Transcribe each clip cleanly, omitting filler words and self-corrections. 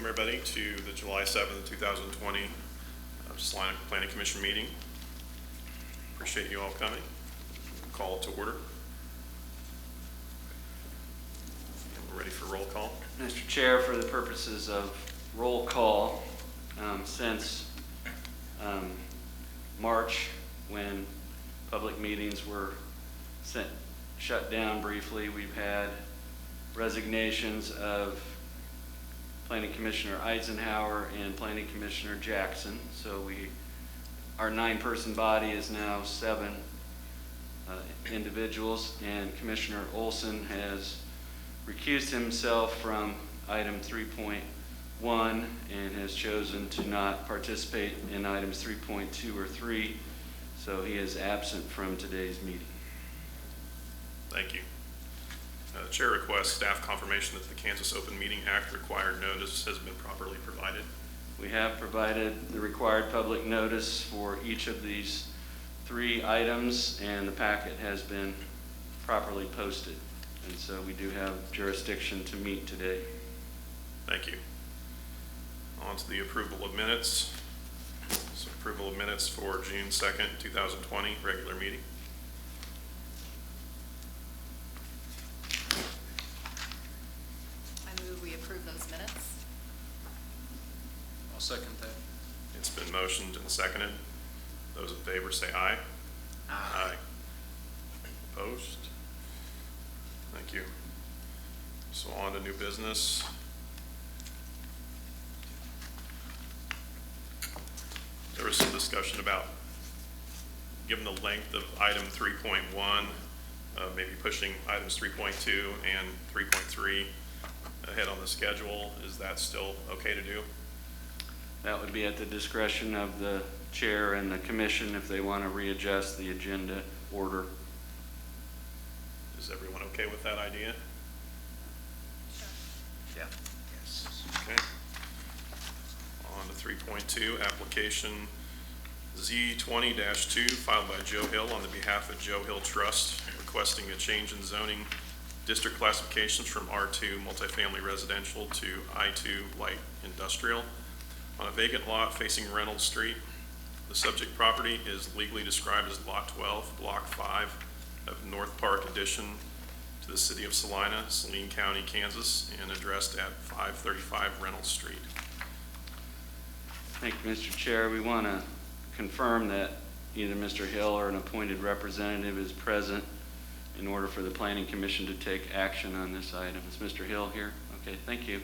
Welcome everybody to the July 7th, 2020 Salina Planning Commission meeting. Appreciate you all coming. Call it to order. We're ready for roll call. Mr. Chair, for the purposes of roll call, since March, when public meetings were shut down briefly, we've had resignations of Planning Commissioner Eisenhower and Planning Commissioner Jackson. So our 9-person body is now 7 individuals, and Commissioner Olson has recused himself from item 3.1 and has chosen to not participate in items 3.2 or 3. So he is absent from today's meeting. Thank you. The chair requests staff confirmation that the Kansas Open Meeting Act required notice has been properly provided. We have provided the required public notice for each of these 3 items, and the packet has been properly posted. And so we do have jurisdiction to meet today. Thank you. On to the approval of minutes. So approval of minutes for June 2nd, 2020, regular meeting. We approve those minutes. I'll second that. It's been motioned and seconded. Those in favor say aye. Aye. Opposed? Thank you. So on to new business. There was some discussion about, given the length of item 3.1, maybe pushing items 3.2 and 3.3 ahead on the schedule. Is that still okay to do? That would be at the discretion of the chair and the commission if they want to readjust the agenda order. Is everyone okay with that idea? Sure. Yeah. Yes. Okay. On to 3.2, application Z20-2 filed by Joe Hill on the behalf of Joe Hill Trust, requesting a change in zoning district classifications from R2 multifamily residential to I2 light industrial on a vacant lot facing Reynolds Street. The subject property is legally described as Lot 12, Block 5 of North Park Addition to the City of Salina, Saline County, Kansas, and addressed at 535 Reynolds Street. Thank you, Mr. Chair. We want to confirm that either Mr. Hill or an appointed representative is present in order for the Planning Commission to take action on this item. Is Mr. Hill here? Okay, thank you.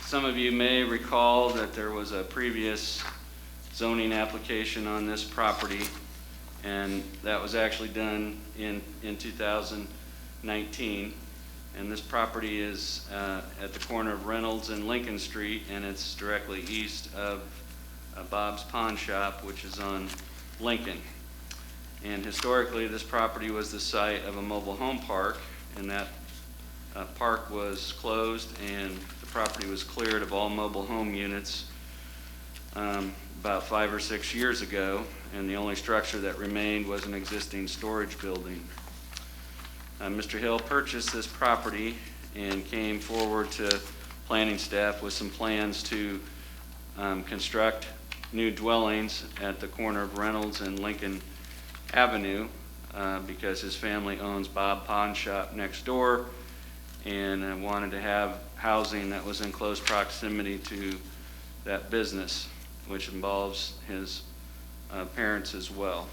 Some of you may recall that there was a previous zoning application on this property, and that was actually done in 2019. And this property is at the corner of Reynolds and Lincoln Street, and it's directly east of Bob's Pawn Shop, which is on Lincoln. And historically, this property was the site of a mobile home park, and that park was closed and the property was cleared of all mobile home units about 5 or 6 years ago, and the only structure that remained was an existing storage building. Mr. Hill purchased this property and came forward to planning staff with some plans to construct new dwellings at the corner of Reynolds and Lincoln Avenue because his family owns Bob Pawn Shop next door, and wanted to have housing that was in close proximity to that business, which involves his parents as well.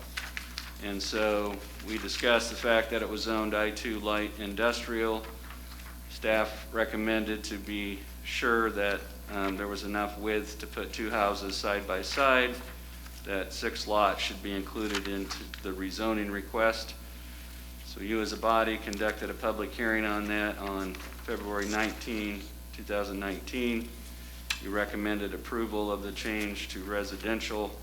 And so we discussed the fact that it was zoned I2 light industrial. Staff recommended to be sure that there was enough width to put 2 houses side by side, that 6 lots should be included into the rezoning request. So you as a body conducted a public hearing on that on February 19, 2019. You recommended approval of the change to residential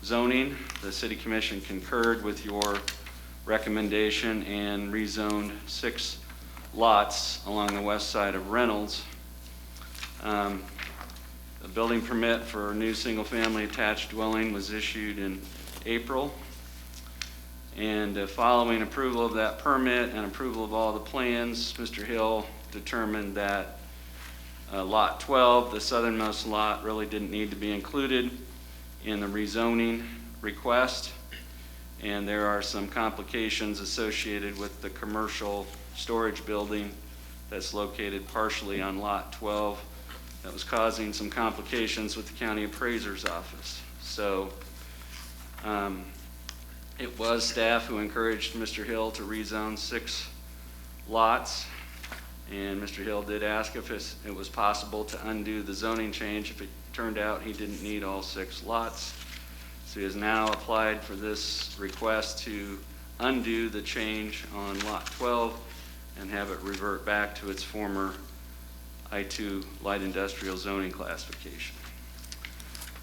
zoning. The City Commission concurred with your recommendation and rezoned 6 lots along the west side of Reynolds. The building permit for a new single-family attached dwelling was issued in April. And following approval of that permit and approval of all the plans, Mr. Hill determined that Lot 12, the southernmost lot, really didn't need to be included in the rezoning request. And there are some complications associated with the commercial storage building that's located partially on Lot 12 that was causing some complications with the county appraiser's office. So it was staff who encouraged Mr. Hill to rezone 6 lots. And Mr. Hill did ask if it was possible to undo the zoning change if it turned out he didn't need all 6 lots. So he has now applied for this request to undo the change on Lot 12 and have it revert back to its former I-2 light industrial zoning classification.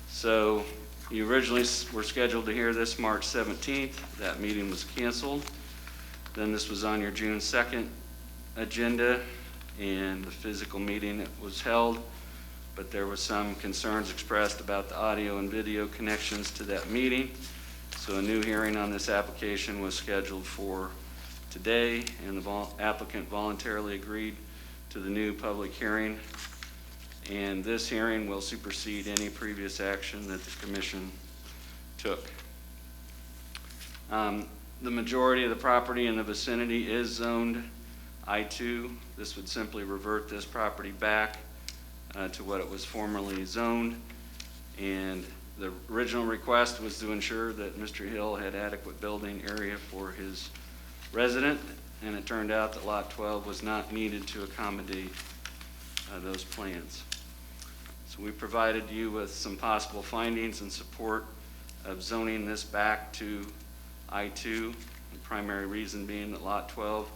So you originally were scheduled to hear this March 17th. That meeting was canceled. Then this was on your June 2nd agenda, and the physical meeting was held, but there were some concerns expressed about the audio and video connections to that meeting. So a new hearing on this application was scheduled for today, and the applicant voluntarily agreed to the new public hearing. And this hearing will supersede any previous action that the commission took. The majority of the property in the vicinity is zoned I-2. This would simply revert this property back to what it was formerly zoned. And the original request was to ensure that Mr. Hill had adequate building area for his resident, and it turned out that Lot 12 was not needed to accommodate those plans. So we provided you with some possible findings in support of zoning this back to I-2, the primary reason being that Lot 12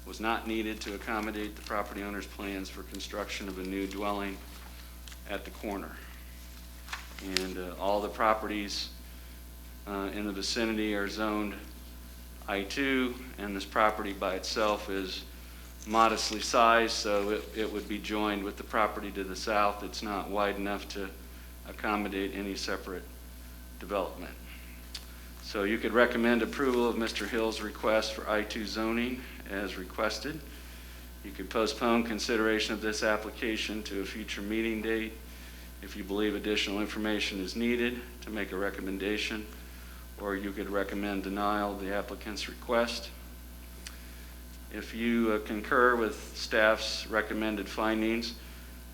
was not needed to accommodate the property owner's plans for construction of a new dwelling at the corner. And all the properties in the vicinity are zoned I-2, and this property by itself is modestly sized, so it would be joined with the property to the south. It's not wide enough to accommodate any separate development. So you could recommend approval of Mr. Hill's request for I-2 zoning as requested. You could postpone consideration of this application to a future meeting date if you believe additional information is needed to make a recommendation, or you could recommend denial of the applicant's request. If you concur with staff's recommended findings,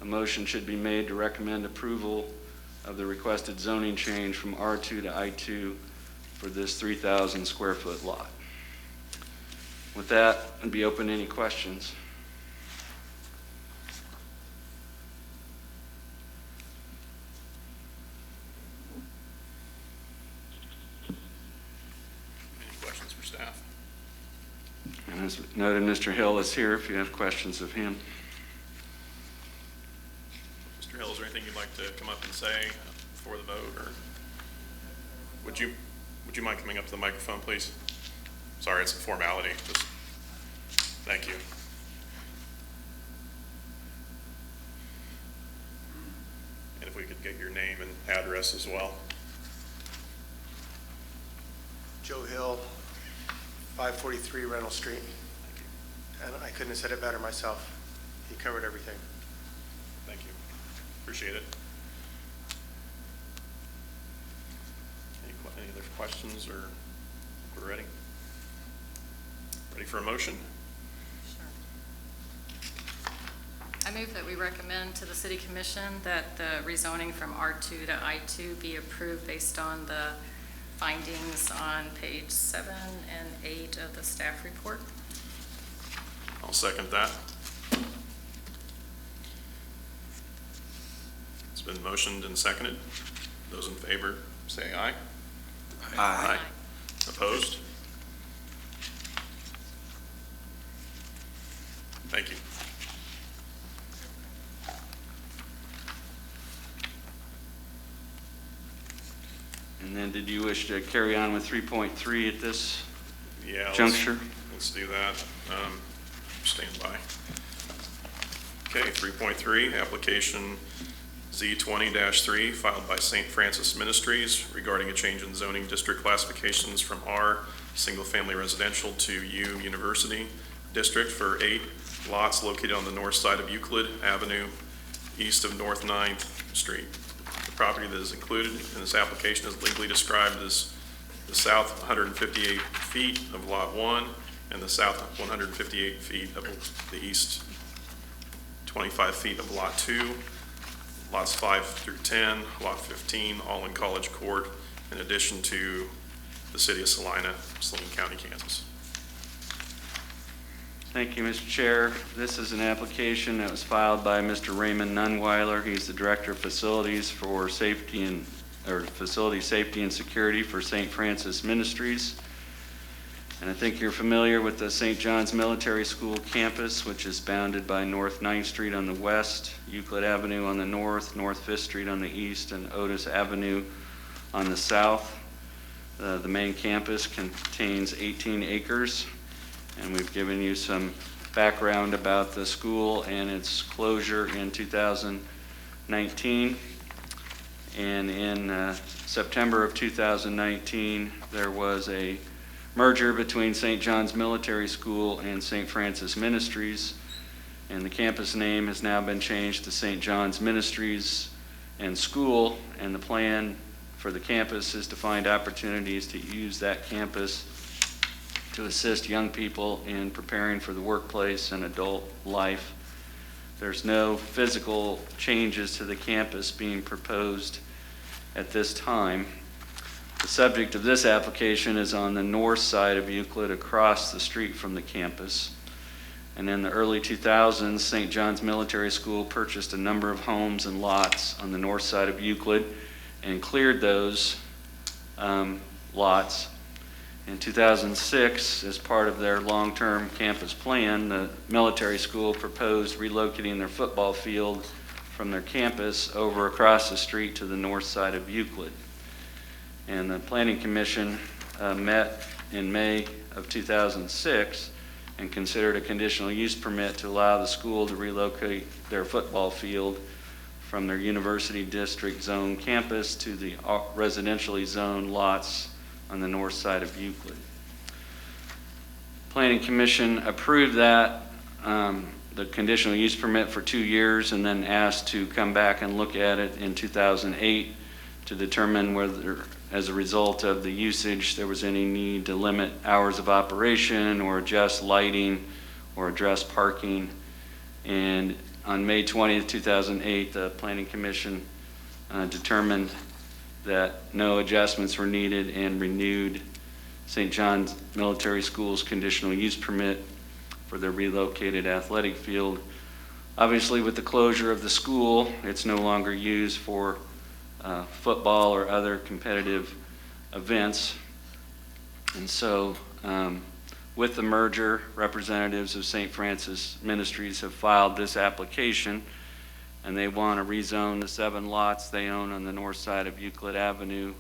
a motion should be made to recommend approval of the requested zoning change from R2 to I2 for this 3,000 square foot lot. With that, I'd be open to any questions. Any questions for staff? And as noted, Mr. Hill is here if you have questions of him. Mr. Hill, is there anything you'd like to come up and say before the vote, or would you mind coming up to the microphone, please? Sorry, it's a formality. Just thank you. And if we could get your name and address as well. Joe Hill, 543 Reynolds Street. And I couldn't have said it better myself. He covered everything. Thank you. Appreciate it. Any other questions, or we're ready? Ready for a motion? Sure. I move that we recommend to the City Commission that the rezoning from R2 to I2 be approved based on the findings on page 7 and 8 of the staff report. I'll second that. It's been motioned and seconded. Those in favor say aye. Aye. Opposed? Thank you. And then did you wish to carry on with 3.3 at this Yeah. juncture? Let's do that. Stand by. Okay, 3.3, application Z20-3 filed by St. Francis Ministries regarding a change in zoning district classifications from R, single-family residential, to U, university district for 8 lots located on the north side of Euclid Avenue east of North 9th Street. The property that is included in this application is legally described as the south 158 feet of Lot 1 and the south 158 feet of the east 25 feet of Lot 2, lots 5 through 10, Lot 15, all in College Court, in addition to the city of Salina, Saline County, Kansas. Thank you, Mr. Chair. This is an application that was filed by Mr. Raymond Nunweiler. He's the Director of Facilities for Facility Safety and Security for St. Francis Ministries. And I think you're familiar with the St. John's Military School campus, which is bounded by North 9th Street on the west, Euclid Avenue on the north, North 5th Street on the east, and Otis Avenue on the south. The main campus contains 18 acres, and we've given you some background about the school and its closure in 2019. And in September of 2019, there was a merger between St. John's Military School and St. Francis Ministries, and the campus name has now been changed to St. John's Ministries and School, and the plan for the campus is to find opportunities to use that campus to assist young people in preparing for the workplace and adult life. There's no physical changes to the campus being proposed at this time. The subject of this application is on the north side of Euclid, across the street from the campus. And in the early 2000s, St. John's Military School purchased a number of homes and lots on the north side of Euclid and cleared those lots. In 2006, as part of their long-term campus plan, the military school proposed relocating their football field from their campus over across the street to the north side of Euclid. And the Planning Commission met in May of 2006 and considered a conditional use permit to allow the school to relocate their football field from their University District Zone campus to the residentially zoned lots on the north side of Euclid. Planning Commission approved that, the conditional use permit for 2 years, and then asked to come back and look at it in 2008 to determine whether, as a result of the usage, there was any need to limit hours of operation or adjust lighting or address parking. And on May 20th, 2008, the Planning Commission determined that no adjustments were needed and renewed St. John's Military School's conditional use permit for their relocated athletic field. Obviously, with the closure of the school, it's no longer used for football or other competitive events. And so with the merger, representatives of St. Francis Ministries have filed this application, and they want to rezone the 7 lots they own on the north side of Euclid Avenue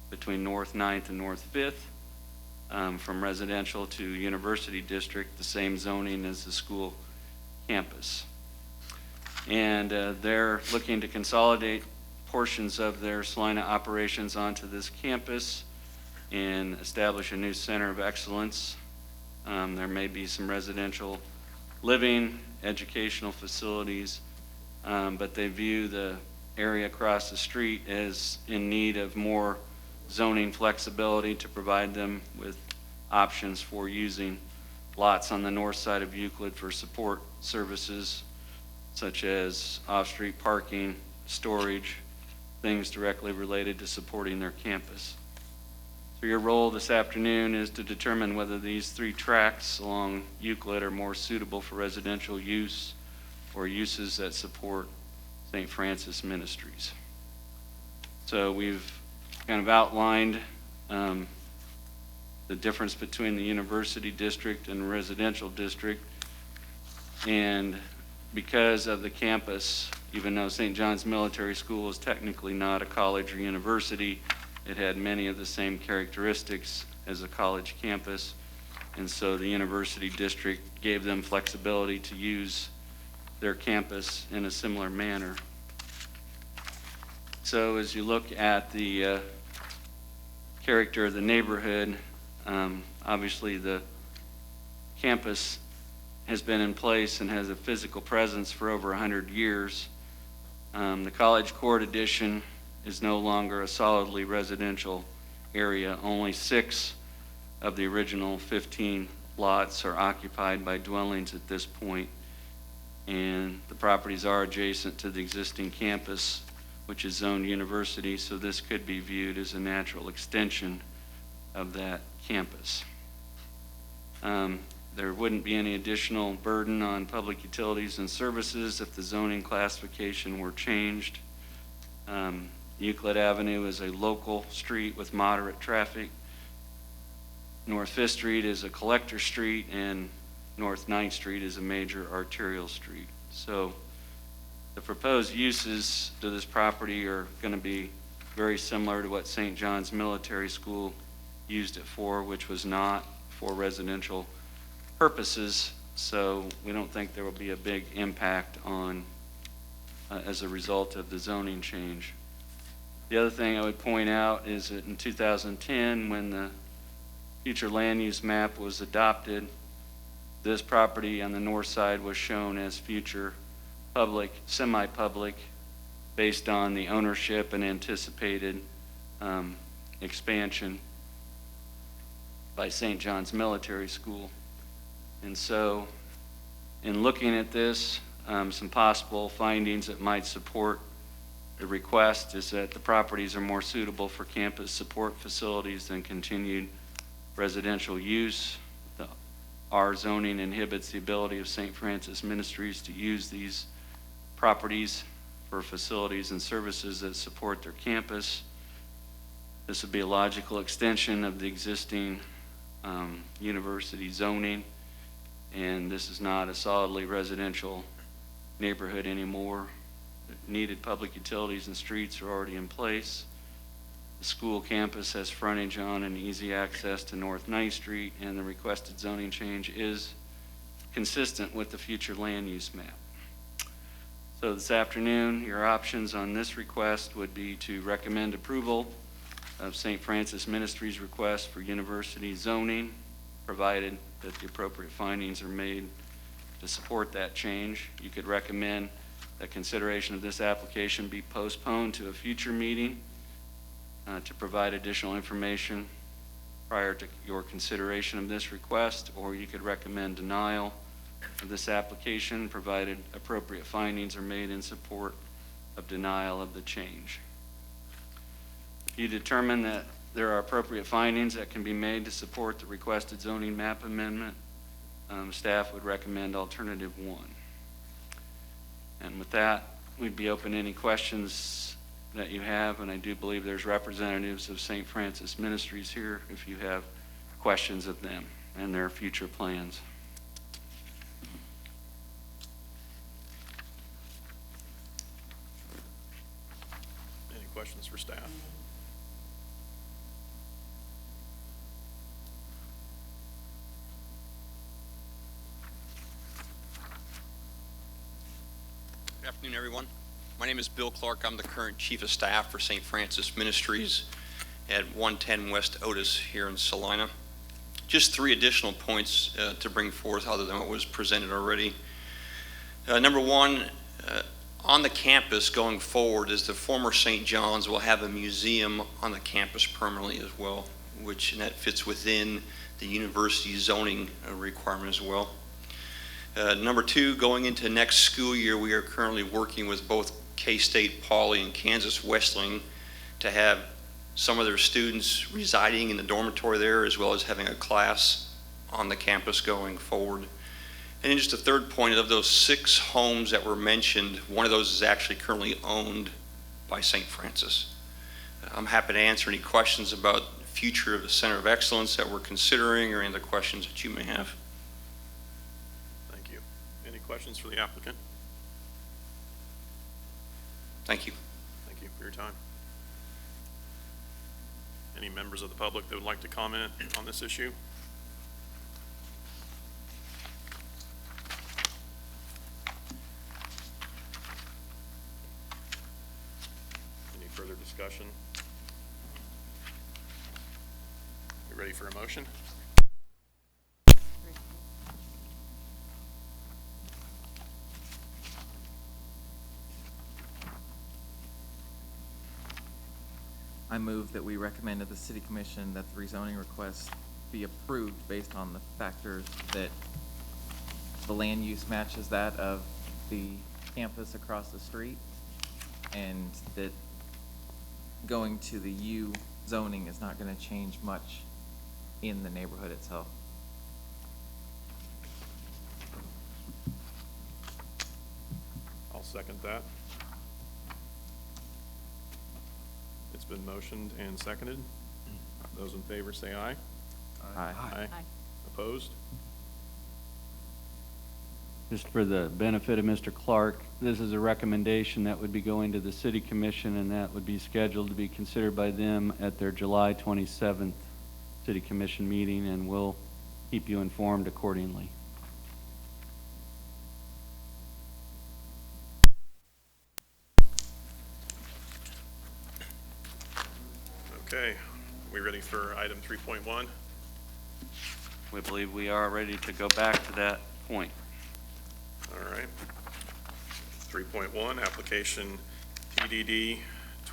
between North 9th and North 5th from residential to University District, the same zoning as the school campus. And they're looking to consolidate portions of their Salina operations onto this campus and establish a new center of excellence. There may be some residential living, educational facilities, but they view the area across the street as in need of more zoning flexibility to provide them with options for using lots on the north side of Euclid for support services such as off-street parking, storage, things directly related to supporting their campus. So your role this afternoon is to determine whether these 3 tracts along Euclid are more suitable for residential use or uses that support St. Francis Ministries. So we've kind of outlined the difference between the University District and the residential district, and because of the campus, even though St. John's Military School is technically not a college or university, it had many of the same characteristics as a college campus, and so the University District gave them flexibility to use their campus in a similar manner. So as you look at the character of the neighborhood, obviously the campus has been in place and has a physical presence for over 100 years. The College Court addition is no longer a solidly residential area. Only 6 of the original 15 lots are occupied by dwellings at this point, and the properties are adjacent to the existing campus, which is zoned university, so this could be viewed as a natural extension of that campus. There wouldn't be any additional burden on public utilities and services if the zoning classification were changed. Euclid Avenue is a local street with moderate traffic. North 5th Street is a collector street, and North 9th Street is a major arterial street. So the proposed uses to this property are going to be very similar to what St. John's Military School used it for, which was not for residential purposes. So we don't think there will be a big impact on as a result of the zoning change. The other thing I would point out is that in 2010, when the future land use map was adopted, this property on the north side was shown as future public, semi-public, based on the ownership and anticipated expansion by St. John's Military School. And so in looking at this, some possible findings that might support the request is that the properties are more suitable for campus support facilities than continued residential use. The R zoning inhibits the ability of St. Francis Ministries to use these properties for facilities and services that support their campus. This would be a logical extension of the existing university zoning, and this is not a solidly residential neighborhood anymore. Needed public utilities and streets are already in place. The school campus has frontage on and easy access to North 9th Street, and the requested zoning change is consistent with the future land use map. So this afternoon, your options on this request would be to recommend approval of St. Francis Ministries' request for university zoning, provided that the appropriate findings are made to support that change. You could recommend that consideration of this application be postponed to a future meeting to provide additional information prior to your consideration of this request, or you could recommend denial of this application provided appropriate findings are made in support of denial of the change. If you determine that there are appropriate findings that can be made to support the requested zoning map amendment, staff would recommend alternative 1. And with that, we'd be open to any questions that you have, and I do believe there's representatives of St. Francis Ministries here if you have questions of them and their future plans. Any questions for staff? Good afternoon, everyone. My name is Bill Clark. I'm the current Chief of Staff for St. Francis Ministries at 110 West Otis here in Salina. Just 3 additional points to bring forth other than what was presented already. Number 1, on the campus going forward is the former St. John's will have a museum on the campus permanently as well, and that fits within the university zoning requirement as well. Number 2, going into next school year, we are currently working with both K-State Pauley and Kansas Wesleyan to have some of their students residing in the dormitory there, as well as having a class on the campus going forward. And then just a third point, of those 6 homes that were mentioned, one of those is actually currently owned by St. Francis. I'm happy to answer any questions about the future of the Center of Excellence that we're considering, or any other questions that you may have. Thank you. Any questions for the applicant? Thank you. Thank you for your time. Any members of the public that would like to comment on this issue? Any further discussion? You ready for a motion? I move that we recommend to the city commission that the rezoning request be approved based on the factors that the land use matches that of the campus across the street, and that going to the U zoning is not going to change much in the neighborhood itself. I'll second that. It's been motioned and seconded. Those in favor say aye. Aye. Aye. Opposed? Just for the benefit of Mr. Clark, this is a recommendation that would be going to the city commission, and that would be scheduled to be considered by them at their July 27th city commission meeting, and we'll keep you informed accordingly. Okay, we ready for item 3.1? We believe we are ready to go back to that point. All right. 3.1, application PDD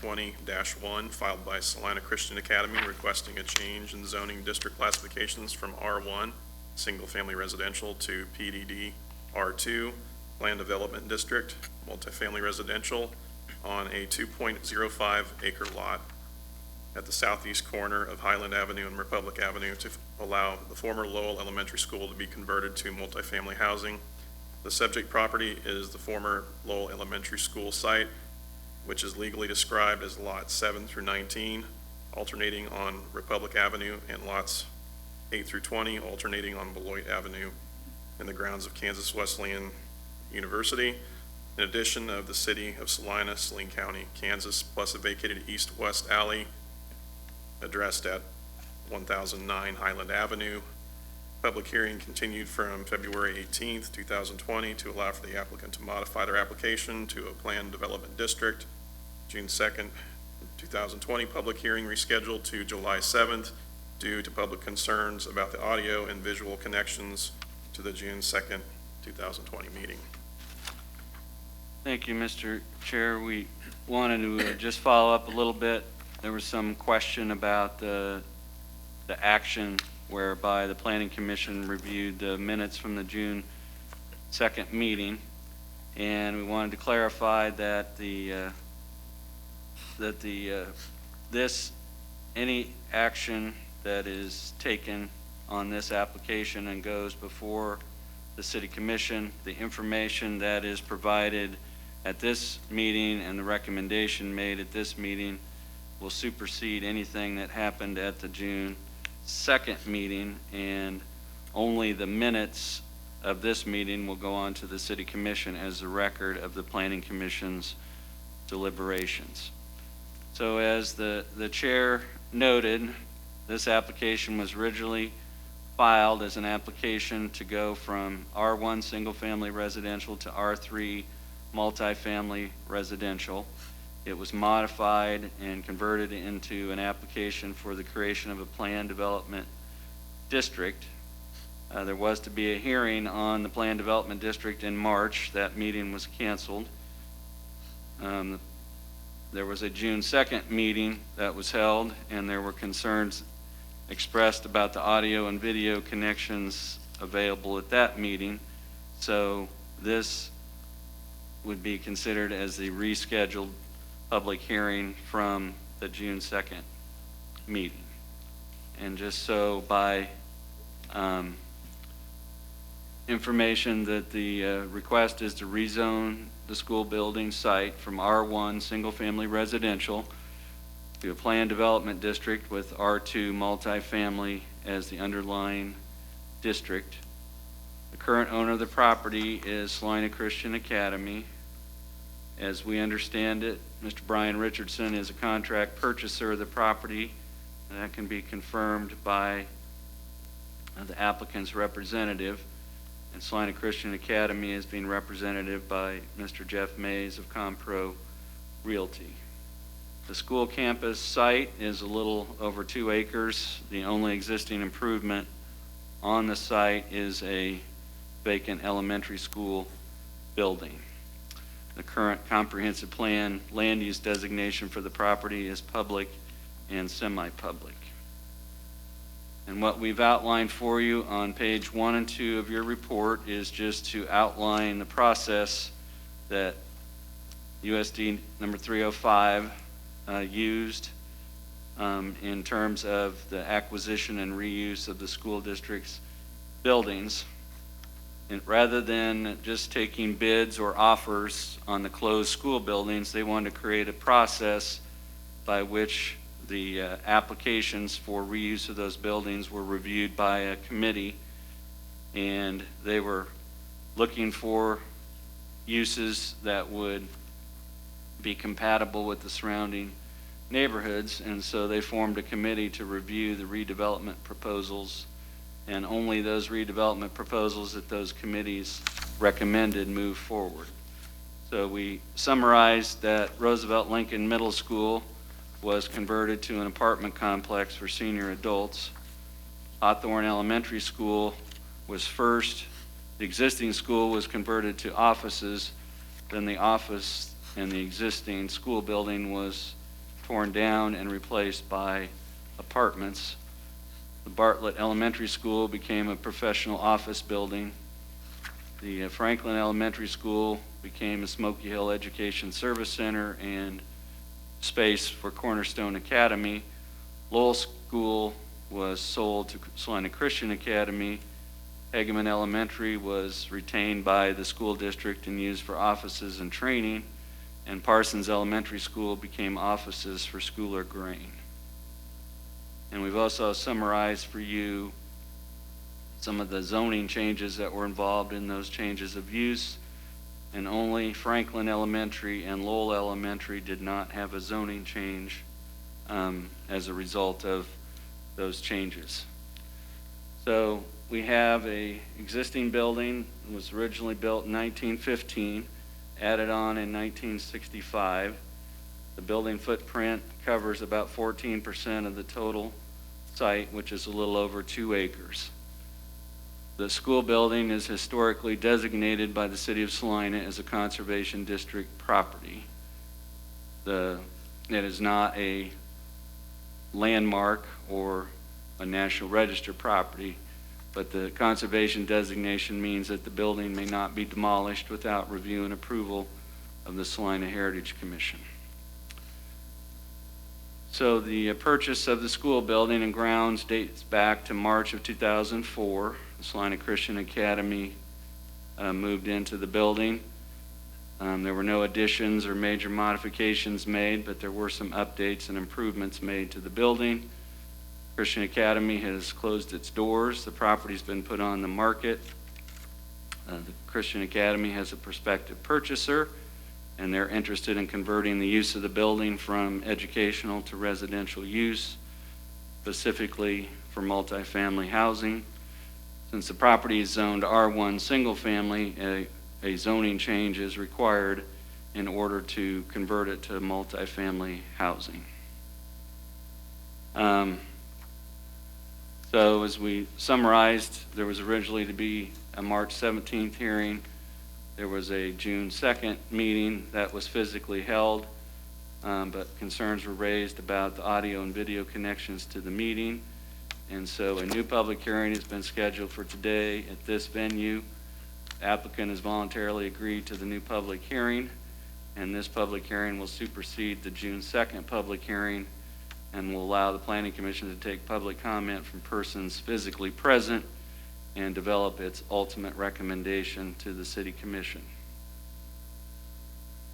20-1, filed by Salina Christian Academy, requesting a change in zoning district classifications from R1, single-family residential, to PDD R2, land development district, multifamily residential, on a 2.05 acre lot at the southeast corner of Highland Avenue and Republic Avenue to allow the former Lowell Elementary School to be converted to multifamily housing. The subject property is the former Lowell Elementary School site, which is legally described as lots 7 through 19, alternating on Republic Avenue, and lots 8 through 20, alternating on Beloit Avenue, in the grounds of Kansas Wesleyan University, in addition of the city of Salina, Saline County, Kansas, plus a vacated east-west alley addressed at 1009 Highland Avenue. Public hearing continued from February 18th, 2020, to allow for the applicant to modify their application to a planned development district. June 2nd, 2020, public hearing rescheduled to July 7th due to public concerns about the audio and visual connections to the June 2nd, 2020 meeting. Thank you, Mr. Chair. We wanted to just follow up a little bit. There was some question about the action whereby the Planning Commission reviewed the minutes from the June 2nd meeting, and we wanted to clarify that any action that is taken on this application and goes before the City Commission, the information that is provided at this meeting and the recommendation made at this meeting will supersede anything that happened at the June 2nd meeting, and only the minutes of this meeting will go on to the City Commission as the record of the Planning Commission's deliberations. So as the chair noted, this application was originally filed as an application to go from R1 single-family residential to R3 multifamily residential. It was modified and converted into an application for the creation of a planned development district. There was to be a hearing on the planned development district in March. That meeting was canceled. There was a June 2nd meeting that was held, and there were concerns expressed about the audio and video connections available at that meeting. So this would be considered as the rescheduled public hearing from the June 2nd meeting. And just so by information that the request is to rezone the school building site from R1 single-family residential to a planned development district with R2 multifamily as the underlying district. The current owner of the property is Salina Christian Academy. As we understand it, Mr. Brian Richardson is a contract purchaser of the property, and that can be confirmed by the applicant's representative. And Salina Christian Academy is being represented by Mr. Jeff Mays of Compro Realty. The school campus site is a little over 2 acres. The only existing improvement on the site is a vacant elementary school building. The current comprehensive plan land use designation for the property is public and semi-public. And what we've outlined for you on page 1 and 2 of your report is just to outline the process that USD number 305 used in terms of the acquisition and reuse of the school district's buildings. And rather than just taking bids or offers on the closed school buildings, they wanted to create a process by which the applications for reuse of those buildings were reviewed by a committee, and they were looking for uses that would be compatible with the surrounding neighborhoods, and so they formed a committee to review the redevelopment proposals, and only those redevelopment proposals that those committees recommended move forward. So we summarized that Roosevelt Lincoln Middle School was converted to an apartment complex for senior adults. Hawthorne Elementary School was first. The existing school was converted to offices. Then the office and the existing school building was torn down and replaced by apartments. The Bartlett Elementary School became a professional office building. The Franklin Elementary School became a Smoky Hill Education Service Center and space for Cornerstone Academy. Lowell School was sold to Salina Christian Academy. Hageman Elementary was retained by the school district and used for offices and training. And Parsons Elementary School became offices for Schooler Grain. And we've also summarized for you some of the zoning changes that were involved in those changes of use. And only Franklin Elementary and Lowell Elementary did not have a zoning change as a result of those changes. So we have a existing building. It was originally built in 1915, added on in 1965. The building footprint covers about 14% of the total site, which is a little over 2 acres. The school building is historically designated by the city of Salina as a conservation district property. It is not a landmark or a National Register property, but the conservation designation means that the building may not be demolished without review and approval of the Salina Heritage Commission. So the purchase of the school building and grounds dates back to March of 2004. The Salina Christian Academy moved into the building. There were no additions or major modifications made, but there were some updates and improvements made to the building. Christian Academy has closed its doors. The property's been put on the market. The Christian Academy has a prospective purchaser, and they're interested in converting the use of the building from educational to residential use, specifically for multifamily housing. Since the property is zoned R1 single family, a zoning change is required in order to convert it to multifamily housing. So as we summarized, there was originally to be a March 17th hearing. There was a June 2nd meeting that was physically held, but concerns were raised about the audio and video connections to the meeting. And so a new public hearing has been scheduled for today at this venue. The applicant has voluntarily agreed to the new public hearing, and this public hearing will supersede the June 2nd public hearing and will allow the Planning Commission to take public comment from persons physically present and develop its ultimate recommendation to the City Commission.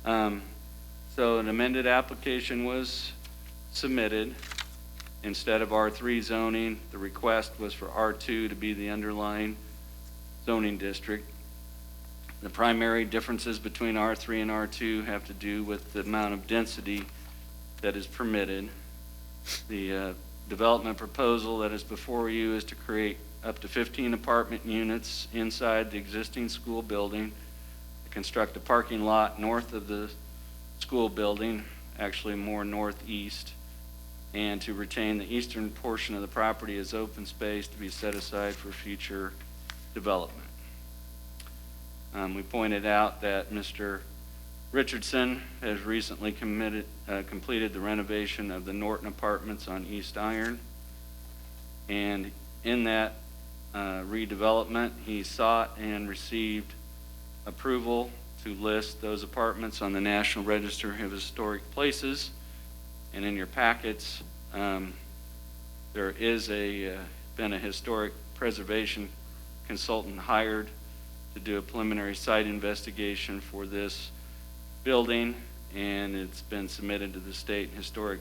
So an amended application was submitted. Instead of R3 zoning, the request was for R2 to be the underlying zoning district. The primary differences between R3 and R2 have to do with the amount of density that is permitted. The development proposal that is before you is to create up to 15 apartment units inside the existing school building, to construct a parking lot north of the school building, actually more northeast, and to retain the eastern portion of the property as open space to be set aside for future development. We pointed out that Mr. Richardson has recently completed the renovation of the Norton Apartments on East Iron. And in that redevelopment, he sought and received approval to list those apartments on the National Register of Historic Places. And in your packets, there is been a historic preservation consultant hired to do a preliminary site investigation for this building, and it's been submitted to the State Historic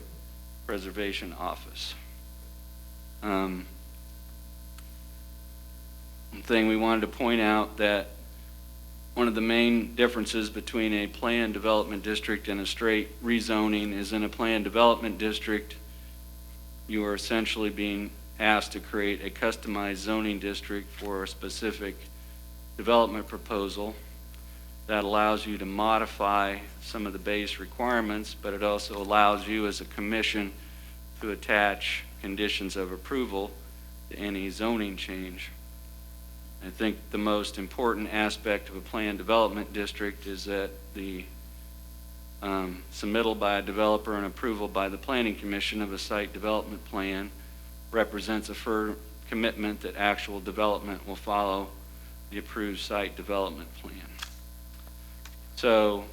Preservation Office. One thing we wanted to point out that one of the main differences between a planned development district and a straight rezoning is in a planned development district, you are essentially being asked to create a customized zoning district for a specific development proposal that allows you to modify some of the base requirements, but it also allows you as a commission to attach conditions of approval to any zoning change. I think the most important aspect of a planned development district is that the submittal by a developer and approval by the Planning Commission of a site development plan represents a firm commitment that actual development will follow the approved site development plan. So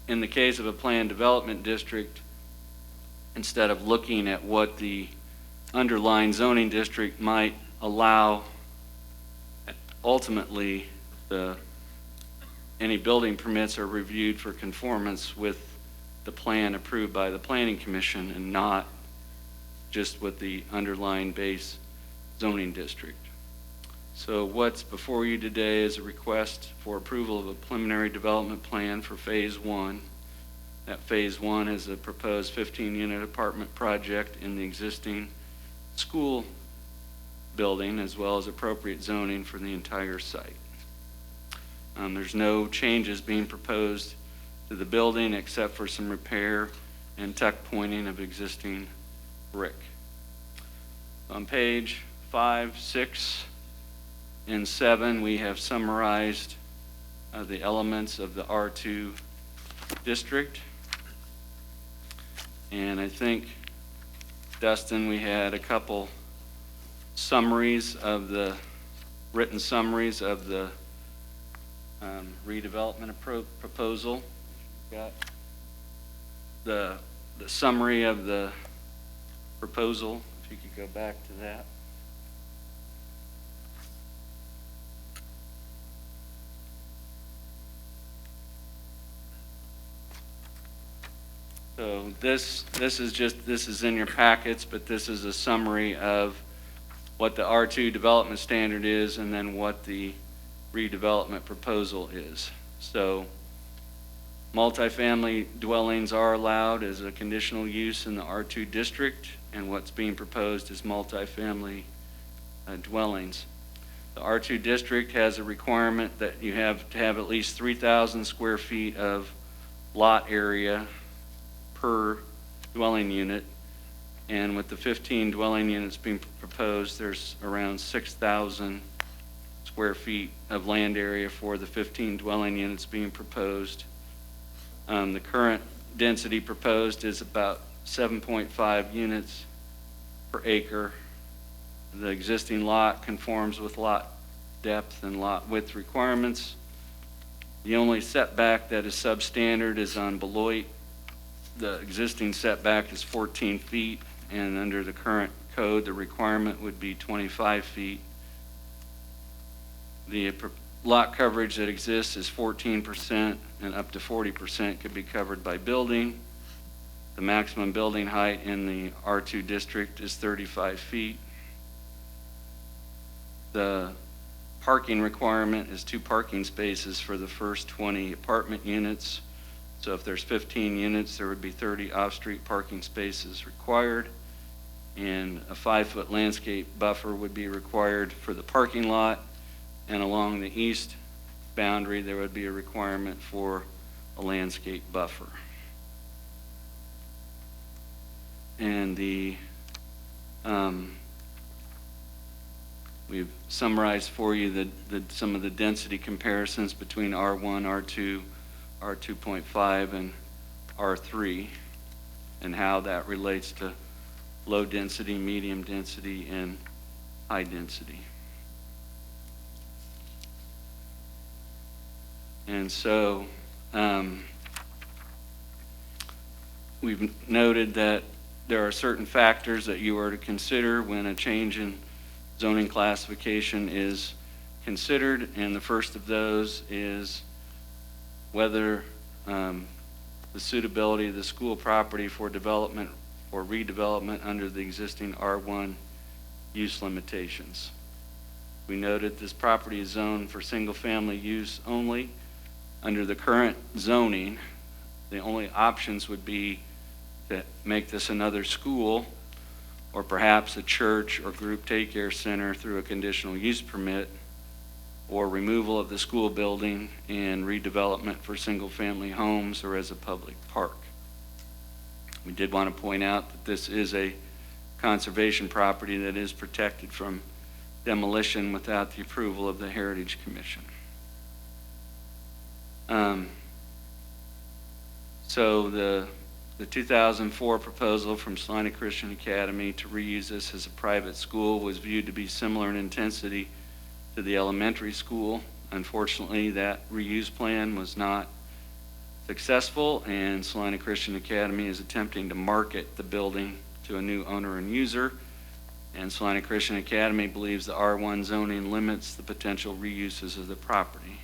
in the case of a planned development district, instead of looking at what the underlying zoning district might allow, ultimately any building permits are reviewed for conformance with the plan approved by the Planning Commission and not just with the underlying base zoning district. So what's before you today is a request for approval of a preliminary development plan for phase 1. That phase 1 is a proposed 15-unit apartment project in the existing school building, as well as appropriate zoning for the entire site. There's no changes being proposed to the building except for some repair and tuck pointing of existing brick. On page 5, 6, and 7, we have summarized the elements of the R2 district. And I think, Dustin, we had a couple summaries of the written summaries of the redevelopment proposal. Got the summary of the proposal, if you could go back to that. So this is in your packets, but this is a summary of what the R2 development standard is and then what the redevelopment proposal is. So multifamily dwellings are allowed as a conditional use in the R2 district, and what's being proposed is multifamily dwellings. The R2 district has a requirement that you have to have at least 3,000 square feet of lot area per dwelling unit, and with the 15 dwelling units being proposed, there's around 6,000 square feet of land area for the 15 dwelling units being proposed. The current density proposed is about 7.5 units per acre. The existing lot conforms with lot depth and lot width requirements. The only setback that is substandard is on Beloit. The existing setback is 14 feet, and under the current code, the requirement would be 25 feet. The lot coverage that exists is 14%, and up to 40% could be covered by building. The maximum building height in the R2 district is 35 feet. The parking requirement is 2 parking spaces for the first 20 apartment units. So if there's 15 units, there would be 30 off-street parking spaces required, and a 5-foot landscape buffer would be required for the parking lot, and along the east boundary, there would be a requirement for a landscape buffer. And we've summarized for you some of the density comparisons between R1, R2, R2.5 and R3, and how that relates to low density, medium density, and high density. And so we've noted that there are certain factors that you are to consider when a change in zoning classification is considered, and the first of those is whether the suitability of the school property for development or redevelopment under the existing R1 use limitations. We noted this property is zoned for single-family use only. Under the current zoning, the only options would be to make this another school, or perhaps a church or group daycare center through a conditional use permit, or removal of the school building and redevelopment for single-family homes or as a public park. We did want to point out that this is a conservation property that is protected from demolition without the approval of the Heritage Commission. So the 2004 proposal from Salina Christian Academy to reuse this as a private school was viewed to be similar in intensity to the elementary school. Unfortunately, that reuse plan was not successful, and Salina Christian Academy is attempting to market the building to a new owner and user. And Salina Christian Academy believes the R1 zoning limits the potential reuses of the property.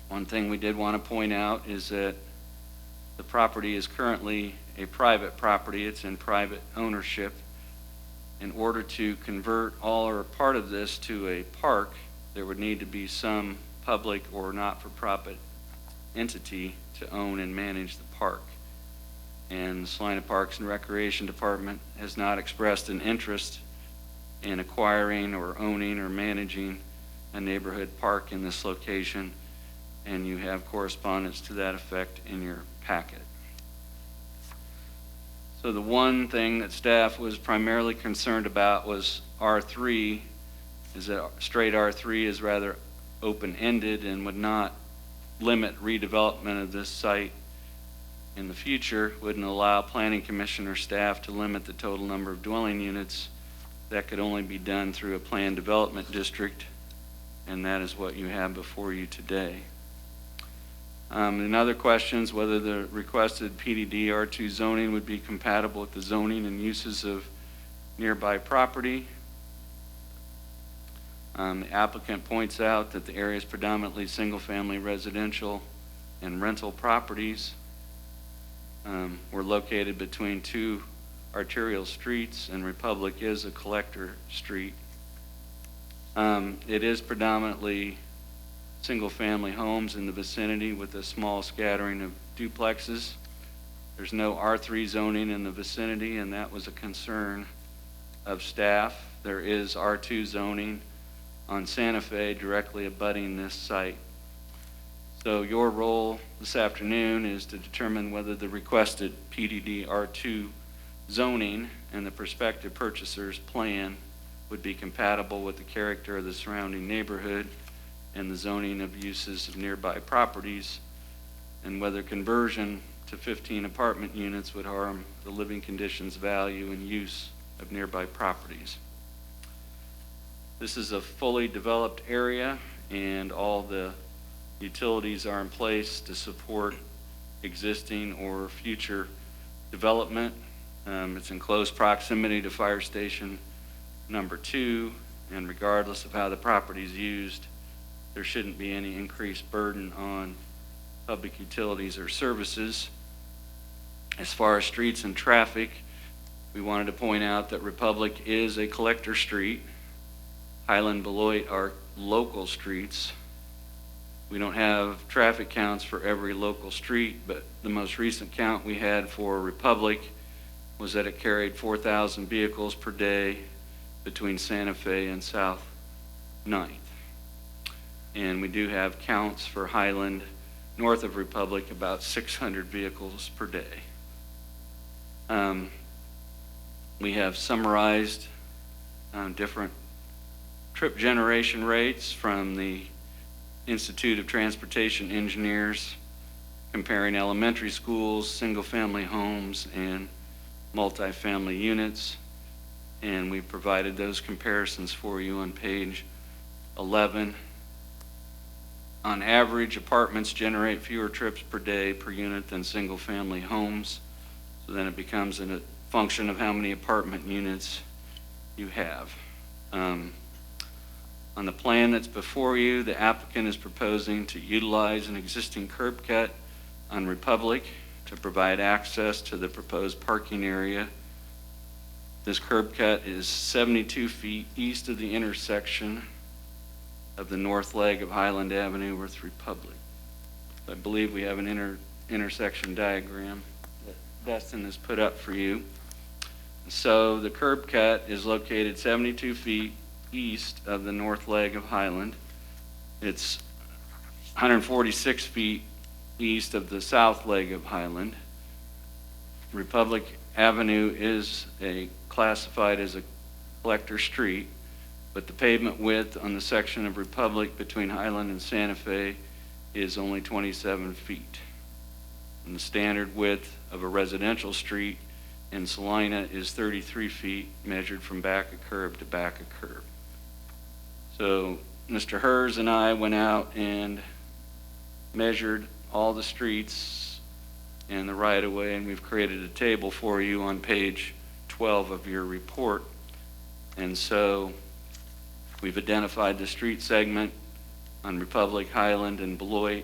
One thing we did want to point out is that the property is currently a private property. It's in private ownership. In order to convert all or part of this to a park, there would need to be some public or not-for-profit entity to own and manage the park. And the Salina Parks and Recreation Department has not expressed an interest in acquiring or owning or managing a neighborhood park in this location, and you have correspondence to that effect in your packet. So the one thing that staff was primarily concerned about was R3, is that straight R3 is rather open-ended and would not limit redevelopment of this site in the future, wouldn't allow planning commission or staff to limit the total number of dwelling units. That could only be done through a planned development district, and that is what you have before you today. And other questions, whether the requested PDD R2 zoning would be compatible with the zoning and uses of nearby property. The applicant points out that the area is predominantly single-family residential and rental properties. We're located between two arterial streets, and Republic is a collector street. It is predominantly single-family homes in the vicinity with a small scattering of duplexes. There's no R3 zoning in the vicinity, and that was a concern of staff. There is R2 zoning on Santa Fe directly abutting this site. So your role this afternoon is to determine whether the requested PDD R2 zoning and the prospective purchaser's plan would be compatible with the character of the surrounding neighborhood and the zoning of uses of nearby properties, and whether conversion to 15 apartment units would harm the living conditions, value, and use of nearby properties. This is a fully developed area, and all the utilities are in place to support existing or future development. It's in close proximity to Fire Station number 2, and regardless of how the property is used, there shouldn't be any increased burden on public utilities or services. As far as streets and traffic, we wanted to point out that Republic is a collector street. Highland, Beloit are local streets. We don't have traffic counts for every local street, but the most recent count we had for Republic was that it carried 4,000 vehicles per day between Santa Fe and South 9th. And we do have counts for Highland, north of Republic, about 600 vehicles per day. We have summarized different trip generation rates from the Institute of Transportation Engineers, comparing elementary schools, single-family homes, and multifamily units. And we provided those comparisons for you on page 11. On average, apartments generate fewer trips per day per unit than single-family homes. So then it becomes a function of how many apartment units you have. On the plan that's before you, the applicant is proposing to utilize an existing curb cut on Republic to provide access to the proposed parking area. This curb cut is 72 feet east of the intersection of the north leg of Highland Avenue with Republic. I believe we have an intersection diagram that Dustin has put up for you. So the curb cut is located 72 feet east of the north leg of Highland. It's 146 feet east of the south leg of Highland. Republic Avenue is classified as a collector street, but the pavement width on the section of Republic between Highland and Santa Fe is only 27 feet. And the standard width of a residential street in Salina is 33 feet, measured from back of curb to back of curb. So Mr. Hers and I went out and measured all the streets and the right-of-way, and we've created a table for you on page 12 of your report. And so we've identified the street segment on Republic, Highland, and Beloit,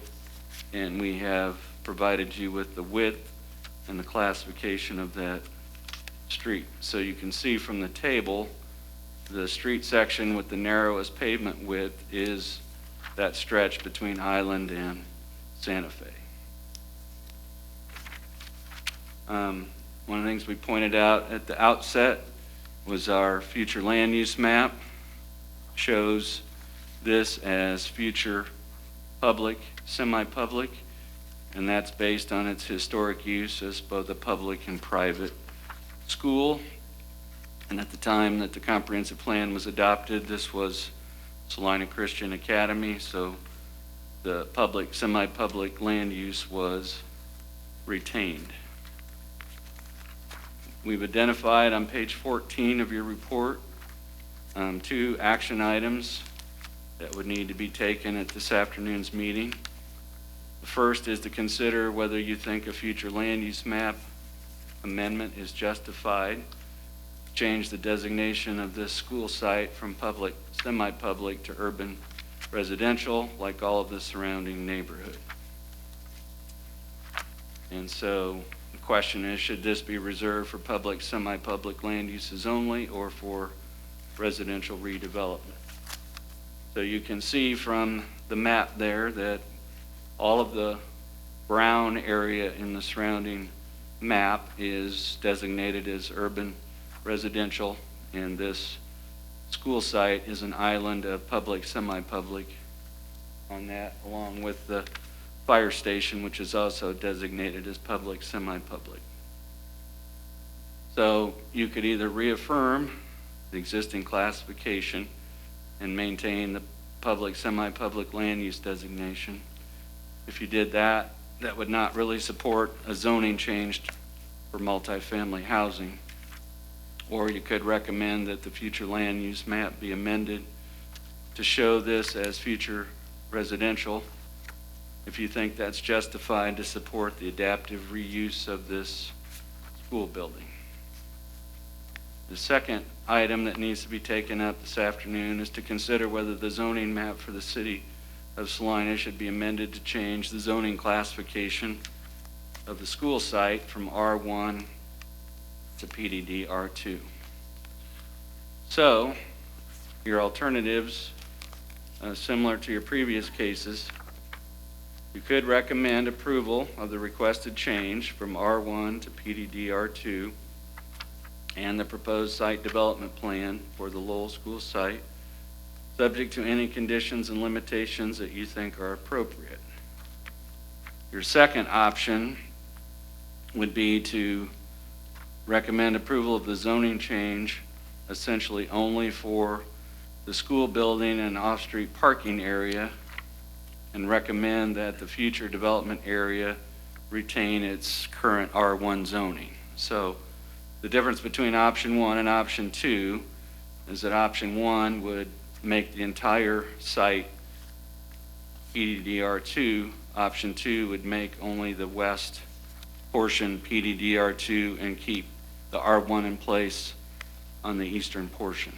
and we have provided you with the width and the classification of that street. So you can see from the table, the street section with the narrowest pavement width is that stretch between Highland and Santa Fe. One of the things we pointed out at the outset was our future land use map shows this as future public, semi-public, and that's based on its historic use as both a public and private school. And at the time that the comprehensive plan was adopted, this was Salina Christian Academy, so the public, semi-public land use was retained. We've identified on page 14 of your report 2 action items that would need to be taken at this afternoon's meeting. The first is to consider whether you think a future land use map amendment is justified. Change the designation of this school site from public, semi-public to urban residential, like all of the surrounding neighborhood. And so the question is, should this be reserved for public, semi-public land uses only, or for residential redevelopment? So you can see from the map there that all of the brown area in the surrounding map is designated as urban residential, and this school site is an island of public, semi-public on that, along with the fire station, which is also designated as public, semi-public. So you could either reaffirm the existing classification and maintain the public, semi-public land use designation. If you did that, that would not really support a zoning change for multifamily housing. Or you could recommend that the future land use map be amended to show this as future residential, if you think that's justified to support the adaptive reuse of this school building. The second item that needs to be taken up this afternoon is to consider whether the zoning map for the city of Salina should be amended to change the zoning classification of the school site from R1 to PDD R2. So your alternatives, similar to your previous cases, you could recommend approval of the requested change from R1 to PDD R2 and the proposed site development plan for the Lowell School site, subject to any conditions and limitations that you think are appropriate. Your second option would be to recommend approval of the zoning change essentially only for the school building and off-street parking area and recommend that the future development area retain its current R1 zoning. So the difference between option 1 and option 2 is that option 1 would make the entire site PDDR2. Option 2 would make only the west portion PDDR2 and keep the R1 in place on the eastern portion.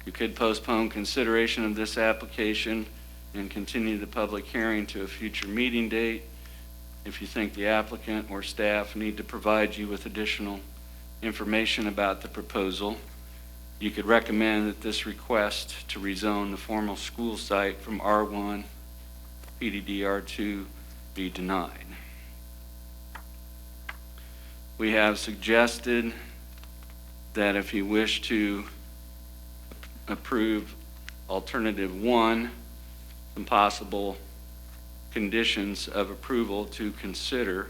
You could postpone consideration of this application and continue the public hearing to a future meeting date if you think the applicant or staff need to provide you with additional information about the proposal. You could recommend that this request to rezone the formal school site from R1 PDDR2 be denied. We have suggested that if you wish to approve alternative 1, some possible conditions of approval to consider.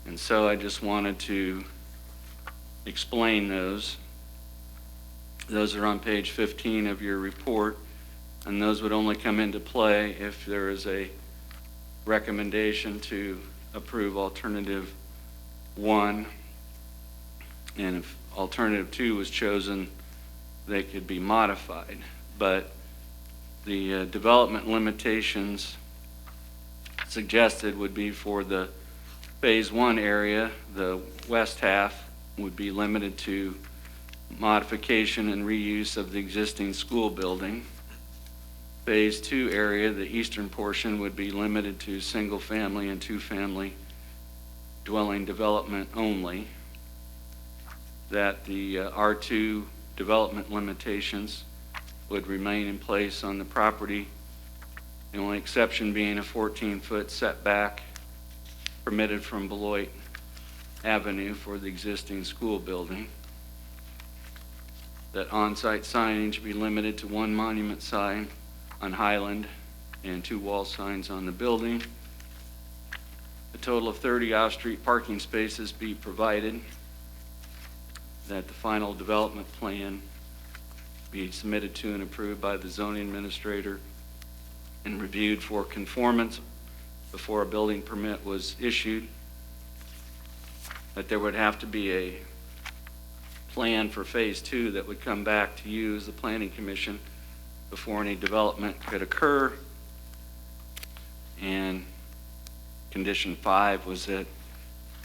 And so I just wanted to explain those. Those are on page 15 of your report, and those would only come into play if there is a recommendation to approve alternative 1, and if alternative 2 was chosen, they could be modified. But the development limitations suggested would be for the phase 1 area, the west half would be limited to modification and reuse of the existing school building. Phase 2 area, the eastern portion, would be limited to single-family and two-family dwelling development only. That the R2 development limitations would remain in place on the property, the only exception being a 14-foot setback permitted from Beloit Avenue for the existing school building. That on-site signage be limited to 1 monument sign on Highland and 2 wall signs on the building. A total of 30 off-street parking spaces be provided. That the final development plan be submitted to and approved by the zoning administrator and reviewed for conformance before a building permit was issued. That there would have to be a plan for phase 2 that would come back to you as the planning commission before any development could occur. And condition 5 was that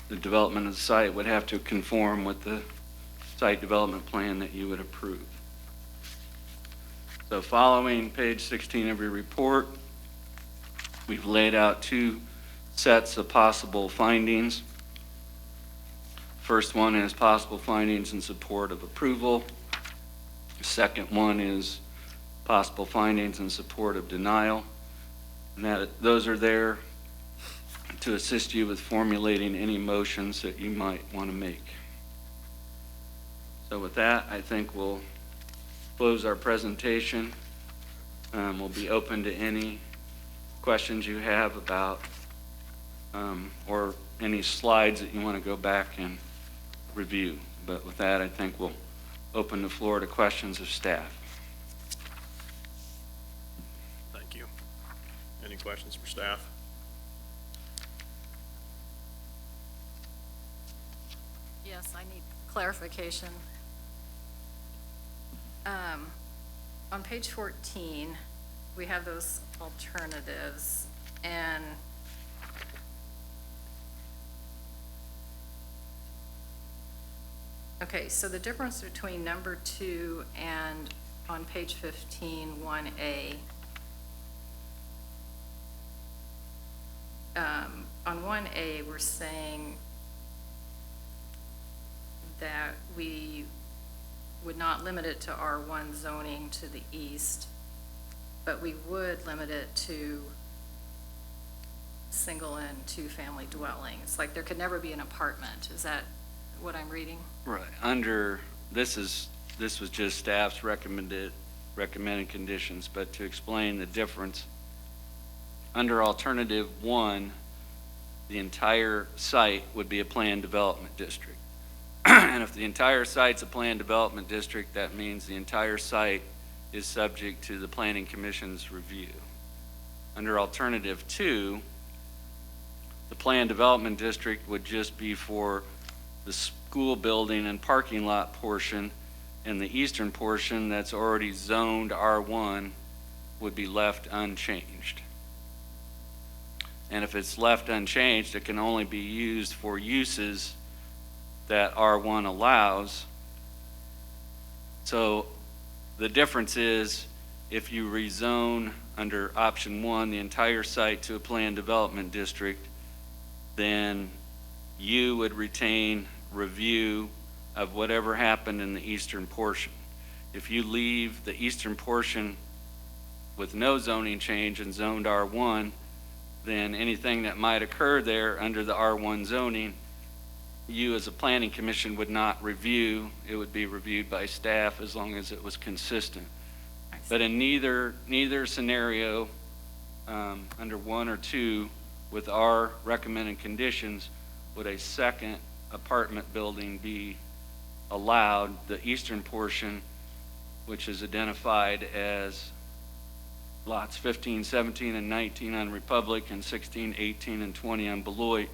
the development of the site would have to conform with the site development plan that you would approve. So following page 16 of your report, we've laid out 2 sets of possible findings. First one is possible findings in support of approval. The second one is possible findings in support of denial. And those are there to assist you with formulating any motions that you might want to make. So with that, I think we'll close our presentation. We'll be open to any questions you have about or any slides that you want to go back and review. But with that, I think we'll open the floor to questions of staff. Thank you. Any questions for staff? Yes, I need clarification. On page 14, we have those alternatives, and okay, so the difference between number 2 and on page 15, 1A, on 1A, we're saying that we would not limit it to R1 zoning to the east, but we would limit it to single and two-family dwellings. Like there could never be an apartment. Is that what I'm reading? Right. Under this was just staff's recommended conditions, but to explain the difference, under alternative 1, the entire site would be a planned development district. And if the entire site's a planned development district, that means the entire site is subject to the Planning Commission's review. Under Alternative 2, the Planned Development District would just be for the school building and parking lot portion, and the eastern portion that's already zoned R1 would be left unchanged. And if it's left unchanged, it can only be used for uses that R1 allows. So the difference is, if you rezone under option 1 the entire site to a planned development district, then you would retain review of whatever happened in the eastern portion. If you leave the eastern portion with no zoning change and zoned R1, then anything that might occur there under the R1 zoning, you as a planning commission would not review. It would be reviewed by staff as long as it was consistent. But in neither scenario, under 1 or 2, with our recommended conditions, would a second apartment building be allowed. The eastern portion, which is identified as lots 15, 17, and 19 on Republic, and 16, 18, and 20 on Beloit,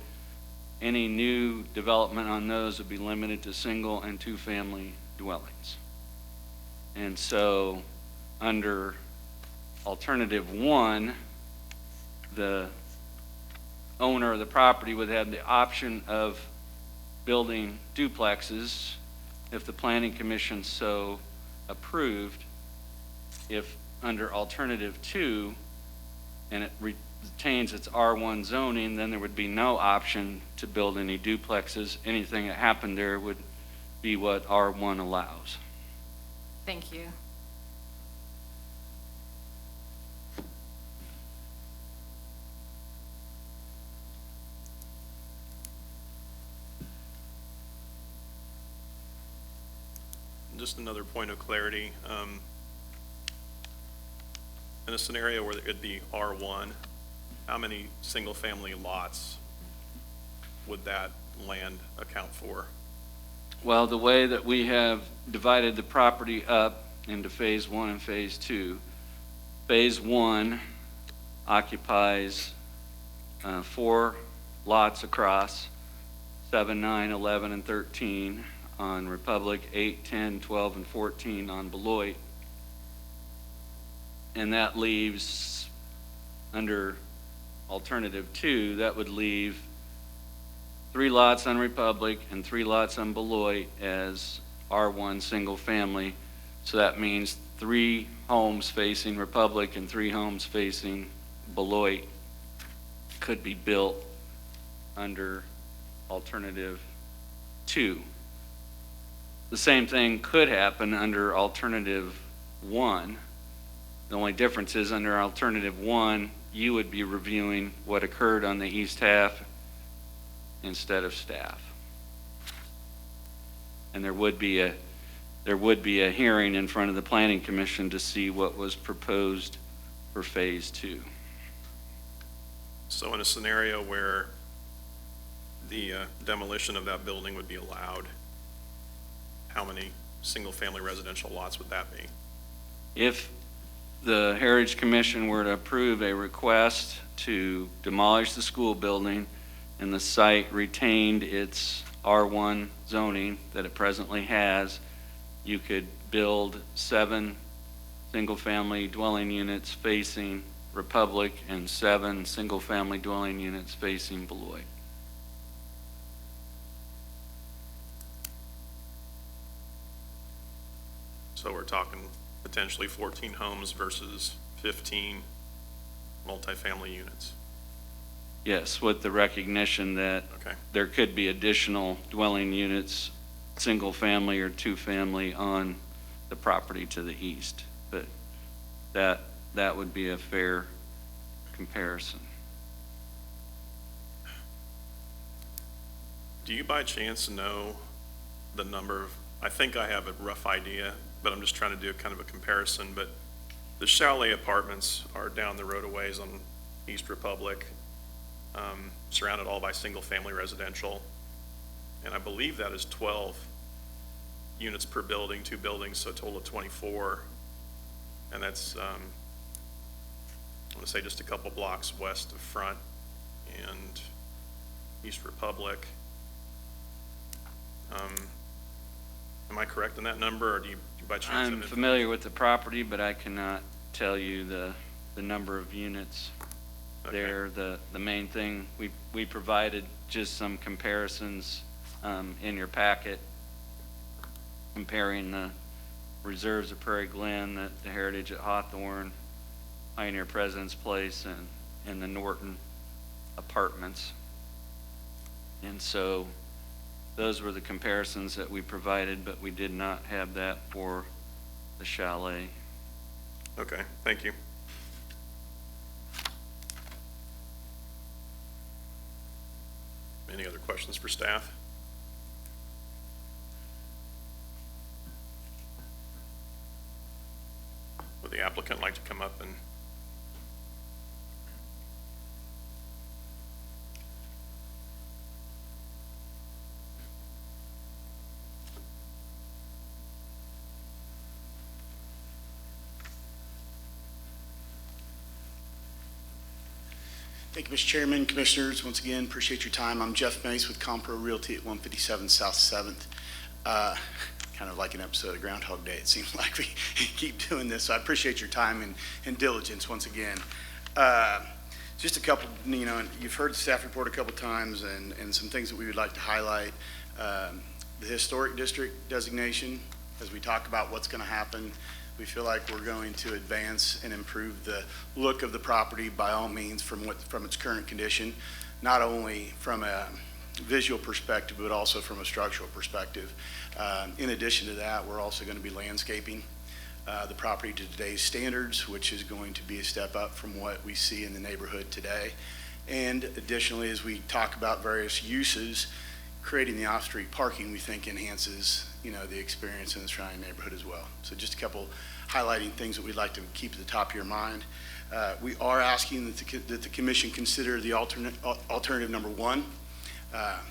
any new development on those would be limited to single and two-family dwellings. And so under Alternative 1, the owner of the property would have the option of building duplexes if the Planning Commission so approved. If under Alternative 2 and it retains its R1 zoning, then there would be no option to build any duplexes. Anything that happened there would be what R1 allows. Thank you. Just another point of clarity. In a scenario where it'd be R1, how many single-family lots would that land account for? Well, the way that we have divided the property up into Phase 1 and Phase 2, Phase 1 occupies 4 lots across, 7, 9, 11, and 13 on Republic, 8, 10, 12, and 14 on Beloit. And that leaves, under Alternative 2, that would leave 3 lots on Republic and 3 lots on Beloit as R1 single family. So that means 3 homes facing Republic and 3 homes facing Beloit could be built under Alternative 2. The same thing could happen under Alternative 1. The only difference is under Alternative 1, you would be reviewing what occurred on the east half instead of staff. And there would be a hearing in front of the Planning Commission to see what was proposed for Phase 2. So in a scenario where the demolition of that building would be allowed, how many single-family residential lots would that be? If the Heritage Commission were to approve a request to demolish the school building and the site retained its R1 zoning that it presently has, you could build 7 single-family dwelling units facing Republic and 7 single-family dwelling units facing Beloit. So we're talking potentially 14 homes versus 15 multifamily units. Yes, with the recognition that Okay. there could be additional dwelling units, single family or 2-family on the property to the east. But that would be a fair comparison. Do you by chance know the number of, I think I have a rough idea, but I'm just trying to do kind of a comparison, but the chalet apartments are down the road a ways on East Republic, surrounded all by single-family residential, and I believe that is 12 units per building, 2 buildings, so a total of 24. and that's, I want to say just a couple blocks west of Front and East Republic. Am I correct in that number, or do you by chance? I'm have it? familiar with the property, but I cannot tell you the number of units Okay. there. The main thing, we provided just some comparisons in your packet, comparing the reserves of Prairie Glen, the Heritage at Hawthorne, Pioneer President's Place, and the Norton Apartments. And so those were the comparisons that we provided, but we did not have that for the chalet. Okay, thank you. Any other questions for staff? Would the applicant like to come up and? Thank you, Mr. Chairman, Commissioners. Once again, appreciate your time. I'm Jeff Mace with Compro Realty at 157 South 7th. Kind of like an episode of Groundhog Day. It seems like we keep doing this. So I appreciate your time and diligence once again. Just a couple, you've heard the staff report a couple times and some things that we would like to highlight. The historic district designation, as we talk about what's going to happen, we feel like we're going to advance and improve the look of the property by all means from its current condition, not only from a visual perspective, but also from a structural perspective. In addition to that, we're also going to be landscaping the property to today's standards, which is going to be a step up from what we see in the neighborhood today. And additionally, as we talk about various uses, creating the off-street parking, we think enhances, the experience in the surrounding neighborhood as well. So just a couple highlighting things that we'd like to keep at the top of your mind. We are asking that the commission consider the alternative number one.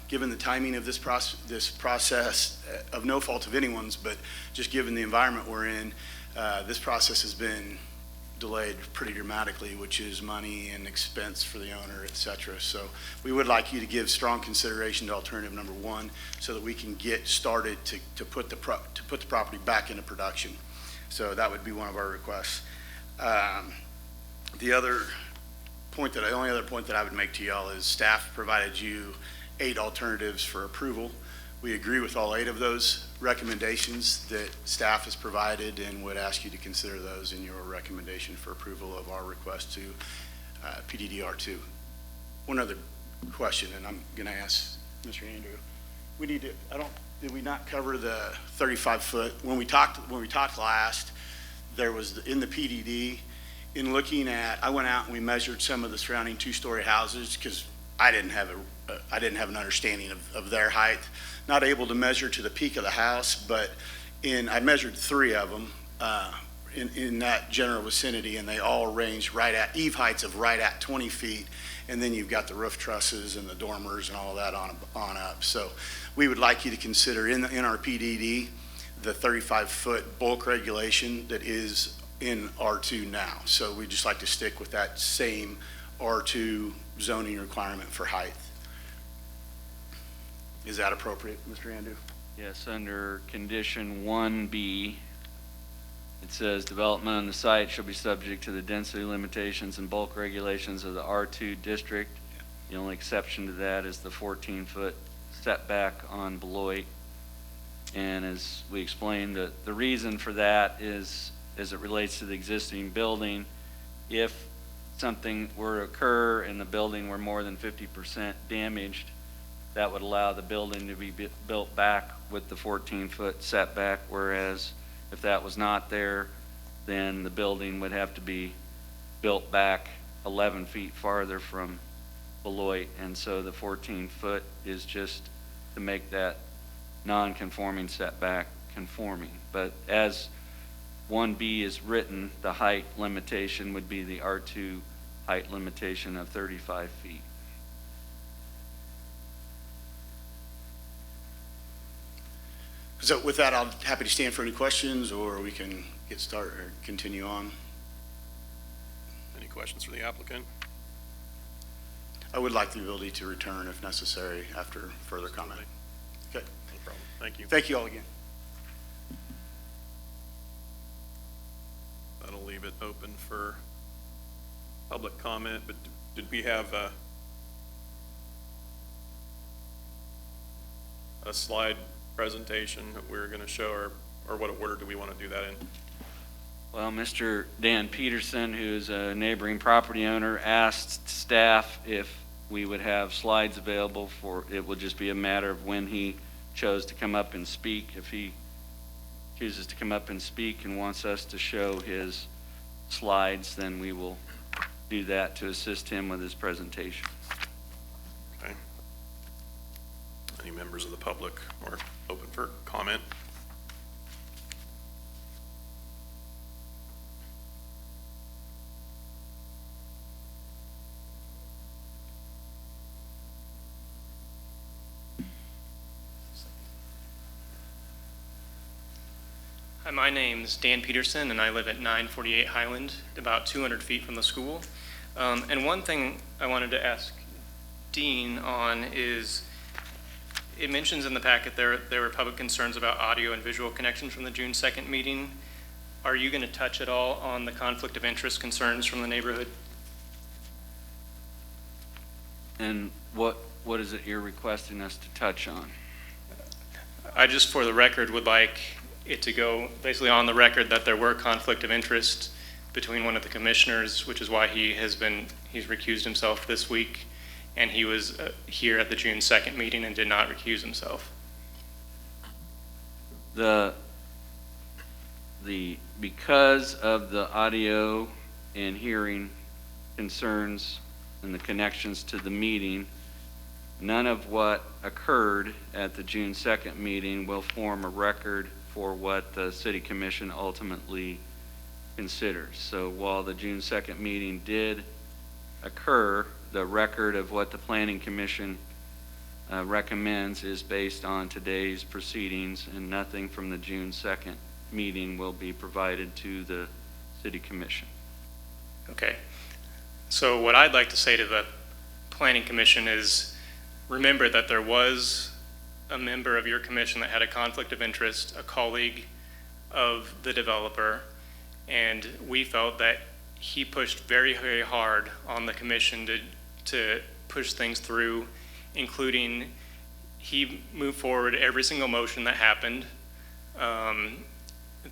Given the timing of this process, of no fault of anyone's, but just given the environment we're in, this process has been delayed pretty dramatically, which is money and expense for the owner, et cetera. So we would like you to give strong consideration to alternative number one so that we can get started to put the property back into production. So that would be one of our requests. The only other point that I would make to y'all is staff provided you 8 alternatives for approval. We agree with all 8 of those recommendations that staff has provided and would ask you to consider those in your recommendation for approval of our request to PDD-R2. One other question, and I'm going to ask Mr. Andrew. Did we not cover the 35-foot? When we talked last, there was in the PDD, in looking at, I went out and we measured some of the surrounding 2-story houses because I didn't have an understanding of their height. Not able to measure to the peak of the house, but I measured 3 of them in that general vicinity, and they all ranged right at eave heights of right at 20 feet. And then you've got the roof trusses and the dormers and all that on up. So we would like you to consider in our PDD the 35-foot bulk regulation that is in R2 now. So we'd just like to stick with that same R2 zoning requirement for height. Is that appropriate, Mr. Andrew? Yes, under condition 1B, it says development on the site shall be subject to the density limitations and bulk regulations of the R2 district. The only exception to that is the 14-foot setback on Beloit. And as we explained, the reason for that is, as it relates to the existing building, if something were to occur and the building were more than 50% damaged, that would allow the building to be built back with the 14-foot setback, whereas if that was not there, then the building would have to be built back 11 feet farther from Beloit, and so the 14-foot is just to make that non-conforming setback conforming. But as 1B is written, the height limitation would be the R2 height limitation of 35 feet. So with that, I'm happy to stand for any questions, or we can get started or continue on. Any questions for the applicant? I would like the ability to return if necessary after further comment. Okay. No problem. Thank you. Thank you all again. That'll leave it open for public comment, but did we have a slide presentation that we're going to show, or what order do we want to do that in? Well, Mr. Dan Peterson, who's a neighboring property owner, asked staff if we would have slides available for, it will just be a matter of when he chose to come up and speak. If he chooses to come up and speak and wants us to show his slides, then we will do that to assist him with his presentation. Okay. Any members of the public are open for comment? Hi, my name's Dan Peterson, and I live at 948 Highland, about 200 feet from the school. And one thing I wanted to ask Dean on is, it mentions in the packet there were public concerns about audio and visual connections from the June 2nd meeting. Are you going to touch at all on the conflict of interest concerns from the neighborhood? And what is it you're requesting us to touch on? I just, for the record, would like it to go basically on the record that there were conflict of interest between one of the commissioners, which is why he's recused himself this week, and he was here at the June 2nd meeting and did not recuse himself. Because of the audio and hearing concerns and the connections to the meeting, none of what occurred at the June 2nd meeting will form a record for what the City Commission ultimately considers. So while the June 2nd meeting did occur, the record of what the Planning Commission recommends is based on today's proceedings, and nothing from the June 2nd meeting will be provided to the City Commission. Okay. So what I'd like to say to the Planning Commission is, remember that there was a member of your commission that had a conflict of interest, a colleague of the developer, and we felt that he pushed very, very hard on the commission to push things through, including he moved forward every single motion that happened.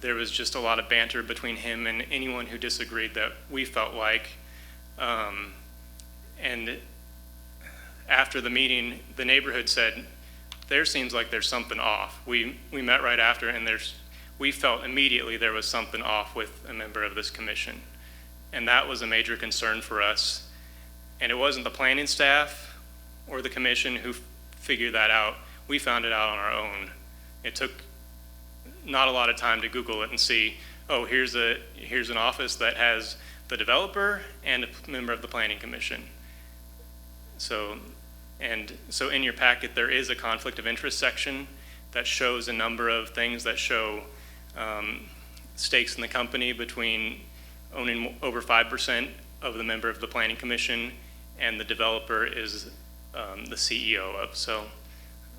There was just a lot of banter between him and anyone who disagreed that we felt like. And after the meeting, the neighborhood said, there seems like there's something off. We met right after, and we felt immediately there was something off with a member of this commission. And that was a major concern for us. And it wasn't the planning staff or the commission who figured that out. We found it out on our own. It took not a lot of time to Google it and see, oh, here's an office that has the developer and a member of the planning commission. So in your packet, there is a conflict of interest section that shows a number of things that show stakes in the company between owning over 5% of the member of the planning commission and the developer is the CEO of. So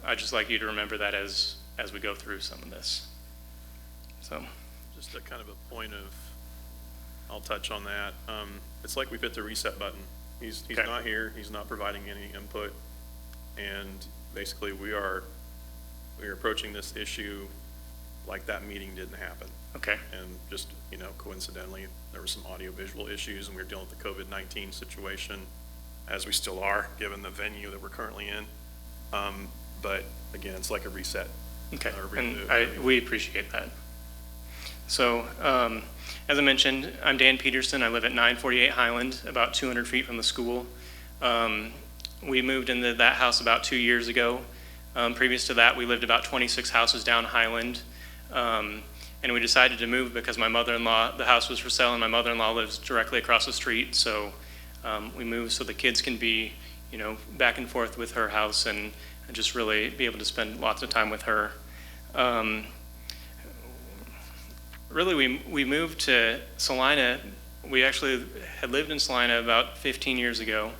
I'd just like you to remember that as we go through some of this. So Just a kind of a point of, I'll touch on that. It's like we've hit the reset button. He's Okay. not here, he's not providing any input, and basically we are approaching this issue like that meeting didn't happen. okay. And just, coincidentally, there were some audio-visual issues, and we were dealing with the COVID-19 situation, as we still are, given the venue that we're currently in. But again, it's like a reset. Okay, or and we appreciate that. So, as I mentioned, I'm Dan Peterson. I live at 948 Highland, about 200 feet from the school. We moved into that house about 2 years ago. Previous to that, we lived about 26 houses down Highland. And we decided to move because my mother-in-law, the house was for sale, and my mother-in-law lives directly across the street. So we moved so the kids can be, back and forth with her house and just really be able to spend lots of time with her. Really, we moved to Salina. We actually had lived in Salina about 15 years ago.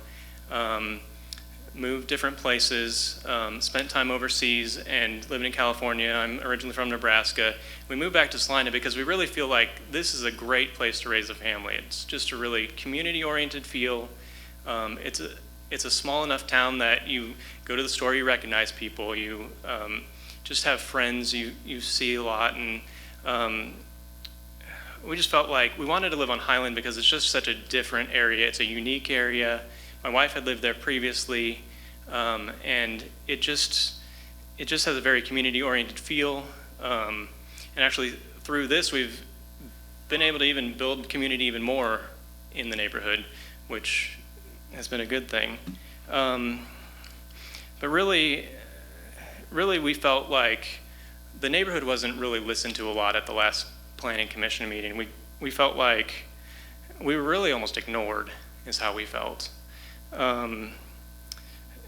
Moved different places, spent time overseas, and living in California. I'm originally from Nebraska. We moved back to Salina because we really feel like this is a great place to raise a family. It's just a really community-oriented feel. It's a small enough town that you go to the store, you recognize people, you just have friends you see a lot, and we just felt like we wanted to live on Highland because it's just such a different area. It's a unique area. My wife had lived there previously, and it just has a very community-oriented feel. And actually, through this, we've been able to even build community even more in the neighborhood, which has been a good thing. But really, we felt like the neighborhood wasn't really listened to a lot at the last Planning Commission meeting. We felt like we were really almost ignored, is how we felt. And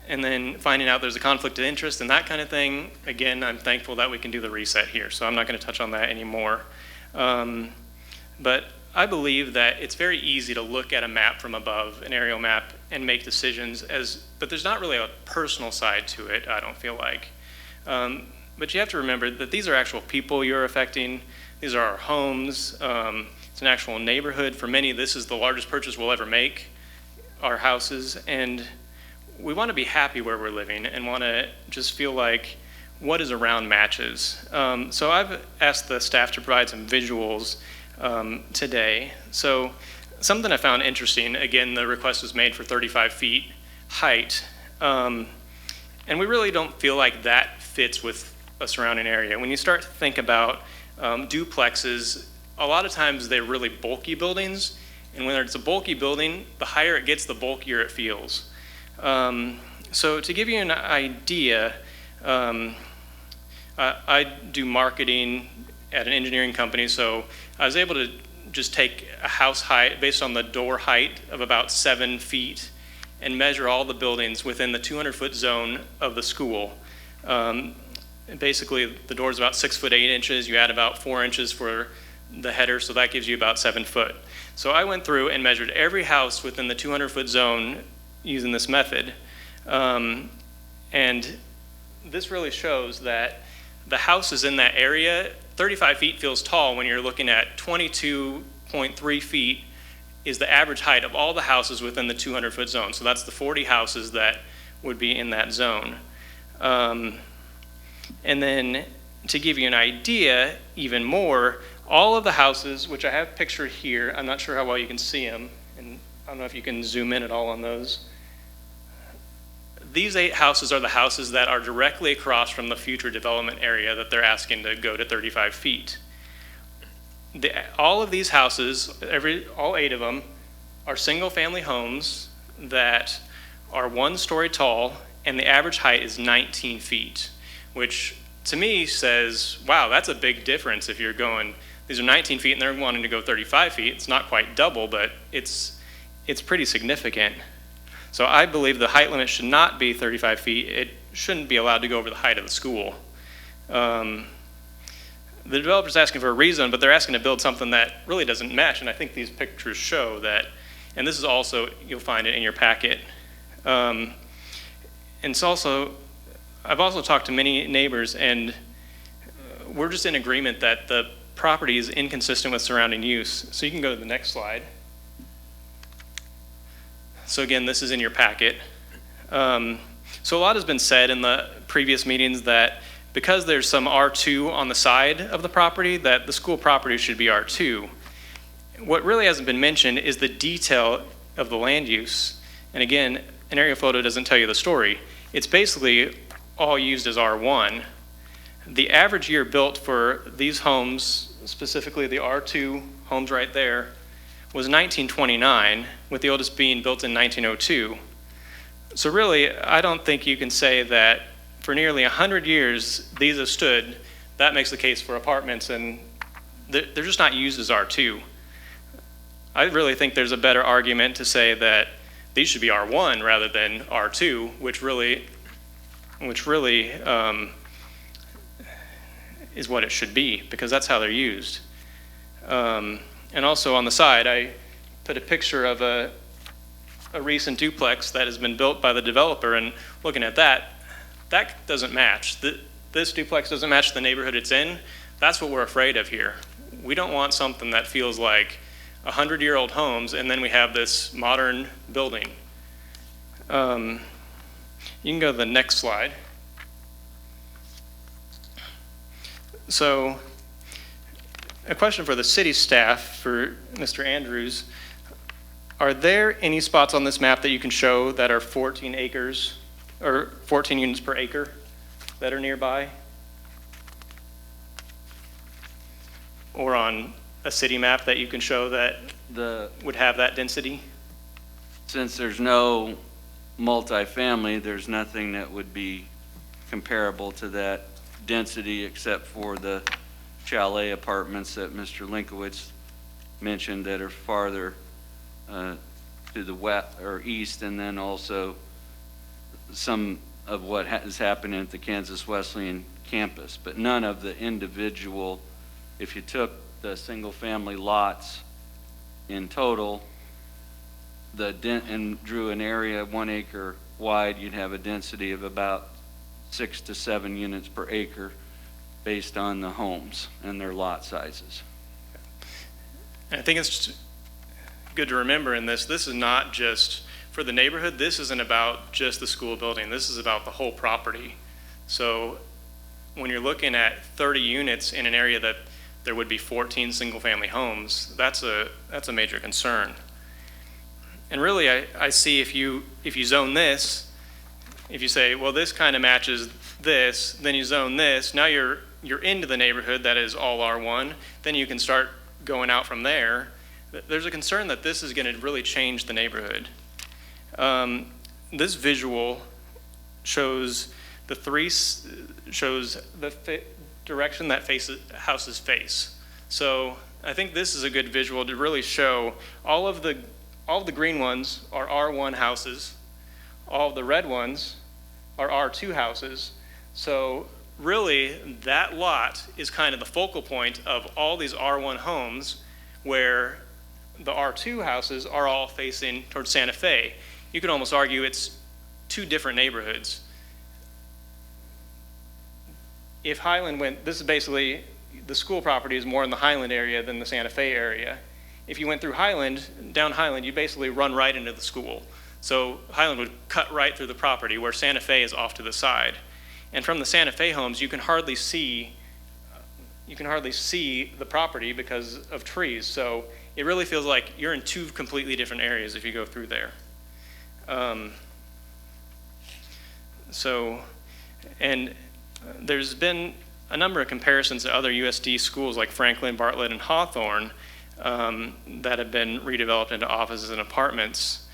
then finding out there's a conflict of interest and that kind of thing, again, I'm thankful that we can do the reset here, so I'm not going to touch on that anymore. But I believe that it's very easy to look at a map from above, an aerial map, and make decisions, but there's not really a personal side to it, I don't feel like. But you have to remember that these are actual people you're affecting. These are our homes. It's an actual neighborhood. For many, this is the largest purchase we'll ever make, our houses, and we want to be happy where we're living and want to just feel like what is around matches. So I've asked the staff to provide some visuals today. So something I found interesting, again, the request was made for 35 feet height, and we really don't feel like that fits with a surrounding area. When you start to think about duplexes, a lot of times they're really bulky buildings, and when it's a bulky building, the higher it gets, the bulkier it feels. So to give you an idea, I do marketing at an engineering company, so I was able to just take a house height based on the door height of about 7 feet and measure all the buildings within the 200-foot zone of the school. Basically, the door is about 6 foot 8 inches. You add about 4 inches for the header, so that gives you about 7 foot. So I went through and measured every house within the 200-foot zone using this method. And this really shows that the houses in that area, 35 feet feels tall when you're looking at 22.3 feet is the average height of all the houses within the 200-foot zone. So that's the 40 houses that would be in that zone. And then to give you an idea even more, all of the houses, which I have pictured here, I'm not sure how well you can see them, and I don't know if you can zoom in at all on those. These 8 houses are the houses that are directly across from the future development area that they're asking to go to 35 feet. All of these houses, all 8 of them, are single-family homes that are 1 story tall, and the average height is 19 feet, which to me says, wow, that's a big difference if you're going, these are 19 feet and they're wanting to go 35 feet. It's not quite double, but it's pretty significant. So I believe the height limit should not be 35 feet. It shouldn't be allowed to go over the height of the school. The developer's asking for a rezone, but they're asking to build something that really doesn't match, and I think these pictures show that, and this is also, you'll find it in your packet. And it's also, I've also talked to many neighbors, and we're just in agreement that the property is inconsistent with surrounding use. So you can go to the next slide. So again, this is in your packet. So a lot has been said in the previous meetings that because there's some R2 on the side of the property, that the school property should be R2. What really hasn't been mentioned is the detail of the land use. And again, an aerial photo doesn't tell you the story. It's basically all used as R1. The average year built for these homes, specifically the R2 homes right there, was 1929, with the oldest being built in 1902. So really, I don't think you can say that for nearly 100 years these have stood. That makes the case for apartments, and they're just not used as R2. I really think there's a better argument to say that these should be R1 rather than R2, which really is what it should be, because that's how they're used. And also on the side, I put a picture of a recent duplex that has been built by the developer, and looking at that, that doesn't match. This duplex doesn't match the neighborhood it's in. That's what we're afraid of here. We don't want something that feels like 100-year-old homes, and then we have this modern building. You can go to the next slide. So, a question for the city staff, for Mr. Andrews. Are there any spots on this map that you can show that are 14 acres, or 14 units per acre that are nearby? Or on a city map that you can show that would have that density? Since there's no multifamily, there's nothing that would be comparable to that density except for the chalet apartments that Mr. Linkowitz mentioned that are farther to the west or east, and then also some of what is happening at the Kansas Wesleyan campus, but none of the individual. If you took the single-family lots in total, and drew an area 1 acre wide, you'd have a density of about 6 to 7 units per acre based on the homes and their lot sizes. And I think it's just good to remember in this is not just for the neighborhood. This isn't about just the school building. This is about the whole property. So when you're looking at 30 units in an area that there would be 14 single-family homes, that's a major concern. And really, I see if you zone this, if you say, well, this kind of matches this, then you zone this, now you're into the neighborhood that is all R1, then you can start going out from there. There's a concern that this is going to really change the neighborhood. This visual shows the direction that houses face. So I think this is a good visual to really show all of the green ones are R1 houses, all of the red ones are R2 houses. So really that lot is kind of the focal point of all these R1 homes, where the R2 houses are all facing towards Santa Fe. You could almost argue it's two different neighborhoods. If Highland went, this is basically, the school property is more in the Highland area than the Santa Fe area. If you went through Highland, down Highland, you basically run right into the school. So Highland would cut right through the property, where Santa Fe is off to the side. And from the Santa Fe homes, you can hardly see the property because of trees. So it really feels like you're in two completely different areas if you go through there. And there's been a number of comparisons to other USD schools like Franklin, Bartlett, and Hawthorne that have been redeveloped into offices and apartments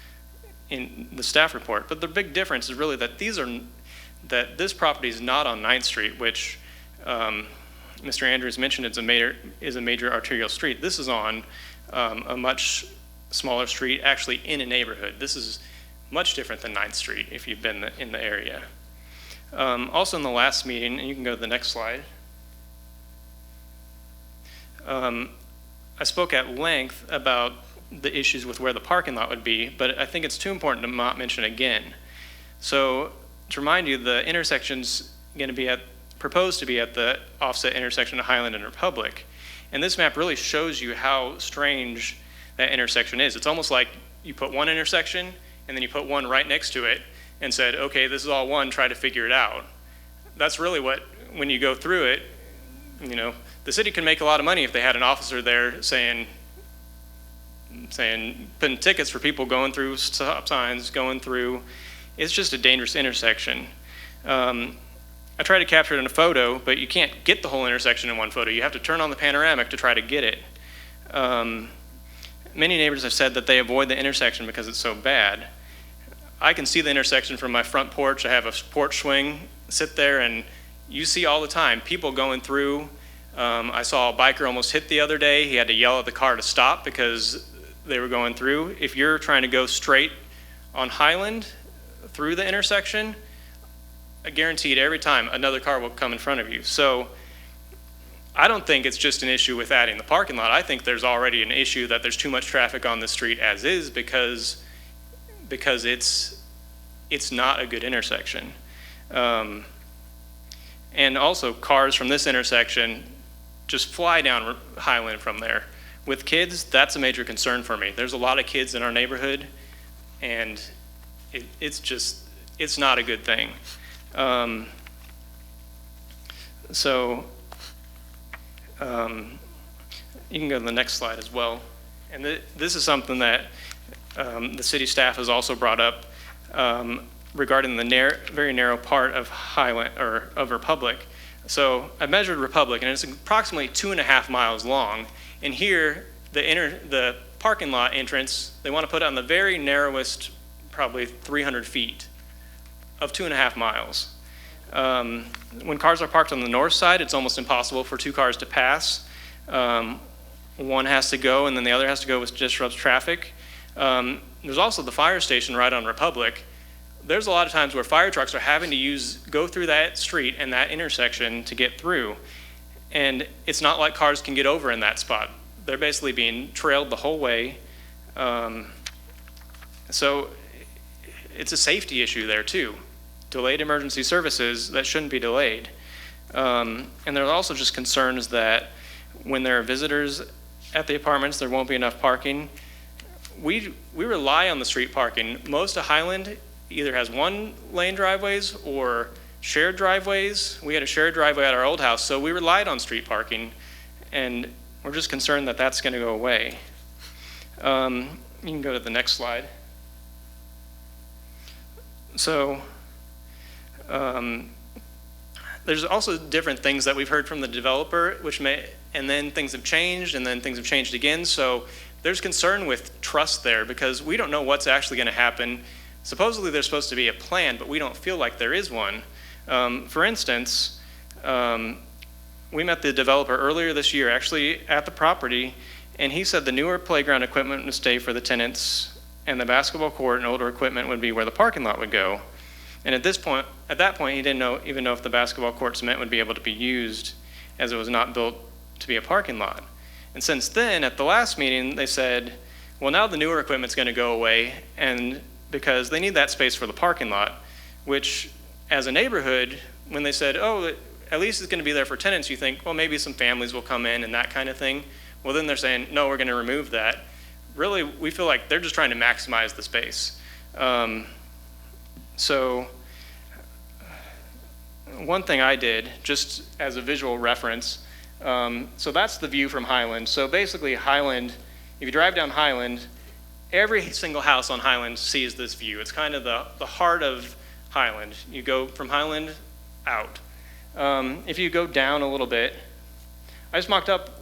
in the staff report. But the big difference is really that this property is not on 9th Street, which Mr. Andrews mentioned is a major arterial street. This is on a much smaller street, actually in a neighborhood. This is much different than 9th Street if you've been in the area. Also in the last meeting, and you can go to the next slide, I spoke at length about the issues with where the parking lot would be, but I think it's too important to not mention again. So to remind you, the intersection's going to be proposed to be at the offset intersection of Highland and Republic. And this map really shows you how strange that intersection is. It's almost like you put one intersection and then you put one right next to it and said, okay, this is all one, try to figure it out. That's really what, when you go through it, the city can make a lot of money if they had an officer there saying, putting tickets for people going through stop signs, going through. It's just a dangerous intersection. I tried to capture it in a photo, but you can't get the whole intersection in one photo. You have to turn on the panoramic to try to get it. Many neighbors have said that they avoid the intersection because it's so bad. I can see the intersection from my front porch. I have a porch swing, sit there, and you see all the time people going through. I saw a biker almost hit the other day. He had to yell at the car to stop because they were going through. If you're trying to go straight on Highland through the intersection, I guarantee it every time another car will come in front of you. So I don't think it's just an issue with adding the parking lot. I think there's already an issue that there's too much traffic on the street as is because it's not a good intersection. And also cars from this intersection just fly down Highland from there. With kids, that's a major concern for me. There's a lot of kids in our neighborhood, and it's not a good thing. You can go to the next slide as well. And this is something that the city staff has also brought up regarding the very narrow part of Highland, or of Republic. So I measured Republic, and it's approximately 2.5 miles long. And here, the parking lot entrance, they want to put it on the very narrowest, probably 300 feet of 2.5 miles. When cars are parked on the north side, it's almost impossible for 2 cars to pass. One has to go, and then the other has to go, which disrupts traffic. There's also the fire station right on Republic. There's a lot of times where fire trucks are having to go through that street and that intersection to get through. And it's not like cars can get over in that spot. They're basically being trailed the whole way. So it's a safety issue there too. Delayed emergency services that shouldn't be delayed. And there's also just concerns that when there are visitors at the apartments, there won't be enough parking. We rely on the street parking. Most of Highland either has 1-lane driveways or shared driveways. We had a shared driveway at our old house, so we relied on street parking, and we're just concerned that that's going to go away. You can go to the next slide. So there's also different things that we've heard from the developer, and then things have changed, and then things have changed again. So there's concern with trust there because we don't know what's actually going to happen. Supposedly there's supposed to be a plan, but we don't feel like there is one. For instance, we met the developer earlier this year, actually at the property, and he said the newer playground equipment would stay for the tenants, and the basketball court and older equipment would be where the parking lot would go. And at that point, he didn't even know if the basketball court cement would be able to be used, as it was not built to be a parking lot. And since then, at the last meeting, they said, well, now the newer equipment's going to go away, and because they need that space for the parking lot, which as a neighborhood, when they said, oh, at least it's going to be there for tenants, you think, well, maybe some families will come in and that kind of thing. Well, then they're saying, no, we're going to remove that. Really, we feel like they're just trying to maximize the space. So one thing I did, just as a visual reference, so that's the view from Highland. So basically Highland, if you drive down Highland, every single house on Highland sees this view. It's kind of the heart of Highland. You go from Highland out. If you go down a little bit, I just mocked up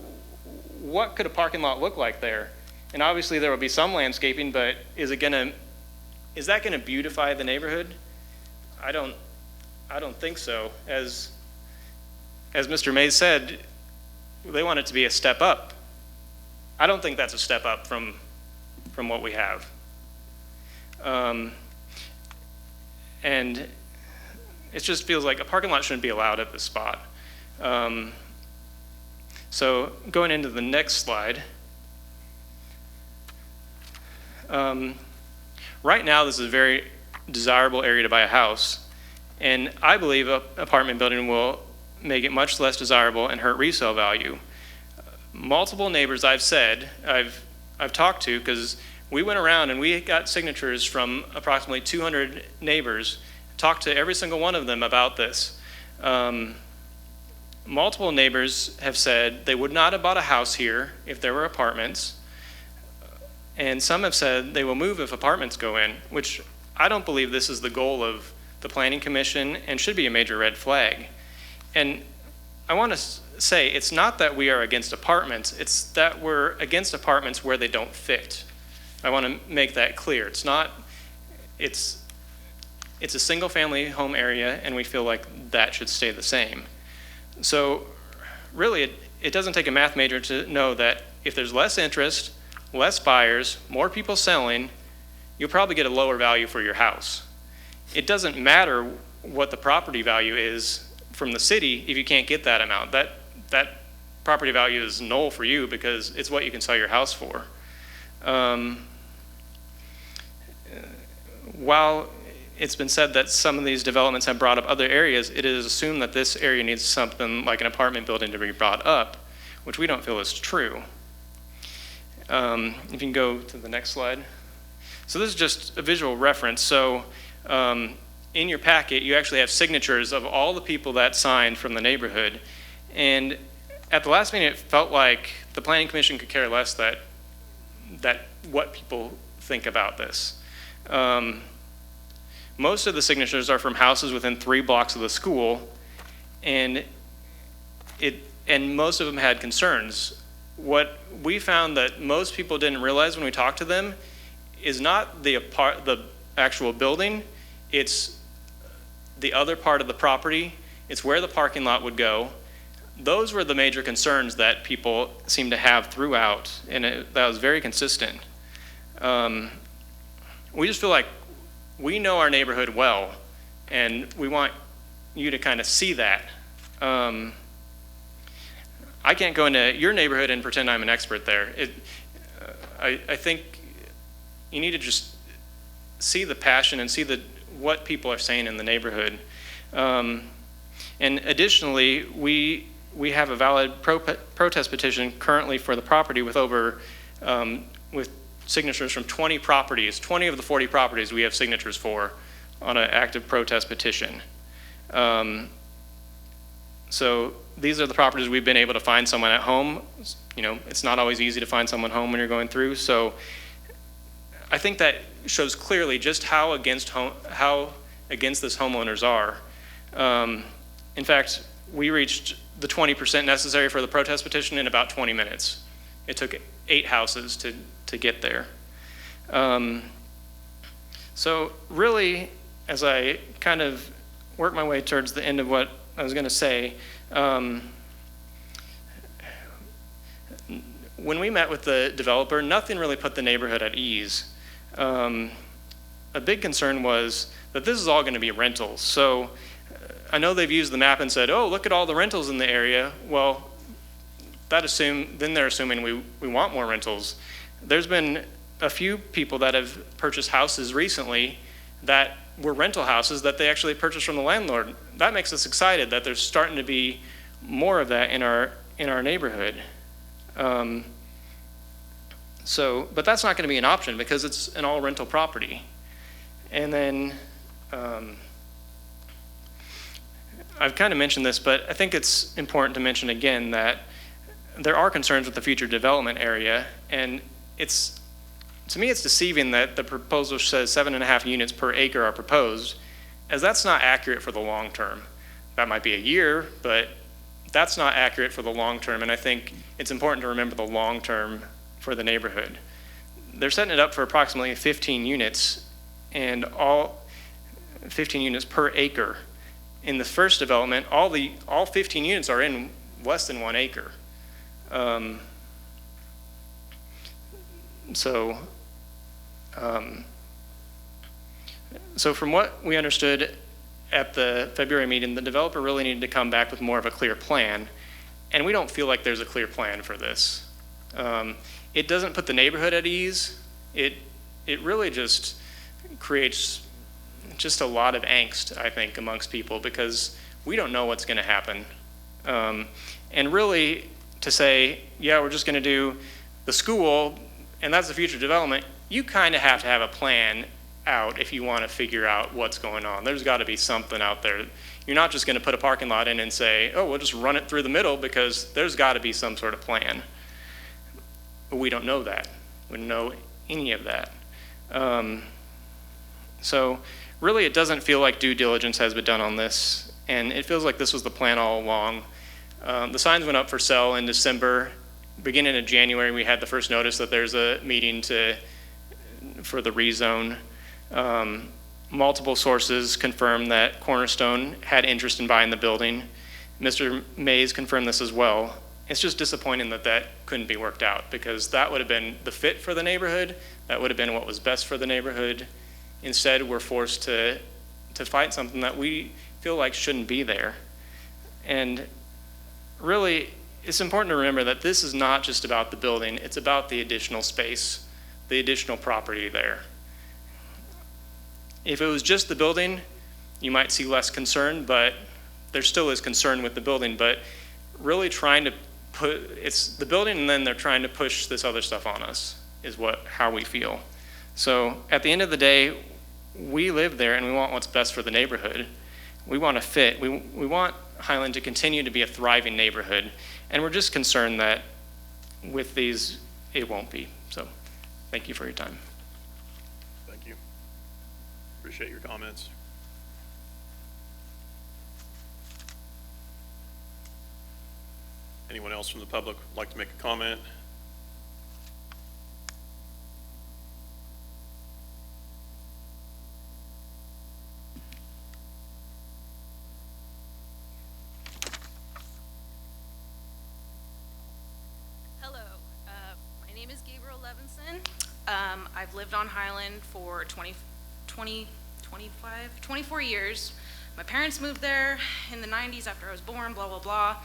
what could a parking lot look like there. And obviously there will be some landscaping, but is that gonna beautify the neighborhood? I don't think so. As Mr. Mays said, they want it to be a step up. I don't think that's a step up from what we have. And it just feels like a parking lot shouldn't be allowed at this spot. So going into the next slide. Right now, this is a very desirable area to buy a house. And I believe an apartment building will make it much less desirable and hurt resale value. Multiple neighbors I've talked to, because we went around and we got signatures from approximately 200 neighbors, talked to every single one of them about this. Multiple neighbors have said they would not have bought a house here if there were apartments. And some have said they will move if apartments go in, which I don't believe this is the goal of the Planning Commission and should be a major red flag. And I want to say it's not that we are against apartments, it's that we're against apartments where they don't fit. I want to make that clear. It's a single family home area and we feel like that should stay the same. So really it doesn't take a math major to know that if there's less interest, less buyers, more people selling, you'll probably get a lower value for your house. It doesn't matter what the property value is from the city if you can't get that amount. That property value is null for you because it's what you can sell your house for. While it's been said that some of these developments have brought up other areas, it is assumed that this area needs something like an apartment building to be brought up, which we don't feel is true. If you can go to the next slide. So this is just a visual reference. So in your packet, you actually have signatures of all the people that signed from the neighborhood. And at the last meeting, it felt like the Planning Commission could care less that what people think about this. Most of the signatures are from houses within 3 blocks of the school, and most of them had concerns. What we found that most people didn't realize when we talked to them is not the actual building, it's the other part of the property, it's where the parking lot would go. Those were the major concerns that people seemed to have throughout, and that was very consistent. We just feel like we know our neighborhood well, and we want you to kind of see that. I can't go into your neighborhood and pretend I'm an expert there. I think you need to just see the passion and see what people are saying in the neighborhood. And additionally, we have a valid protest petition currently for the property with with signatures from 20 properties. 20 of the 40 properties we have signatures for on an active protest petition. So these are the properties we've been able to find someone at home. You know, it's not always easy to find someone home when you're going through. So I think that shows clearly just how against this homeowners are. In fact, we reached the 20% necessary for the protest petition in about 20 minutes. It took 8 houses to get there. So really, as I kind of work my way towards the end of what I was going to say, when we met with the developer, nothing really put the neighborhood at ease. A big concern was that this is all going to be rentals. So I know they've used the map and said, oh, look at all the rentals in the area. Well, then they're assuming we want more rentals. There's been a few people that have purchased houses recently that were rental houses that they actually purchased from the landlord. That makes us excited that there's starting to be more of that in our neighborhood. But that's not going to be an option because it's an all rental property. And then I've kind of mentioned this, but I think it's important to mention again that there are concerns with the future development area, and to me it's deceiving that the proposal says 7.5 units per acre are proposed, as that's not accurate for the long term. That might be a year, but that's not accurate for the long term, and I think it's important to remember the long term for the neighborhood. They're setting it up for approximately 15 units, and all 15 units per acre. In the first development, all 15 units are in less than 1 acre. So from what we understood at the February meeting, the developer really needed to come back with more of a clear plan, and we don't feel like there's a clear plan for this. It doesn't put the neighborhood at ease. It really just creates just a lot of angst, I think, amongst people because we don't know what's going to happen. And really, to say, yeah, we're just going to do the school, and that's the future development, you kind of have to have a plan out if you want to figure out what's going on. There's got to be something out there. You're not just going to put a parking lot in and say, oh, we'll just run it through the middle, because there's got to be some sort of plan. But we don't know that. We don't know any of that. So really, it doesn't feel like due diligence has been done on this, and it feels like this was the plan all along. The signs went up for sale in December. Beginning of January, we had the first notice that there's a meeting for the rezone. Multiple sources confirmed that Cornerstone had interest in buying the building. Mr. Mays confirmed this as well. It's just disappointing that that couldn't be worked out, because that would have been the fit for the neighborhood. That would have been what was best for the neighborhood. Instead, we're forced to fight something that we feel like shouldn't be there. And really, it's important to remember that this is not just about the building, it's about the additional space, the additional property there. If it was just the building, you might see less concern, but there still is concern with the building, but really trying to it's the building and then they're trying to push this other stuff on us is how we feel. So at the end of the day, we live there and we want what's best for the neighborhood. We want to fit. We want Highland to continue to be a thriving neighborhood, and we're just concerned that with these, it won't be. So thank you for your time. Thank you. Appreciate your comments. Anyone else from the public would like to make a comment? Hello, my name is Gabriel Levinson. I've lived on Highland for 24 years. My parents moved there in the 90s after I was born, blah, blah, blah.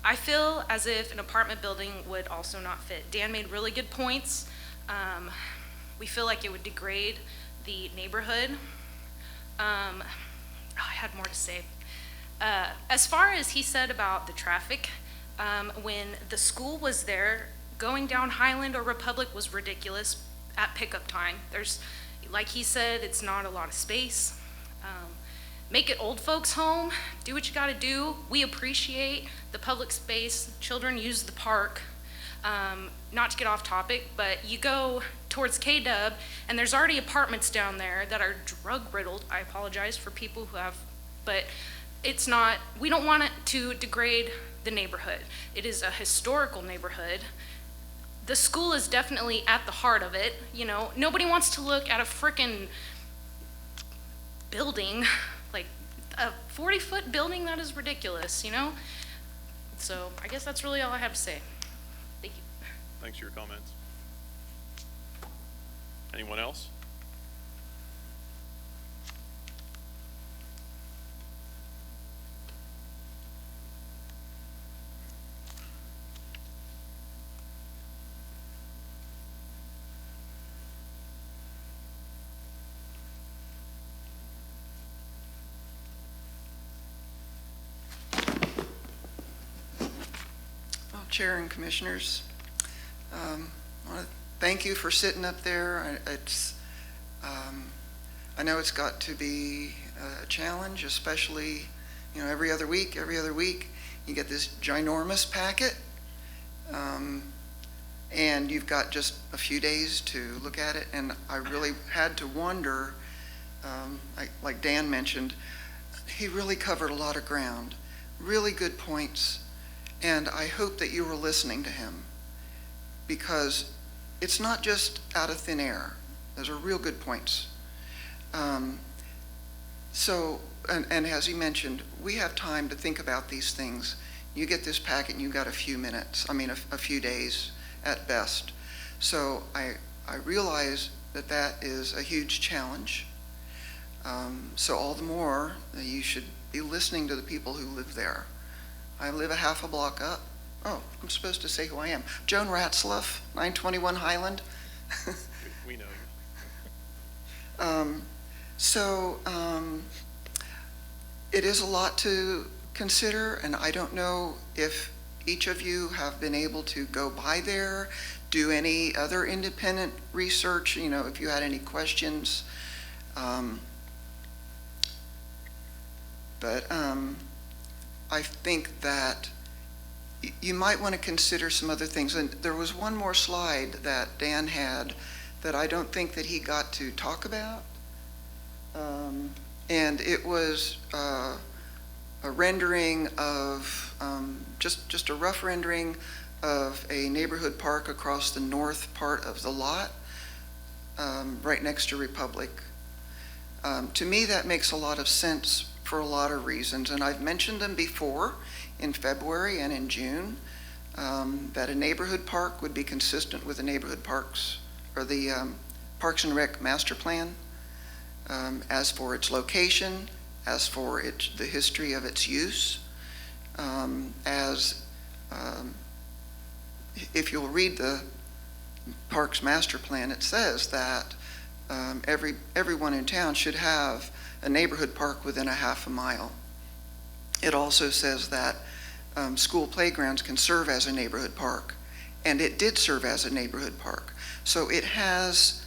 I feel as if an apartment building would also not fit. Dan made really good points. We feel like it would degrade the neighborhood. I had more to say. As far as he said about the traffic, when the school was there, going down Highland or Republic was ridiculous at pickup time. Like he said, it's not a lot of space. Make it old folks' home, do what you gotta do. We appreciate the public space, children use the park. Not to get off topic, but you go towards K-Dub and there's already apartments down there that are drug riddled. I apologize for people who have, but it's not, we don't want it to degrade the neighborhood. It is a historical neighborhood. The school is definitely at the heart of it. You know, nobody wants to look at a frickin' building, like a 40-foot building. That is ridiculous, you know? So I guess that's really all I have to say. Thank you. Thanks for your comments. Anyone else? Chair and Commissioners, I want to thank you for sitting up there. I know it's got to be a challenge, especially, you know, every other week you get this ginormous packet, and you've got just a few days to look at it. And I really had to wonder, like Dan mentioned, he really covered a lot of ground, really good points. And I hope that you were listening to him, because it's not just out of thin air. Those are real good points. And as he mentioned, we have time to think about these things. You get this packet and you've got a few minutes, a few days at best. So I realize that is a huge challenge. So all the more that you should be listening to the people who live there. I live a half a block up. Oh, I'm supposed to say who I am. Joan Ratzlaff, 921 Highland. We know you. It is a lot to consider, and I don't know if each of you have been able to go by there, do any other independent research, you know, if you had any questions. I think that you might want to consider some other things. And there was one more slide that Dan had that I don't think that he got to talk about. And it was a rendering of, just a rough rendering of a neighborhood park across the north part of the lot, right next to Republic. To me, that makes a lot of sense for a lot of reasons, and I've mentioned them before in February and in June, that a neighborhood park would be consistent with the neighborhood parks, or the Parks and Rec master plan, as for its location, as for the history of its use, as if you'll read the Parks Master Plan, it says that everyone in town should have a neighborhood park within a half a mile. It also says that school playgrounds can serve as a neighborhood park, and it did serve as a neighborhood park. So it has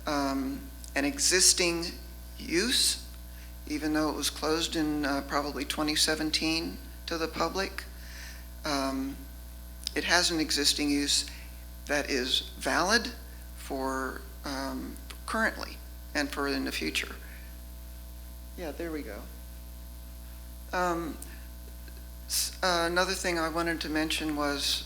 an existing use, even though it was closed in probably 2017 to the public. It has an existing use that is valid for currently and for in the future. Yeah, there we go. Another thing I wanted to mention was,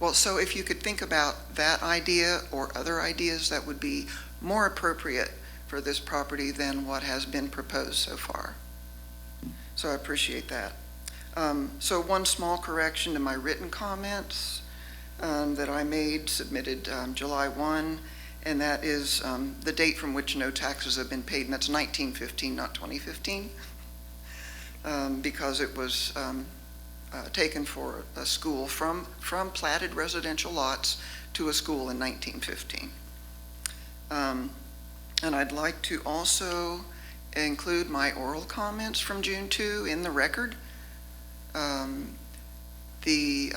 well, so if you could think about that idea or other ideas that would be more appropriate for this property than what has been proposed so far. So I appreciate that. So one small correction to my written comments that I made, submitted July 1, and that is the date from which no taxes have been paid, and that's 1915, not 2015, because it was taken for a school from platted residential lots to a school in 1915. And I'd like to also include my oral comments from June 2 in the record. The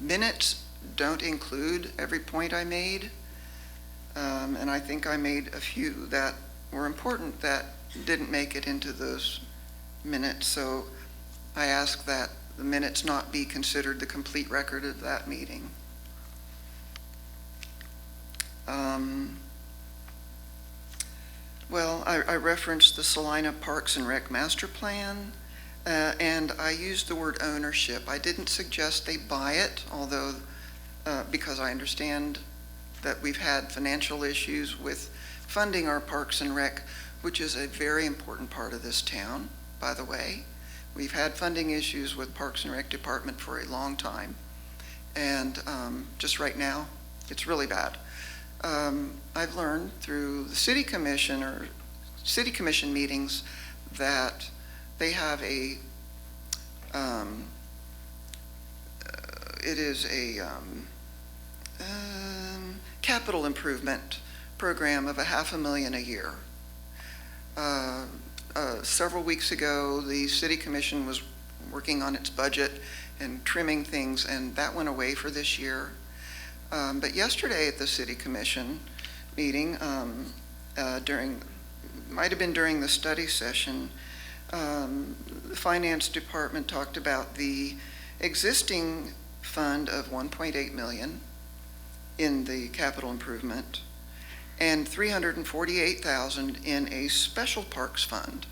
minutes don't include every point I made, and I think I made a few that were important that didn't make it into those minutes, so I ask that the minutes not be considered the complete record of that meeting. Well, I referenced the Salina Parks and Rec Master Plan, and I used the word ownership. I didn't suggest they buy it, although because I understand that we've had financial issues with funding our Parks and Rec, which is a very important part of this town, by the way. We've had funding issues with Parks and Rec Department for a long time, and just right now, it's really bad. I've learned through the city commission or city commission meetings that they have it is a capital improvement program of $500,000 a year. Several weeks ago, the city commission was working on its budget and trimming things, and that went away for this year. But yesterday at the city commission meeting, might have been during the study session, the finance department talked about the existing fund of $1.8 million in the capital improvement and $348,000 in a special parks fund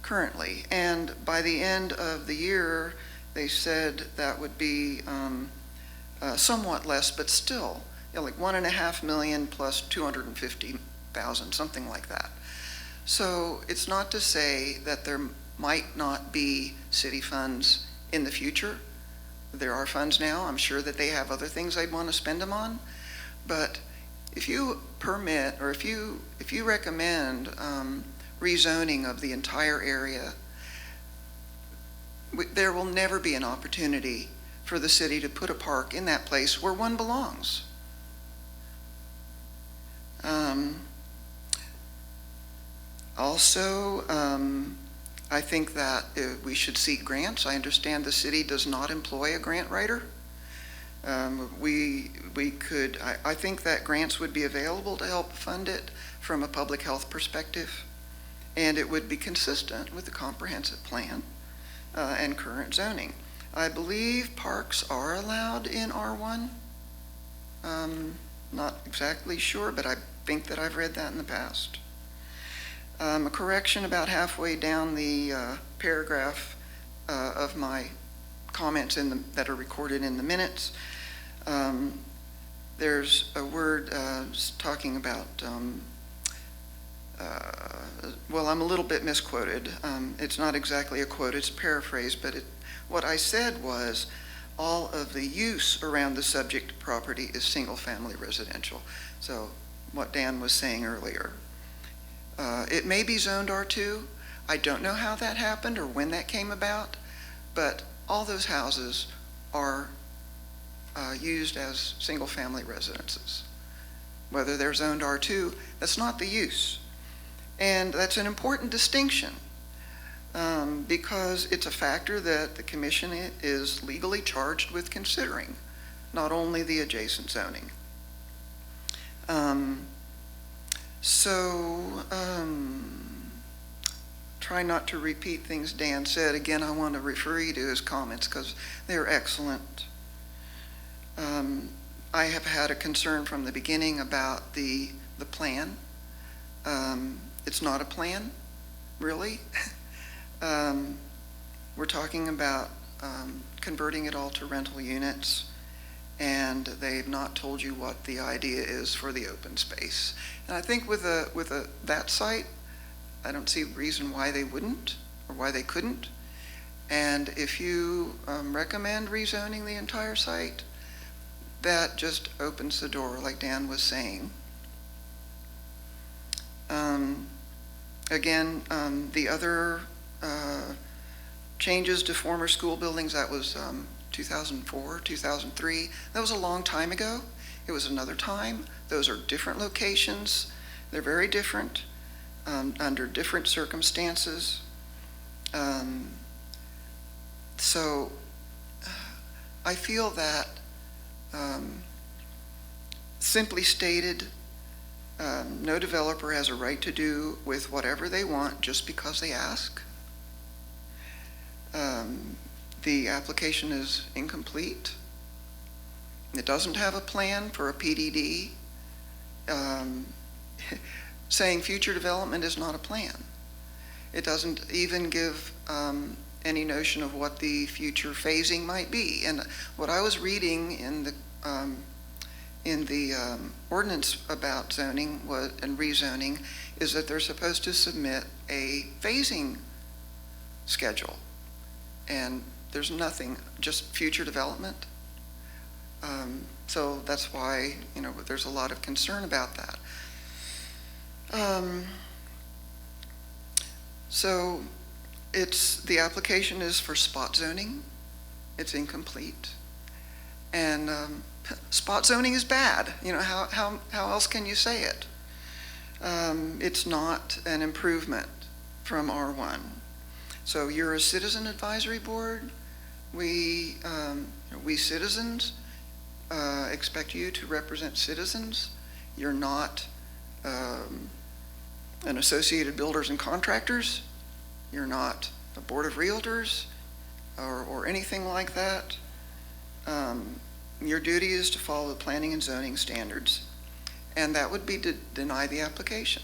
currently. And by the end of the year, they said that would be somewhat less, but still, like $1.5 million plus $250,000, something like that. So it's not to say that there might not be city funds in the future. There are funds now. I'm sure that they have other things they'd want to spend them on. But if you permit, or if you recommend rezoning of the entire area, there will never be an opportunity for the city to put a park in that place where one belongs. Also, I think that we should seek grants. I understand the city does not employ a grant writer. We could, I think that grants would be available to help fund it from a public health perspective, and it would be consistent with the comprehensive plan and current zoning. I believe parks are allowed in R1. Not exactly sure, but I think that I've read that in the past. A correction about halfway down the paragraph of my comments that are recorded in the minutes. There's a word talking about, well, I'm a little bit misquoted. It's not exactly a quote, it's a paraphrase, but what I said was all of the use around the subject property is single-family residential. So what Dan was saying earlier. It may be zoned R2. I don't know how that happened or when that came about, but all those houses are used as single-family residences. Whether they're zoned R2, that's not the use. And that's an important distinction because it's a factor that the commission is legally charged with considering, not only the adjacent zoning. Try not to repeat things Dan said. Again, I want to refer you to his comments because they're excellent. I have had a concern from the beginning about the plan. It's not a plan, really. We're talking about converting it all to rental units, and they've not told you what the idea is for the open space. And I think with that site, I don't see a reason why they wouldn't or why they couldn't. And if you recommend rezoning the entire site, that just opens the door, like Dan was saying. Again, the other changes to former school buildings, that was 2004, 2003. That was a long time ago. It was another time. Those are different locations. They're very different under different circumstances. So I feel that simply stated, no developer has a right to do with whatever they want just because they ask. The application is incomplete. It doesn't have a plan for a PDD. Saying future development is not a plan. It doesn't even give any notion of what the future phasing might be. And what I was reading in the ordinance about zoning and rezoning is that they're supposed to submit a phasing schedule. And there's nothing, just future development. So that's why, there's a lot of concern about that. So the application is for spot zoning. It's incomplete. And spot zoning is bad. How else can you say it? It's not an improvement from R1. So you're a citizen advisory board. We citizens expect you to represent citizens. You're not an associated builders and contractors. You're not a board of realtors or anything like that. Your duty is to follow the planning and zoning standards, and that would be to deny the application.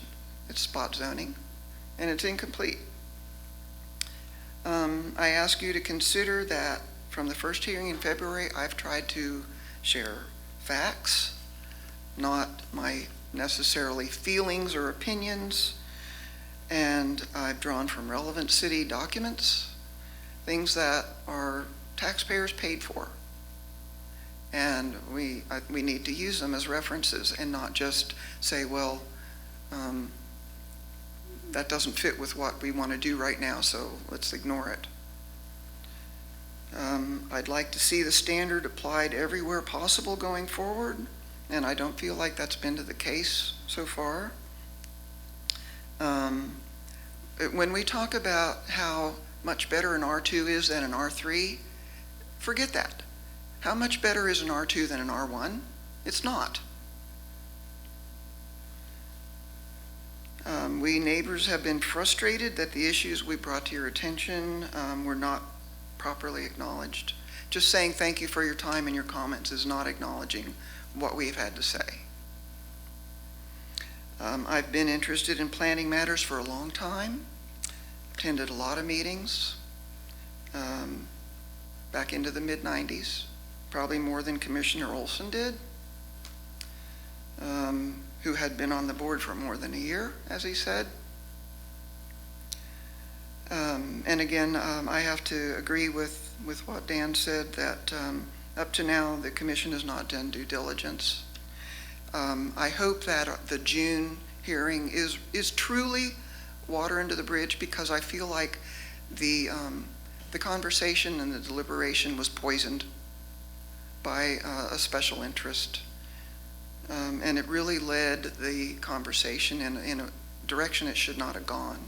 It's spot zoning, and it's incomplete. I ask you to consider that from the first hearing in February, I've tried to share facts, not my necessarily feelings or opinions, and I've drawn from relevant city documents, things that our taxpayers paid for. And we need to use them as references and not just say, well, that doesn't fit with what we want to do right now, so let's ignore it. I'd like to see the standard applied everywhere possible going forward, and I don't feel like that's been the case so far. When we talk about how much better an R2 is than an R3, forget that. How much better is an R2 than an R1? It's not. We neighbors have been frustrated that the issues we brought to your attention were not properly acknowledged. Just saying thank you for your time and your comments is not acknowledging what we've had to say. I've been interested in planning matters for a long time, attended a lot of meetings back into the mid-90s, probably more than Commissioner Olson did, who had been on the board for more than a year, as he said. And again, I have to agree with what Dan said, that up to now, the commission has not done due diligence. I hope that the June hearing is truly water under the bridge, because I feel like the conversation and the deliberation was poisoned by a special interest. And it really led the conversation in a direction it should not have gone.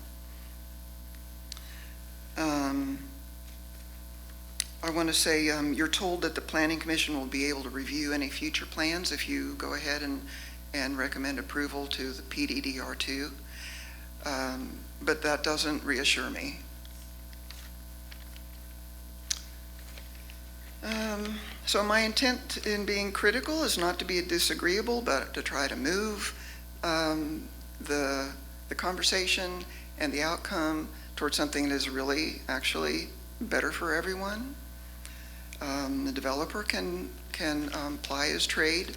I want to say you're told that the Planning Commission will be able to review any future plans if you go ahead and recommend approval to the PDDR2. But that doesn't reassure me. So my intent in being critical is not to be disagreeable, but to try to move the conversation and the outcome towards something that is really actually better for everyone. The developer can ply his trade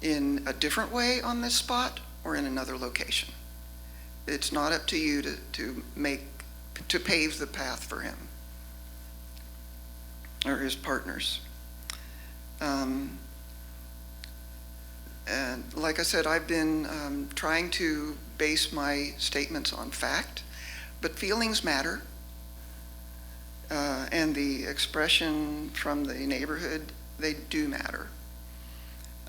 in a different way on this spot or in another location. It's not up to you to pave the path for him or his partners. And like I said, I've been trying to base my statements on fact, but feelings matter. And the expression from the neighborhood, they do matter.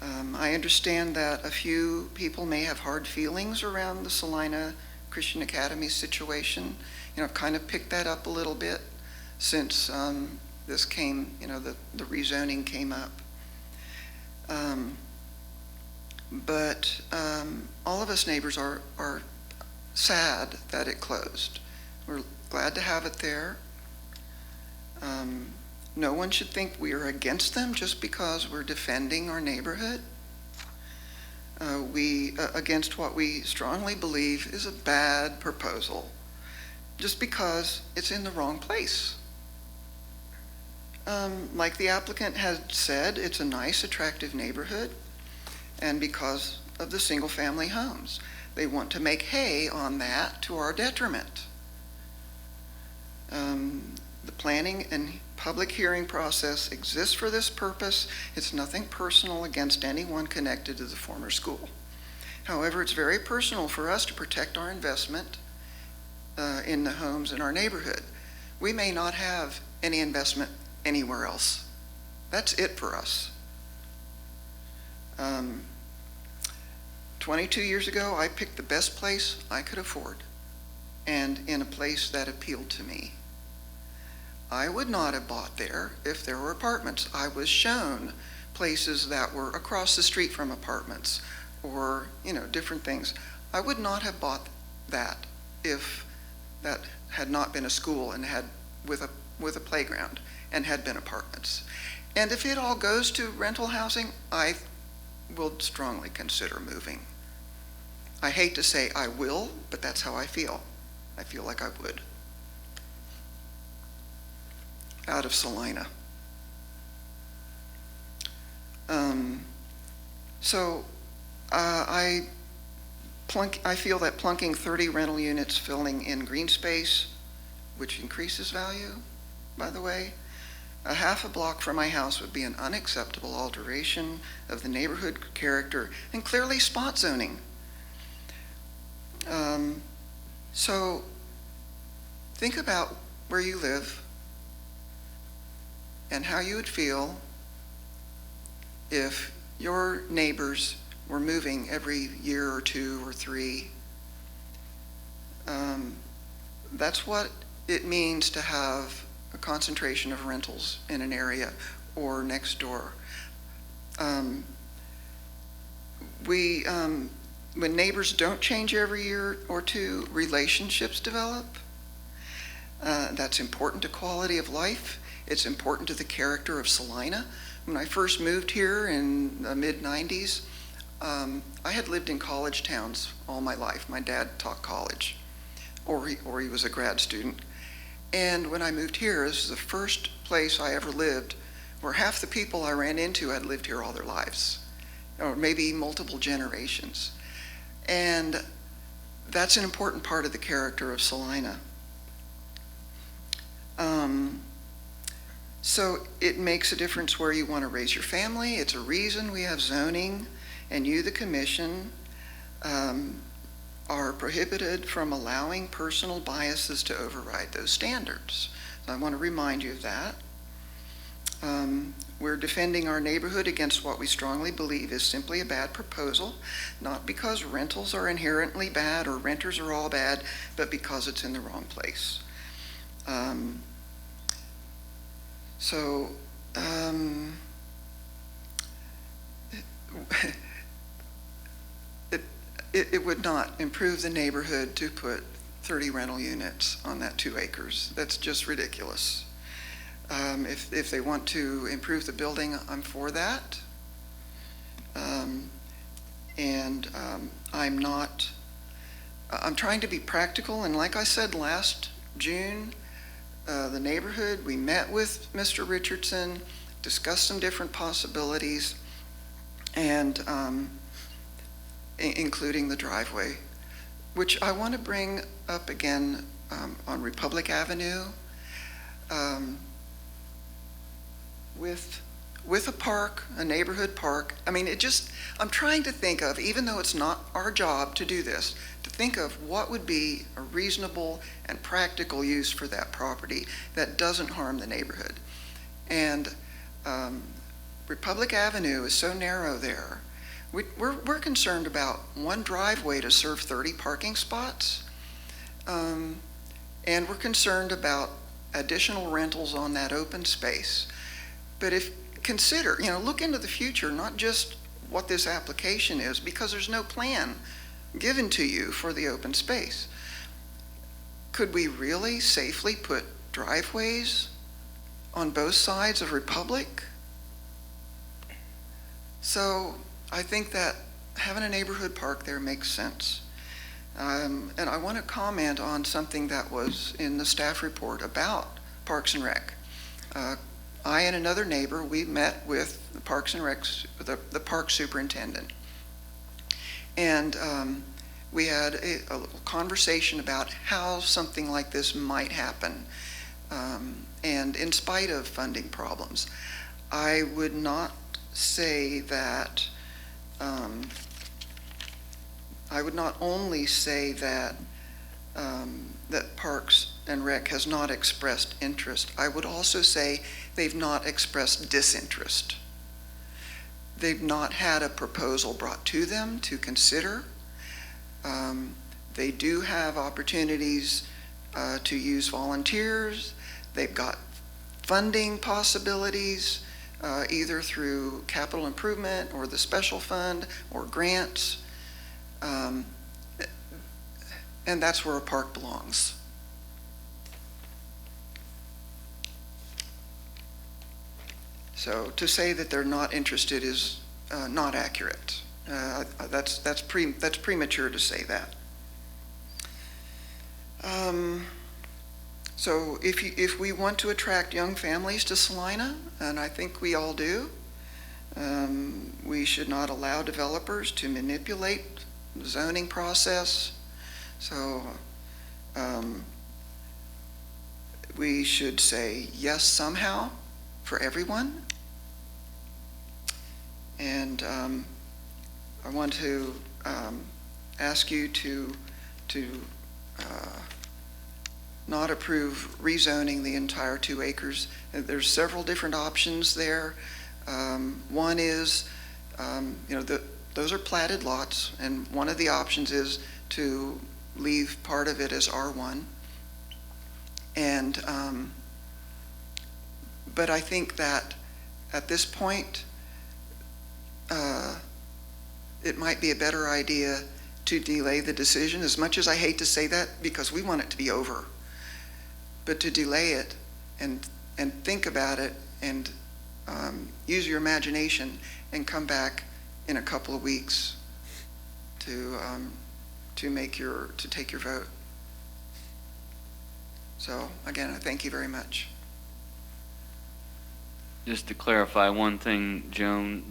I understand that a few people may have hard feelings around the Salina Christian Academy situation. I've kind of picked that up a little bit since this came, the rezoning came up. But all of us neighbors are sad that it closed. We're glad to have it there. No one should think we are against them just because we're defending our neighborhood. Against what we strongly believe is a bad proposal, just because it's in the wrong place. Like the applicant had said, it's a nice, attractive neighborhood, and because of the single-family homes, they want to make hay on that to our detriment. The planning and public hearing process exists for this purpose. It's nothing personal against anyone connected to the former school. However, it's very personal for us to protect our investment in the homes in our neighborhood. We may not have any investment anywhere else. That's it for us. 22 years ago, I picked the best place I could afford, and in a place that appealed to me. I would not have bought there if there were apartments. I was shown places that were across the street from apartments or, different things. I would not have bought that if that had not been a school and had with a playground and had been apartments. And if it all goes to rental housing, I will strongly consider moving. I hate to say I will, but that's how I feel. I feel like I would. Out of Salina. I feel that plunking 30 rental units filling in green space, which increases value, by the way, a half a block from my house would be an unacceptable alteration of the neighborhood character and clearly spot zoning. So think about where you live and how you would feel if your neighbors were moving every year or two or three. That's what it means to have a concentration of rentals in an area or next door. When neighbors don't change every year or two, relationships develop. That's important to quality of life. It's important to the character of Salina. When I first moved here in the mid-90s, I had lived in college towns all my life. My dad taught college, or he was a grad student. And when I moved here, this is the first place I ever lived where half the people I ran into had lived here all their lives, or maybe multiple generations. And that's an important part of the character of Salina. So it makes a difference where you want to raise your family. It's a reason we have zoning, and you, the commission, are prohibited from allowing personal biases to override those standards. So I want to remind you of that. We're defending our neighborhood against what we strongly believe is simply a bad proposal, not because rentals are inherently bad or renters are all bad, but because it's in the wrong place. It would not improve the neighborhood to put 30 rental units on that 2 acres. That's just ridiculous. If they want to improve the building, I'm for that. I'm trying to be practical, and like I said last June, the neighborhood, we met with Mr. Richardson, discussed some different possibilities, and including the driveway, which I want to bring up again on Republic Avenue. With a park, a neighborhood park, I mean, I'm trying to think of, even though it's not our job to do this, to think of what would be a reasonable and practical use for that property that doesn't harm the neighborhood. And Republic Avenue is so narrow there. We're concerned about one driveway to serve 30 parking spots. And we're concerned about additional rentals on that open space. But consider, look into the future, not just what this application is, because there's no plan given to you for the open space. Could we really safely put driveways on both sides of Republic? So I think that having a neighborhood park there makes sense. And I want to comment on something that was in the staff report about Parks and Rec. I and another neighbor, we met with the Parks and Rec, the park superintendent. And we had a little conversation about how something like this might happen. And in spite of funding problems, I would not say that, I would not only say that that Parks and Rec has not expressed interest, I would also say they've not expressed disinterest. They've not had a proposal brought to them to consider. They do have opportunities to use volunteers. They've got funding possibilities, either through capital improvement or the special fund or grants. And that's where a park belongs. So to say that they're not interested is not accurate. That's premature to say that. So if we want to attract young families to Salina, and I think we all do, we should not allow developers to manipulate the zoning process. So we should say yes somehow for everyone. And I want to ask you to not approve rezoning the entire 2 acres. There's several different options there. One is, those are platted lots, and one of the options is to leave part of it as R1. And, but I think that at this point, it might be a better idea to delay the decision, as much as I hate to say that, because we want it to be over. But to delay it and think about it and use your imagination and come back in a couple of weeks to take your vote. So again, I thank you very much. Just to clarify one thing, Joan,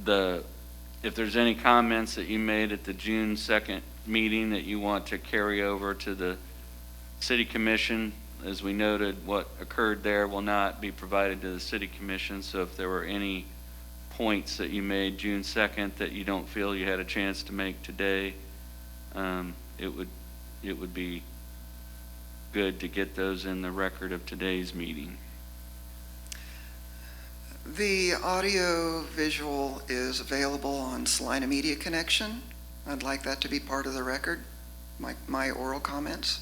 if there's any comments that you made at the June 2nd meeting that you want to carry over to the City Commission, as we noted, what occurred there will not be provided to the City Commission. So if there were any points that you made June 2nd that you don't feel you had a chance to make today, it would be good to get those in the record of today's meeting. The audio visual is available on Salina Media Connection. I'd like that to be part of the record, my oral comments,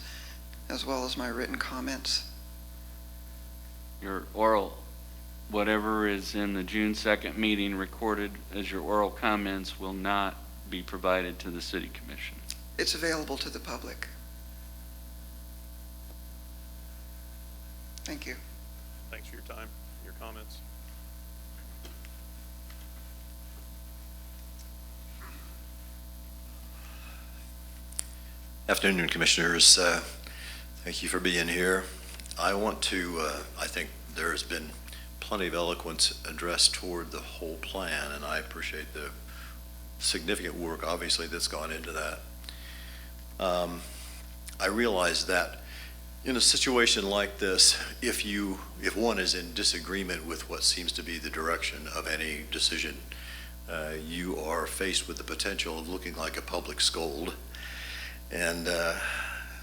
as well as my written comments. Your oral, whatever is in the June 2nd meeting recorded as your oral comments will not be provided to the City Commission. It's available to the public. Thank you. Thanks for your time, your comments. Afternoon, Commissioners. Thank you for being here. I want to, I think there has been plenty of eloquence addressed toward the whole plan, and I appreciate the significant work, obviously, that's gone into that. I realize that in a situation like this, if one is in disagreement with what seems to be the direction of any decision, you are faced with the potential of looking like a public scold. And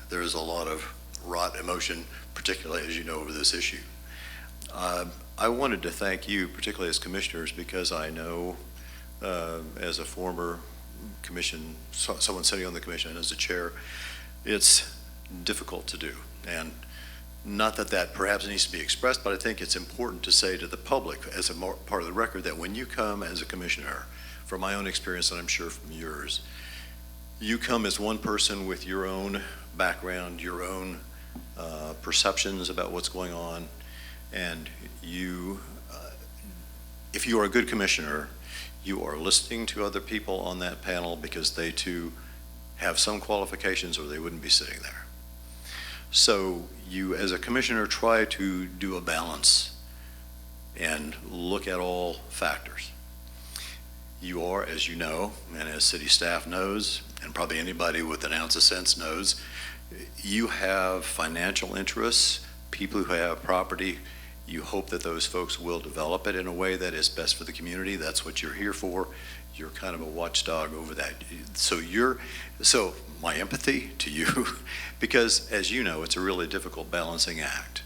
there's a lot of wrought emotion, particularly as you know, over this issue. I wanted to thank you, particularly as commissioners, because I know as a former commission, someone sitting on the commission as a chair, it's difficult to do. And not that that perhaps needs to be expressed, but I think it's important to say to the public as a part of the record that when you come as a commissioner, from my own experience and I'm sure from yours, you come as one person with your own background, your own perceptions about what's going on, and you, if you are a good commissioner, you are listening to other people on that panel because they too have some qualifications or they wouldn't be sitting there. So you, as a commissioner, try to do a balance and look at all factors. You are, as you know, and as city staff knows, and probably anybody with an ounce of sense knows, you have financial interests, people who have property. You hope that those folks will develop it in a way that is best for the community. That's what you're here for. You're kind of a watchdog over that. So my empathy to you, because as you know, it's a really difficult balancing act.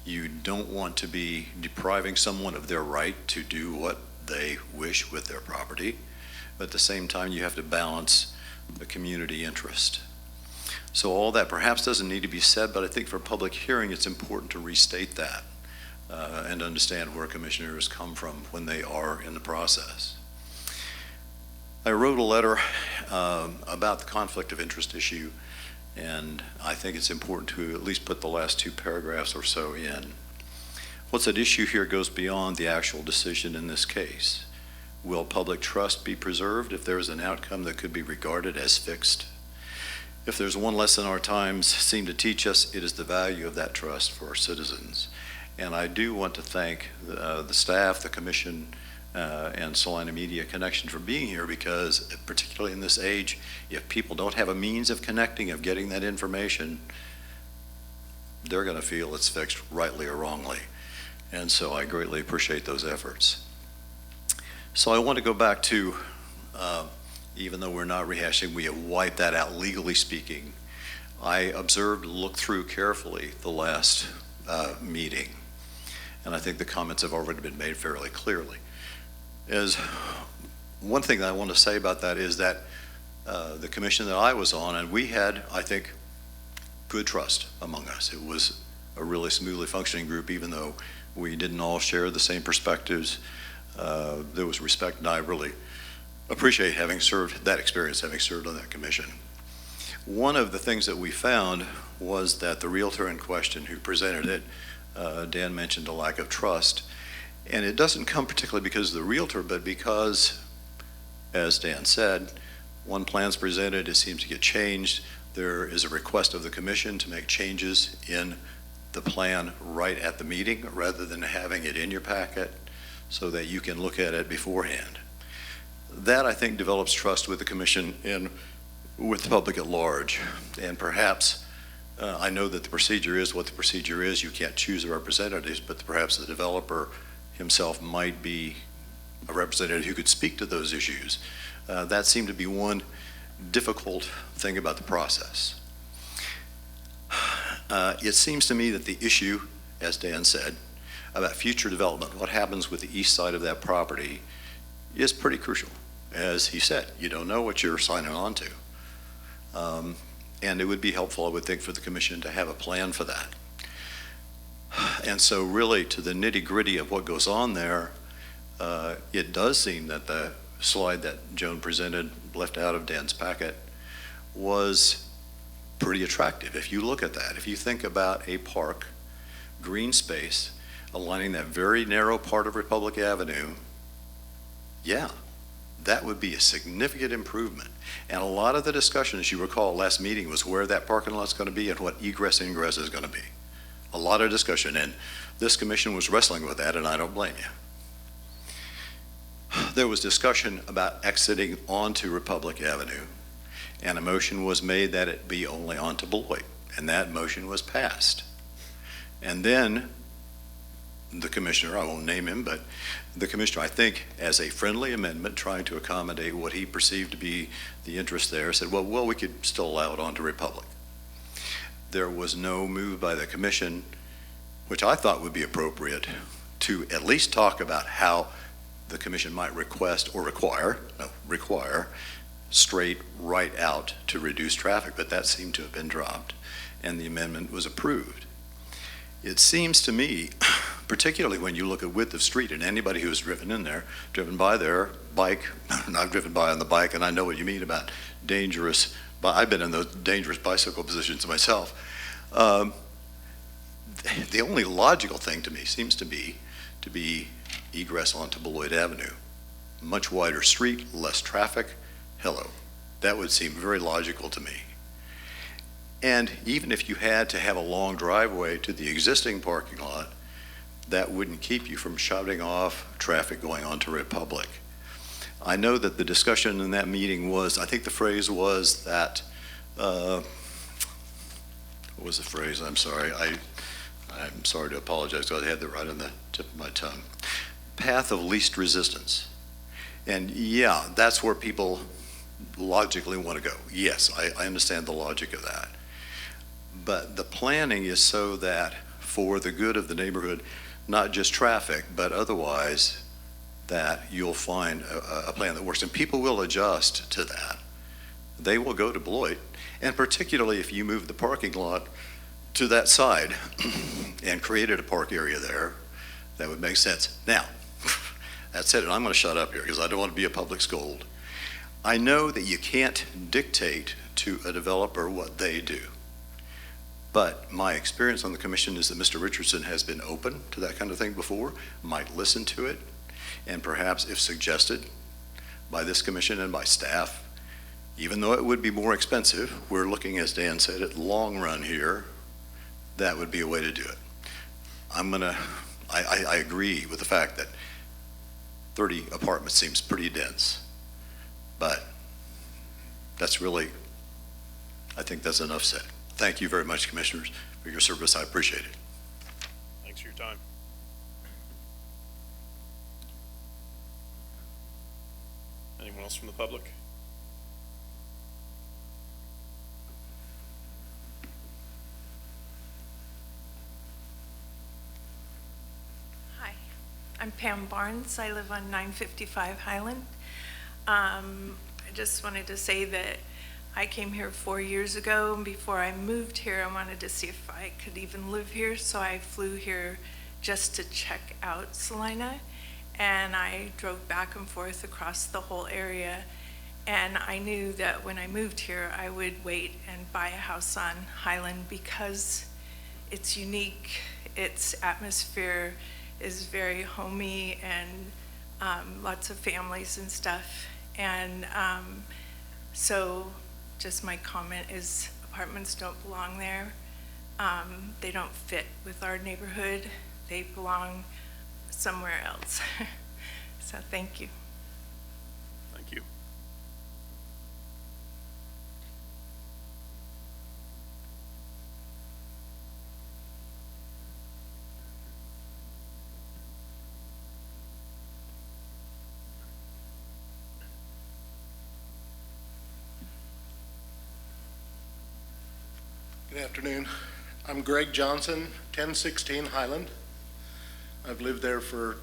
You don't want to be depriving someone of their right to do what they wish with their property, but at the same time you have to balance the community interest. So all that perhaps doesn't need to be said, but I think for public hearing it's important to restate that and understand where commissioners come from when they are in the process. I wrote a letter about the conflict of interest issue, and I think it's important to at least put the last two paragraphs or so in. What's at issue here goes beyond the actual decision in this case. Will public trust be preserved if there is an outcome that could be regarded as fixed? If there's one lesson our times seem to teach us, it is the value of that trust for our citizens. And I do want to thank the staff, the commission, and Salina Media Connection for being here, because particularly in this age, if people don't have a means of connecting, of getting that information, they're going to feel it's fixed rightly or wrongly. And so I greatly appreciate those efforts. So I want to go back to, even though we're not rehashing, we have wiped that out legally speaking. I observed, looked through carefully the last meeting, and I think the comments have already been made fairly clearly. As one thing that I want to say about that is that the commission that I was on, and we had, I think, good trust among us. It was a really smoothly functioning group, even though we didn't all share the same perspectives. There was respect, and I really appreciate having served that experience, having served on that commission. One of the things that we found was that the realtor in question who presented it, Dan mentioned a lack of trust. And it doesn't come particularly because of the realtor, but because, as Dan said, one plan's presented, it seems to get changed. There is a request of the commission to make changes in the plan right at the meeting rather than having it in your packet so that you can look at it beforehand. That, I think, develops trust with the commission and with the public at large. And perhaps, I know that the procedure is what the procedure is. You can't choose the representatives, but perhaps the developer himself might be a representative who could speak to those issues. That seemed to be one difficult thing about the process. It seems to me that the issue, as Dan said, about future development, what happens with the east side of that property is pretty crucial. As he said, you don't know what you're signing on to. And it would be helpful, I would think, for the commission to have a plan for that. And so really, to the nitty-gritty of what goes on there, it does seem that the slide that Joan presented, left out of Dan's packet, was pretty attractive. If you look at that, if you think about a park, green space, aligning that very narrow part of Republic Avenue, yeah, that would be a significant improvement. And a lot of the discussion, as you recall, last meeting was where that parking lot's going to be and what egress ingress is going to be. A lot of discussion, and this commission was wrestling with that, and I don't blame you. There was discussion about exiting onto Republic Avenue, and a motion was made that it be only onto Beloit, and that motion was passed. And then the commissioner, I won't name him, but the commissioner, I think, as a friendly amendment, trying to accommodate what he perceived to be the interest there, said, well, we could still allow it onto Republic. There was no move by the commission, which I thought would be appropriate, to at least talk about how the commission might request or require straight right out to reduce traffic, but that seemed to have been dropped, and the amendment was approved. It seems to me, particularly when you look at width of street, and anybody who's driven in there, driven by their bike, I've driven by on the bike, and I know what you mean about dangerous, but I've been in those dangerous bicycle positions myself. The only logical thing to me seems to be egress onto Beloit Avenue. Much wider street, less traffic, hello. That would seem very logical to me. And even if you had to have a long driveway to the existing parking lot, that wouldn't keep you from shutting off traffic going onto Republic. I know that the discussion in that meeting was, I think the phrase was that, what was the phrase? I'm sorry. I'm sorry to apologize because I had that right on the tip of my tongue. Path of least resistance. And yeah, that's where people logically want to go. Yes, I understand the logic of that. But the planning is so that for the good of the neighborhood, not just traffic, but otherwise, that you'll find a plan that works. And people will adjust to that. They will go to Beloit. And particularly if you move the parking lot to that side and created a park area there, that would make sense. Now, that said, and I'm going to shut up here because I don't want to be a public scold. I know that you can't dictate to a developer what they do. But my experience on the commission is that Mr. Richardson has been open to that kind of thing before, might listen to it, and perhaps if suggested by this commission and by staff, even though it would be more expensive, we're looking, as Dan said, at long run here, that would be a way to do it. I agree with the fact that 30 apartments seems pretty dense, but that's really, I think that's enough said. Thank you very much, commissioners, for your service. I appreciate it. Thanks for your time. Anyone else from the public? Hi, I'm Pam Barnes. I live on 955 Highland. I just wanted to say that I came here 4 years ago, and before I moved here, I wanted to see if I could even live here, so I flew here just to check out Salina, and I drove back and forth across the whole area, and I knew that when I moved here, I would wait and buy a house on Highland because it's unique, its atmosphere is very homey, and lots of families and stuff, and so just my comment is apartments don't belong there. They don't fit with our neighborhood. They belong somewhere else. So thank you. Thank you. Good afternoon. I'm Greg Johnson, 1016 Highland. I've lived there for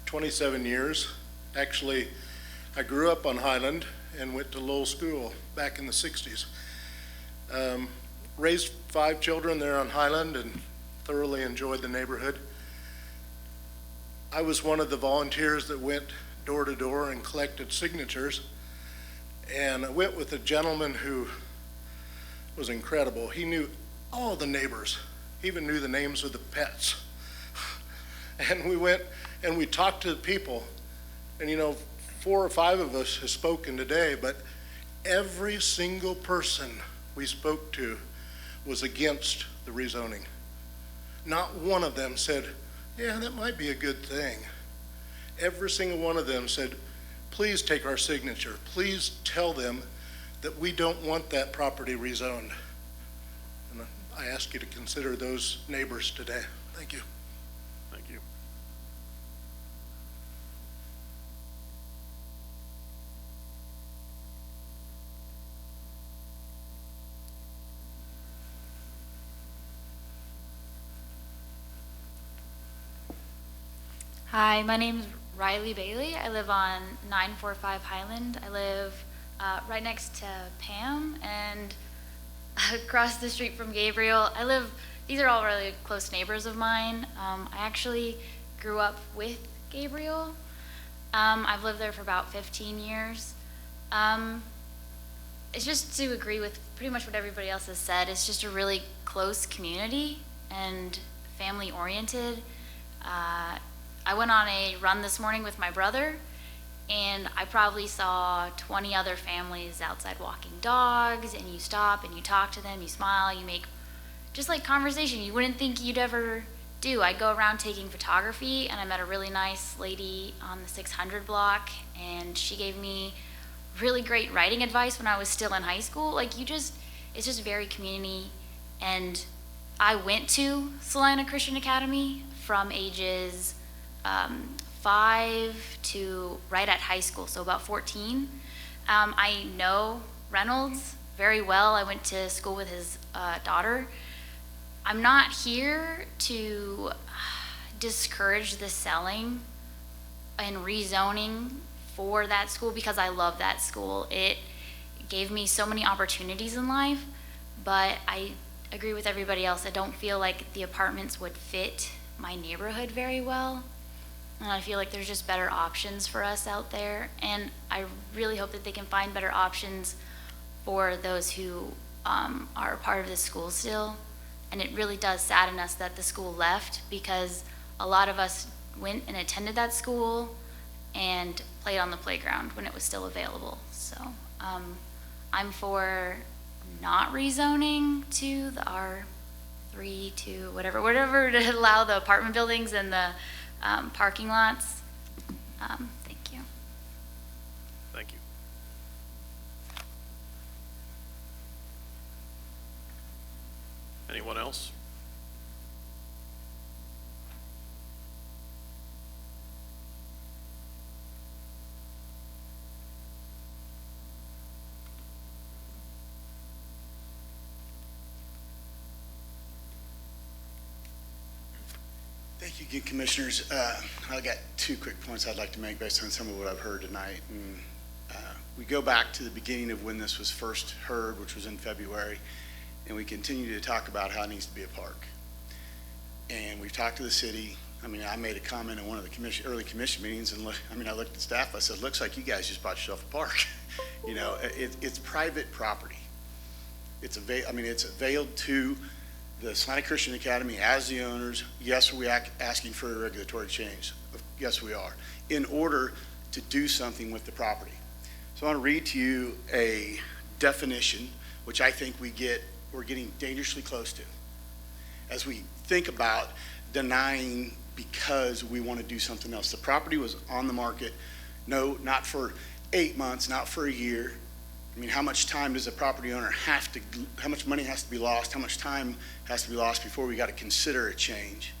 27 years. Actually, I grew up on Highland and went to Lowell School back in the 60s. Raised 5 children there on Highland and thoroughly enjoyed the neighborhood. I was one of the volunteers that went door to door and collected signatures. And I went with a gentleman who was incredible. He knew all the neighbors. He even knew the names of the pets. And we went and we talked to the people. And 4 or 5 of us have spoken today, but every single person we spoke to was against the rezoning. Not one of them said, yeah, that might be a good thing. Every single one of them said, please take our signature. Please tell them that we don't want that property rezoned. And I ask you to consider those neighbors today. Thank you. Thank you. Hi, my name's Riley Bailey. I live on 945 Highland. I live right next to Pam and across the street from Gabriel. These are all really close neighbors of mine. I actually grew up with Gabriel. I've lived there for about 15 years. It's just to agree with pretty much what everybody else has said. It's just a really close community and family oriented. I went on a run this morning with my brother, and I probably saw 20 other families outside walking dogs, and you stop and you talk to them, you smile, you make just like conversation you wouldn't think you'd ever do. I go around taking photography, and I met a really nice lady on the 600 block, and she gave me really great writing advice when I was still in high school. It's just very community. And I went to Salina Christian Academy from ages 5 to right at high school, so about 14. I know Reynolds very well. I went to school with his daughter. I'm not here to discourage the selling and rezoning for that school because I love that school. It gave me so many opportunities in life, but I agree with everybody else. I don't feel like the apartments would fit my neighborhood very well. And I feel like there's just better options for us out there. And I really hope that they can find better options for those who are a part of this school still. And it really does sadden us that the school left, because a lot of us went and attended that school and played on the playground when it was still available. So I'm for not rezoning to the R3 to whatever to allow the apartment buildings and the parking lots. Thank you. Thank you. Anyone else? Thank you again, Commissioners. I got 2 quick points I'd like to make based on some of what I've heard tonight. And, we go back to the beginning of when this was first heard, which was in February, and we continue to talk about how it needs to be a park. And we've talked to the city. I made a comment in one of the early commission meetings, and I looked at staff. I said, "Looks like you guys just bought yourself a park." It's private property. It's availed to the Salina Christian Academy as the owners. Yes, are we asking for a regulatory change? Yes, we are, in order to do something with the property. So I want to read to you a definition, which I think we're getting dangerously close to, as we think about denying because we want to do something else. The property was on the market, no, not for 8 months, not for a year. How much time does a property owner how much money has to be lost, how much time has to be lost before we got to consider a change?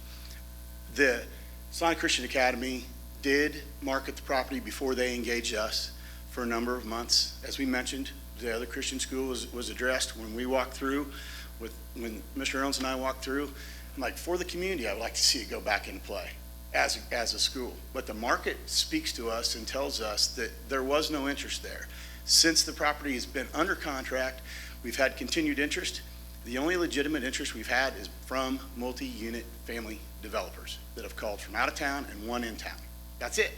The Salina Christian Academy did market the property before they engaged us for a number of months. As we mentioned, the other Christian school was addressed when we walked through, when Mr. Reynolds and I walked through. I'm like, for the community, I would like to see it go back into play as a school. But the market speaks to us and tells us that there was no interest there. Since the property has been under contract, we've had continued interest. The only legitimate interest we've had is from multi-unit family developers that have called from out of town and one in town. That's it.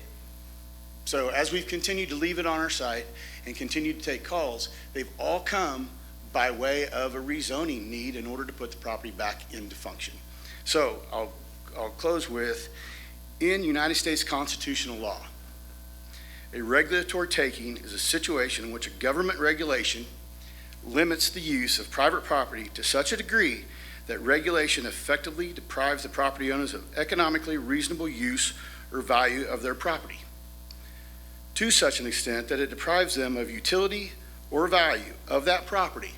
So as we've continued to leave it on our site and continued to take calls, they've all come by way of a rezoning need in order to put the property back into function. So I'll close with, in United States constitutional law, a regulatory taking is a situation in which a government regulation limits the use of private property to such a degree that regulation effectively deprives the property owners of economically reasonable use or value of their property, to such an extent that it deprives them of utility or value of that property,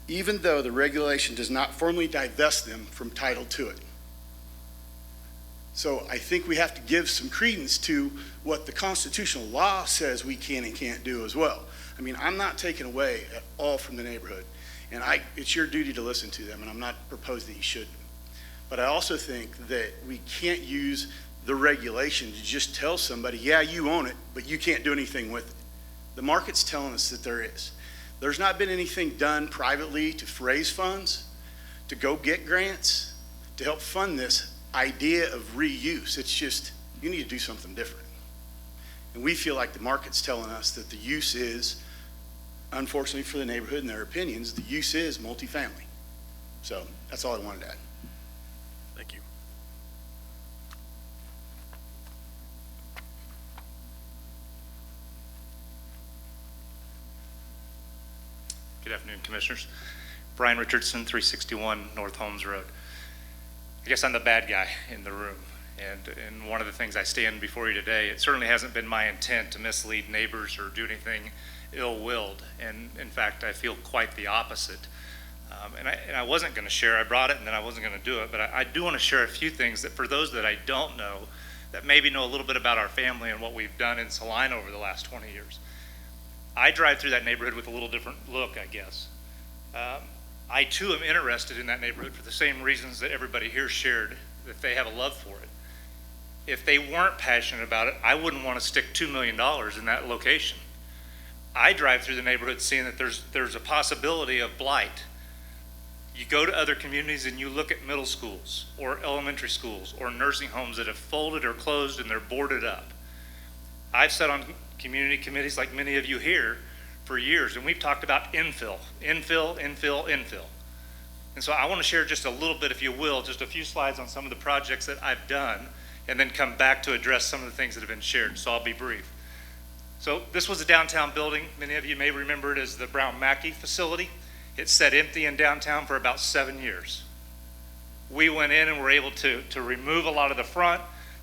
even though the regulation does not formally divest them from title to it. So I think we have to give some credence to what the constitutional law says we can and can't do as well. I mean, I'm not taking away at all from the neighborhood, and it's your duty to listen to them, and I'm not proposing that you shouldn't. But I also think that we can't use the regulation to just tell somebody, yeah, you own it, but you can't do anything with it. The market's telling us that there is. There's not been anything done privately to raise funds, to go get grants, to help fund this idea of reuse. It's just, you need to do something different. And we feel like the market's telling us that the use is, unfortunately for the neighborhood and their opinions, the use is multifamily. So that's all I wanted to add. Thank you. Good afternoon, Commissioners. Brian Richardson, 361 North Holmes Road. I guess I'm the bad guy in the room. And one of the things I stand before you today, it certainly hasn't been my intent to mislead neighbors or do anything ill-willed. And in fact, I feel quite the opposite. And I wasn't going to share, I brought it and then I wasn't going to do it, but I do want to share a few things that for those that I don't know, that maybe know a little bit about our family and what we've done in Salina over the last 20 years. I drive through that neighborhood with a little different look, I guess. I too am interested in that neighborhood for the same reasons that everybody here shared, that they have a love for it. If they weren't passionate about it, I wouldn't want to stick $2 million in that location. I drive through the neighborhood seeing that there's a possibility of blight. You go to other communities and you look at middle schools or elementary schools or nursing homes that have folded or closed and they're boarded up. I've sat on community committees like many of you here for years, and we've talked about infill. And so I want to share just a little bit, if you will, just a few slides on some of the projects that I've done, and then come back to address some of the things that have been shared, so I'll be brief. So this was a downtown building. Many of you may remember it as the Brown Mackey facility. It sat empty in downtown for about 7 years. We went in and were able to remove a lot of the front,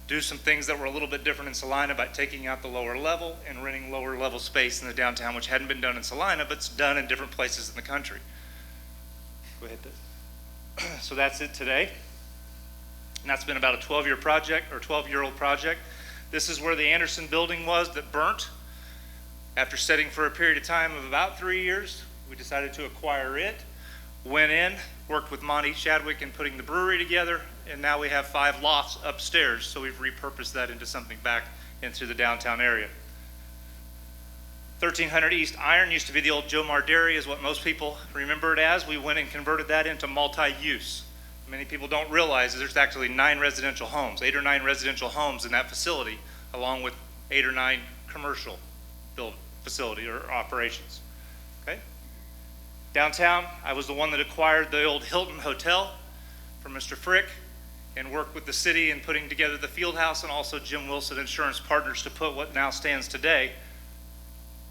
do some things that were a little bit different in Salina by taking out the lower level and renting lower level space in the downtown, which hadn't been done in Salina, but it's done in different places in the country. Go ahead. So that's it today. And that's been about a 12-year project, or 12-year-old project. This is where the Anderson building was that burnt. After sitting for a period of time of about 3 years, we decided to acquire it. Went in, worked with Monty Chadwick in putting the brewery together, and now we have 5 lofts upstairs, so we've repurposed that into something back into the downtown area. 1300 East Iron used to be the old Joe Mar Dairy, is what most people remember it as. We went and converted that into multi-use. Many people don't realize that there's actually 9 residential homes, 8 or 9 residential homes in that facility, along with 8 or 9 commercial build facility or operations. Okay? Downtown, I was the one that acquired the old Hilton Hotel from Mr. Frick and worked with the city in putting together the field house, and also Jim Wilson Insurance Partners to put what now stands today,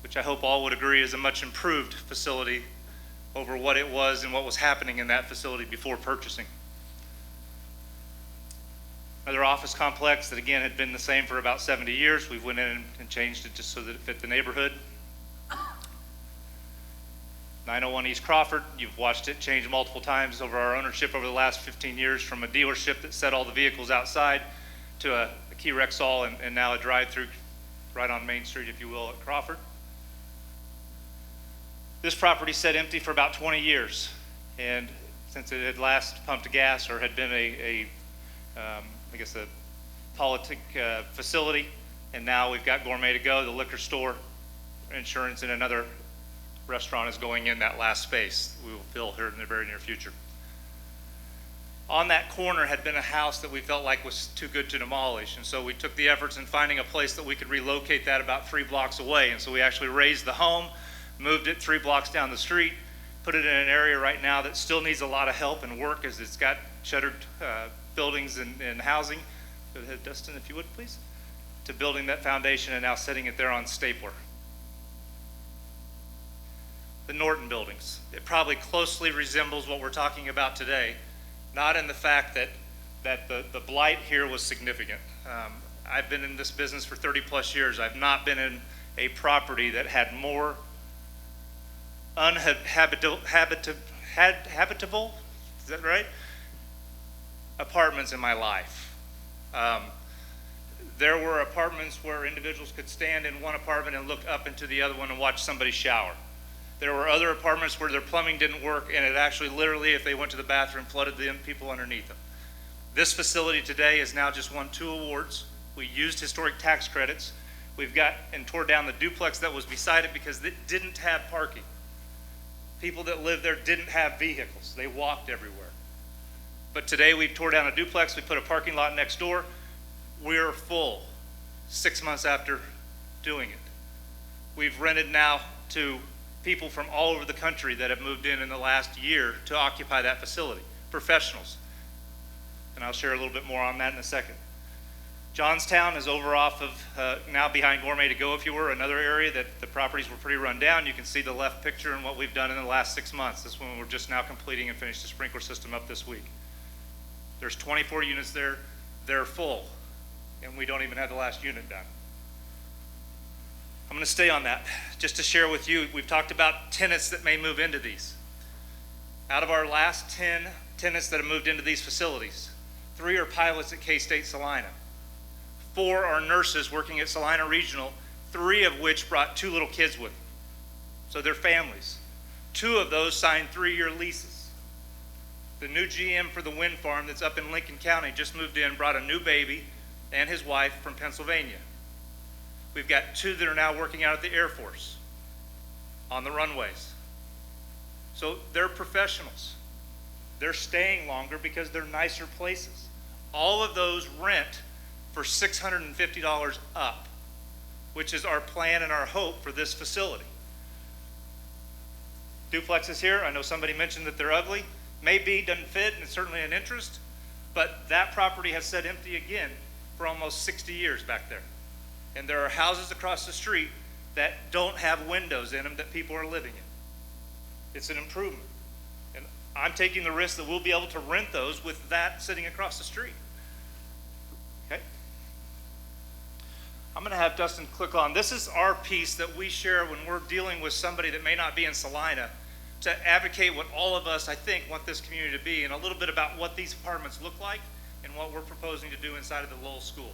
which I hope all would agree is a much improved facility over what it was and what was happening in that facility before purchasing. Another office complex that again had been the same for about 70 years. We went in and changed it just so that it fit the neighborhood. 901 East Crawford, you've watched it change multiple times over our ownership over the last 15 years, from a dealership that set all the vehicles outside to a key Rexall and now a drive-through right on Main Street, if you will, at Crawford. This property sat empty for about 20 years, and since it had last pumped gas or had been I guess a politic facility, and now we've got Gourmet to Go, the liquor store, insurance, and another restaurant is going in that last space we will fill here in the very near future. On that corner had been a house that we felt like was too good to demolish, and so we took the efforts in finding a place that we could relocate that about 3 blocks away, and so we actually raised the home, moved it 3 blocks down the street, put it in an area right now that still needs a lot of help and work as it's got shuttered buildings and housing. Go ahead, Dustin, if you would, please. To building that foundation and now setting it there on stapler. The Norton buildings. It probably closely resembles what we're talking about today, not in the fact that the blight here was significant. I've been in this business for 30 plus years. I've not been in a property that had more habitable, is that right? Apartments in my life. There were apartments where individuals could stand in one apartment and look up into the other one and watch somebody shower. There were other apartments where their plumbing didn't work, and it actually literally, if they went to the bathroom, flooded the people underneath them. This facility today has now just won 2 awards. We used historic tax credits. We've got and tore down the duplex that was beside it because it didn't have parking. People that lived there didn't have vehicles. They walked everywhere. But today we've tore down a duplex. We put a parking lot next door. We're full 6 months after doing it. We've rented now to people from all over the country that have moved in the last year to occupy that facility, professionals. And I'll share a little bit more on that in a second. Johnstown is over off of, now behind Gourmet to Go, if you were, another area that the properties were pretty run down. You can see the left picture and what we've done in the last 6 months. This one we're just now completing and finished the sprinkler system up this week. There's 24 units there. They're full, and we don't even have the last unit done. I'm going to stay on that just to share with you. We've talked about tenants that may move into these. Out of our last 10 tenants that have moved into these facilities, 3 are pilots at K-State Salina. 4 are nurses working at Salina Regional, 3 of which brought 2 little kids with them. So they're families. 2 of those signed 3-year leases. The new GM for the wind farm that's up in Lincoln County just moved in, brought a new baby and his wife from Pennsylvania. We've got 2 that are now working out at the Air Force on the runways. So they're professionals. They're staying longer because they're nicer places. All of those rent for $650 up, which is our plan and our hope for this facility. Duplexes here, I know somebody mentioned that they're ugly. Maybe, doesn't fit, and it's certainly an interest, but that property has sat empty again for almost 60 years back there. And there are houses across the street that don't have windows in them that people are living in. It's an improvement. And I'm taking the risk that we'll be able to rent those with that sitting across the street. Okay? I'm going to have Dustin click on. This is our piece that we share when we're dealing with somebody that may not be in Salina to advocate what all of us, I think, want this community to be, and a little bit about what these apartments look like and what we're proposing to do inside of the Lowell School.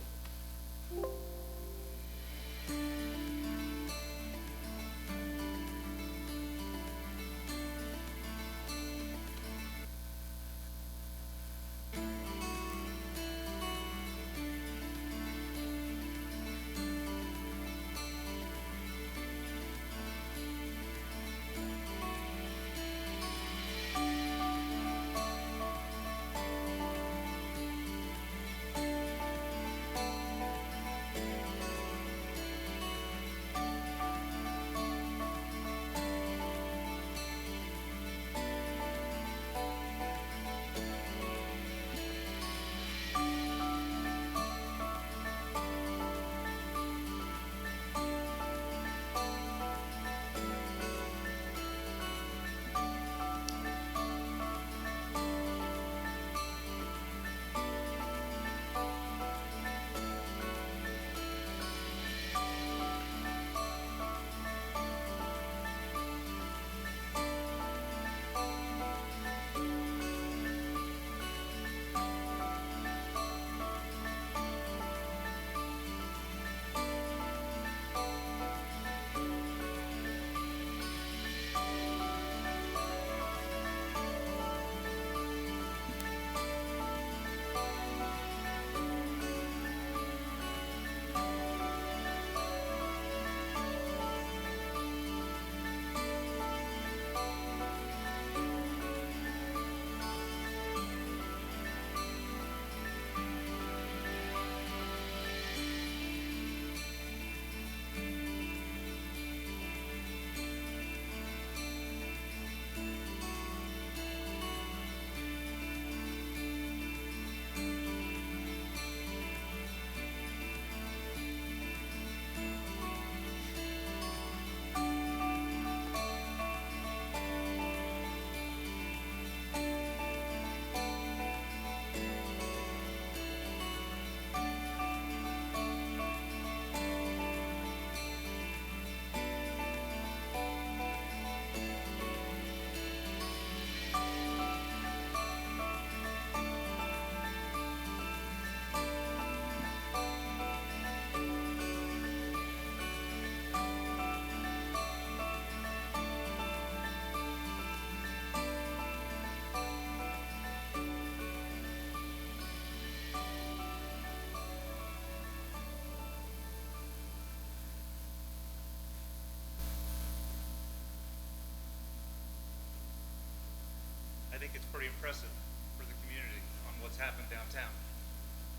think it's pretty impressive for the community on what's happened downtown.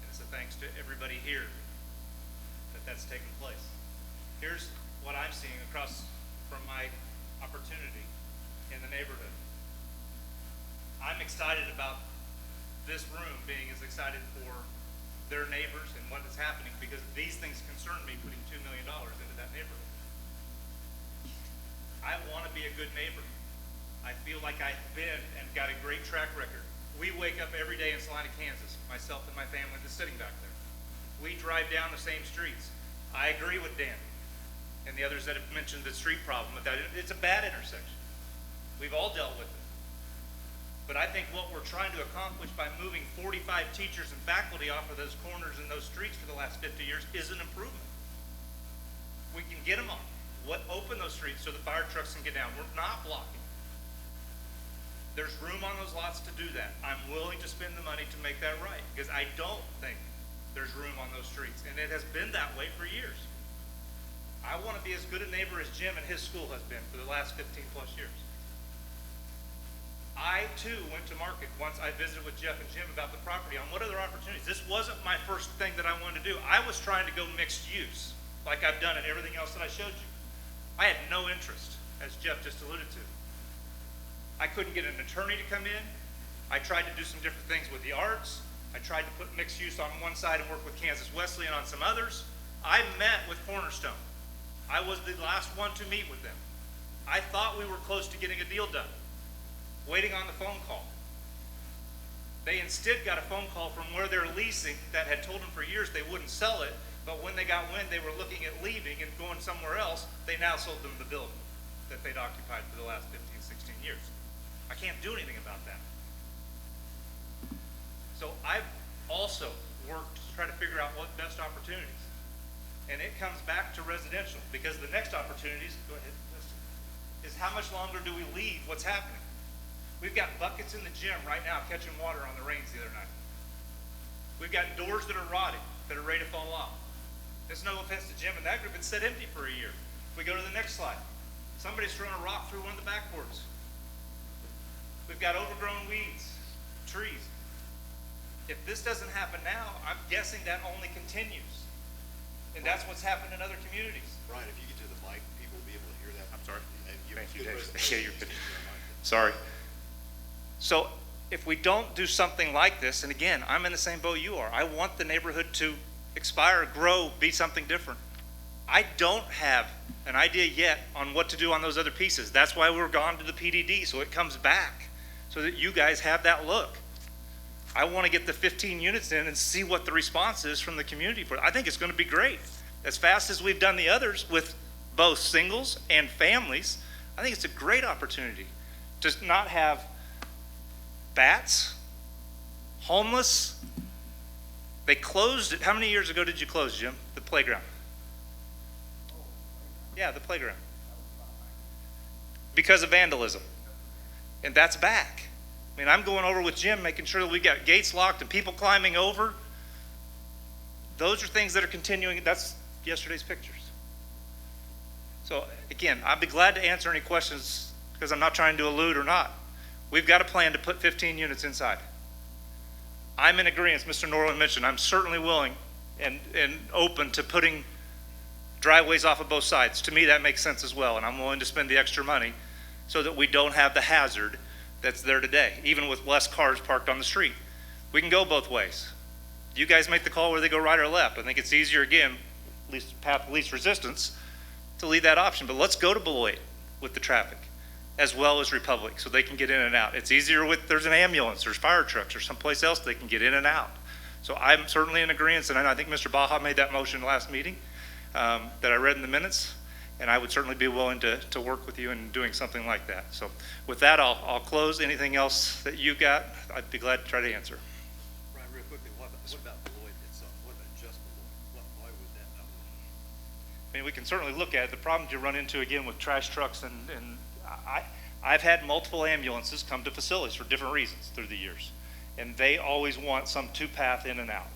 And it's a thanks to everybody here that that's taken place. Here's what I'm seeing across from my opportunity in the neighborhood. I'm excited about this room being as excited for their neighbors and what is happening, because these things concern me, putting $2 million into that neighborhood. I want to be a good neighbor. I feel like I've been and got a great track record. We wake up every day in Salina, Kansas, myself and my family that's sitting back there. We drive down the same streets. I agree with Dan and the others that have mentioned the street problem, but that it's a bad intersection. We've all dealt with it. But I think what we're trying to accomplish by moving 45 teachers and faculty off of those corners and those streets for the last 50 years is an improvement. We can get them off. Open those streets so the fire trucks can get down. We're not blocking. There's room on those lots to do that. I'm willing to spend the money to make that right, because I don't think there's room on those streets, and it has been that way for years. I want to be as good a neighbor as Jim and his school has been for the last 15 plus years. I too went to market once I visited with Jeff and Jim about the property on what other opportunities. This wasn't my first thing that I wanted to do. I was trying to go mixed use, like I've done in everything else that I showed you. I had no interest, as Jeff just alluded to. I couldn't get an attorney to come in. I tried to do some different things with the arts. I tried to put mixed use on one side and work with Kansas Wesleyan on some others. I met with Cornerstone. I was the last one to meet with them. I thought we were close to getting a deal done, waiting on the phone call. They instead got a phone call from where they're leasing that had told them for years they wouldn't sell it, but when they got wind they were looking at leaving and going somewhere else, they now sold them the building that they'd occupied for the last 15, 16 years. I can't do anything about that. So I've also worked to try to figure out what best opportunities. And it comes back to residential, because the next opportunities, go ahead, is how much longer do we leave what's happening? We've got buckets in the gym right now catching water on the rains the other night. We've got doors that are rotting, that are ready to fall off. There's no offense to Jim and that group. It's sat empty for a year. If we go to the next slide, somebody's thrown a rock through one of the backboards. We've got overgrown weeds, trees. If this doesn't happen now, I'm guessing that only continues. And that's what's happened in other communities. Brian, if you get to the mic, people will be able to hear that. I'm sorry. Thank you, Dave. Yeah, Yeah, you're good. Sorry. So if we don't do something like this, and again, I'm in the same boat you are. I want the neighborhood to expire, grow, be something different. I don't have an idea yet on what to do on those other pieces. That's why we're gone to the PDD, so it comes back, so that you guys have that look. I want to get the 15 units in and see what the response is from the community for it. I think it's going to be great. As fast as we've done the others with both singles and families, I think it's a great opportunity to not have bats, homeless. They closed it. How many years ago did you close, Jim? The playground. Yeah, the playground. Because of vandalism. And that's back. I mean, I'm going over with Jim, making sure that we got gates locked and people climbing over. Those are things that are continuing. That's yesterday's pictures. So again, I'd be glad to answer any questions, because I'm not trying to elude or not. We've got a plan to put 15 units inside. I'm in agreement, Mr. Norland mentioned, I'm certainly willing and open to putting driveways off of both sides. To me, that makes sense as well, and I'm willing to spend the extra money so that we don't have the hazard that's there today, even with less cars parked on the street. We can go both ways. You guys make the call whether they go right or left. I think it's easier, again, least path of least resistance, to leave that option. But let's go to Beloit with the traffic, as well as Republic, so they can get in and out. It's easier with, there's an ambulance, there's fire trucks, or someplace else they can get in and out. So I'm certainly in agreement, and I think Mr. Baja made that motion last meeting that I read in the minutes, and I would certainly be willing to work with you in doing something like that. So with that, I'll close. Anything else that you got, I'd be glad to try to answer. Brian, real quickly, what about Beloit itself? What about just Beloit? Why would that not work? I mean, we can certainly look at it. The problems you run into, again, with trash trucks, and I've had multiple ambulances come to facilities for different reasons through the years, and they always want some two-path in and out.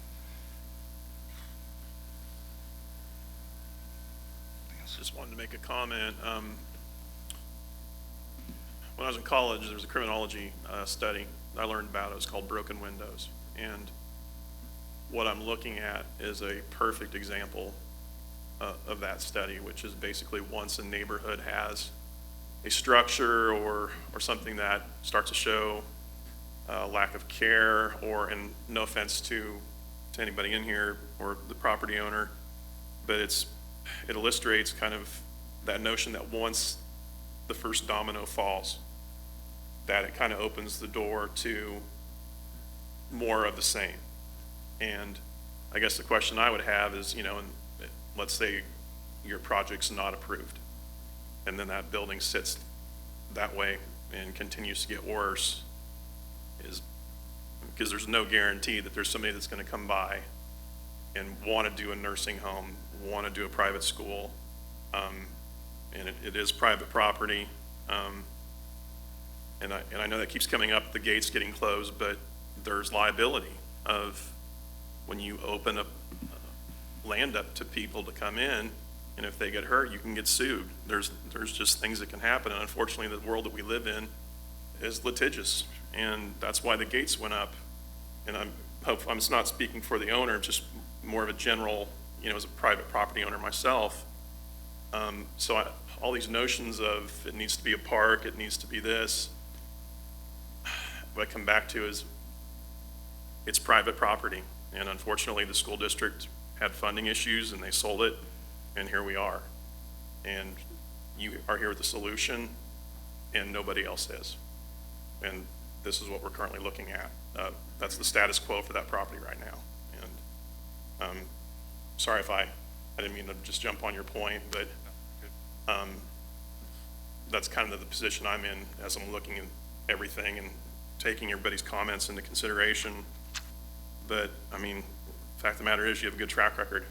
Just wanted to make a comment. when I was in college, there was a criminology study I learned about. It was called broken windows. And what I'm looking at is a perfect example of that study, which is basically once a neighborhood has a structure or something that starts to show lack of care, and no offense to anybody in here or the property owner, but it illustrates kind of that notion that once the first domino falls, that it kind of opens the door to more of the same. And I guess the question I would have is, let's say your project's not approved, and then that building sits that way and continues to get worse, is because there's no guarantee that there's somebody that's going to come by and want to do a nursing home, want to do a private school, and it is private property. And I know that keeps coming up, the gates getting closed, but there's liability of when you open up land up to people to come in, and if they get hurt, you can get sued. There's just things that can happen, and unfortunately the world that we live in is litigious, and that's why the gates went up. And I'm not speaking for the owner, just more of a general, as a private property owner myself. All these notions of it needs to be a park, it needs to be this, what I come back to is it's private property. And unfortunately, the school district had funding issues and they sold it, and here we are. And you are here with the solution, and nobody else is. And this is what we're currently looking at. That's the status quo for that property right now. And sorry if I didn't mean to just jump on your point, but that's kind of the position I'm in as I'm looking at everything and taking everybody's comments into consideration. But I mean, the fact of the matter is you have a good track record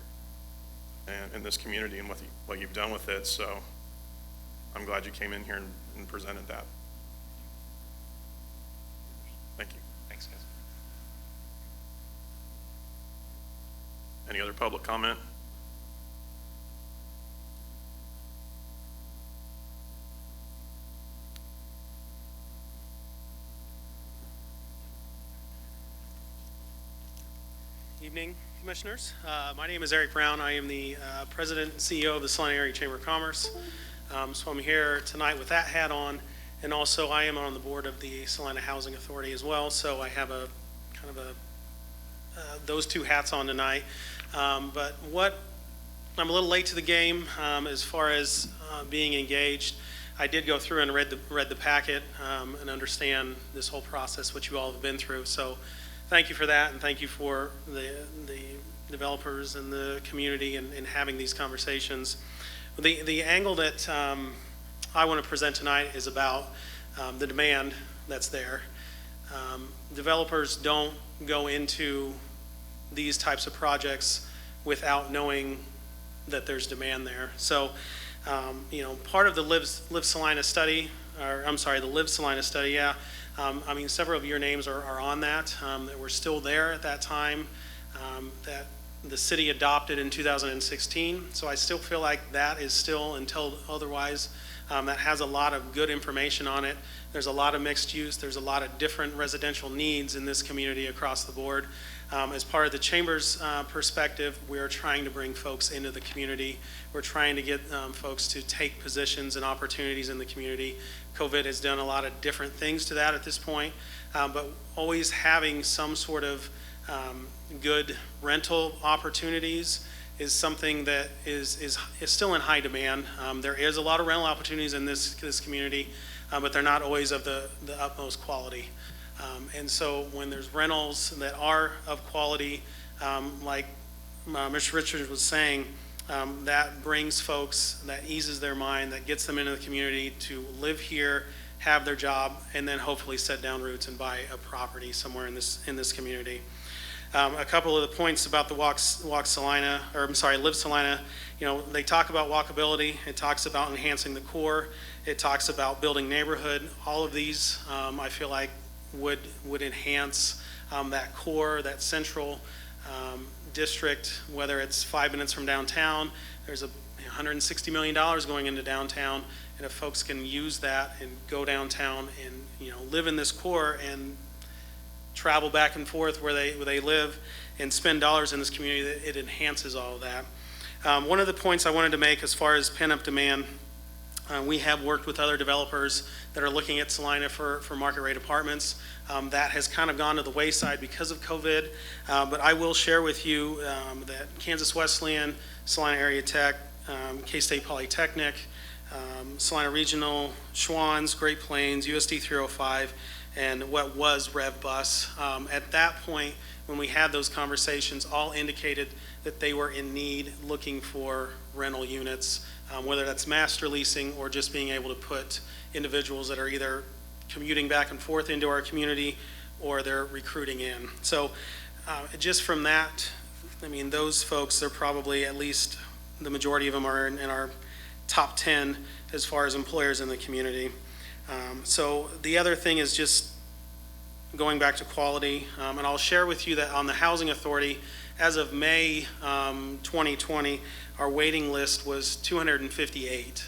in this community and what you've done with it. So I'm glad you came in here and presented that. Thank you. Thanks, guys. Any other public comment? Evening, Commissioners. My name is Eric Brown. I am the President and CEO of the Salina Area Chamber of Commerce. So I'm here tonight with that hat on, and also I am on the board of the Salina Housing Authority as well. So I have those two hats on tonight. But I'm a little late to the game as far as being engaged. I did go through and read the packet and understand this whole process, which you all have been through. So thank you for that, and thank you for the developers and the community and having these conversations. The angle that I want to present tonight is about the demand that's there. Developers don't go into these types of projects without knowing that there's demand there. So, part of the Live Salina study, the Live Salina study, yeah. Several of your names are on that were still there at that time, that the city adopted in 2016. So I still feel like that is still, until otherwise, that has a lot of good information on it. There's a lot of mixed use. There's a lot of different residential needs in this community across the board. As part of the Chamber's perspective, we are trying to bring folks into the community. We're trying to get folks to take positions and opportunities in the community. COVID has done a lot of different things to that at this point, but always having some sort of good rental opportunities is something that is still in high demand. There is a lot of rental opportunities in this community, but they're not always of the utmost quality. And so when there's rentals that are of quality, like Mr. Richards was saying, that brings folks, that eases their mind, that gets them into the community to live here, have their job, and then hopefully set down roots and buy a property somewhere in this community. A couple of the points about the Live Salina, they talk about walkability. It talks about enhancing the core. It talks about building neighborhood. All of these, I feel like would enhance that core, that central district, whether it's 5 minutes from downtown, there's $160 million going into downtown, and if folks can use that and go downtown and, live in this core and travel back and forth where they live and spend dollars in this community, it enhances all of that. One of the points I wanted to make as far as pent-up demand, we have worked with other developers that are looking at Salina for market rate apartments. That has kind of gone to the wayside because of COVID, but I will share with you that Kansas Wesleyan, Salina Area Tech, K-State Polytechnic, Salina Regional, Schwann's, Great Plains, USD 305, and what was Rev Bus. At that point, when we had those conversations, all indicated that they were in need, looking for rental units, whether that's master leasing or just being able to put individuals that are either commuting back and forth into our community or they're recruiting in. So just from that, I mean, those folks, they're probably, at least the majority of them are in our top 10 as far as employers in the community. So the other thing is just going back to quality, and I'll share with you that on the Housing Authority, as of May 2020, our waiting list was 258.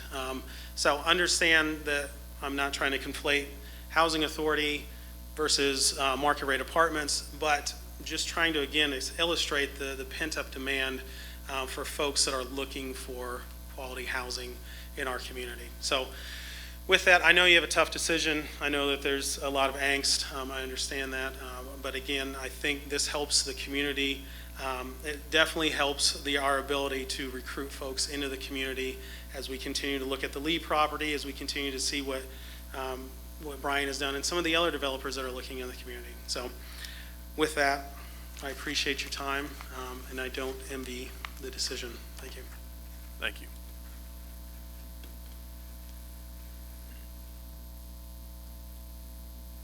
So understand that I'm not trying to conflate Housing Authority versus market rate apartments, but just trying to, again, illustrate the pent-up demand for folks that are looking for quality housing in our community. So with that, I know you have a tough decision. I know that there's a lot of angst. I understand that. But again, I think this helps the community. It definitely helps our ability to recruit folks into the community as we continue to look at the Lee property, as we continue to see what Brian has done and some of the other developers that are looking in the community. So with that, I appreciate your time, and I don't envy the decision. Thank you. Thank you.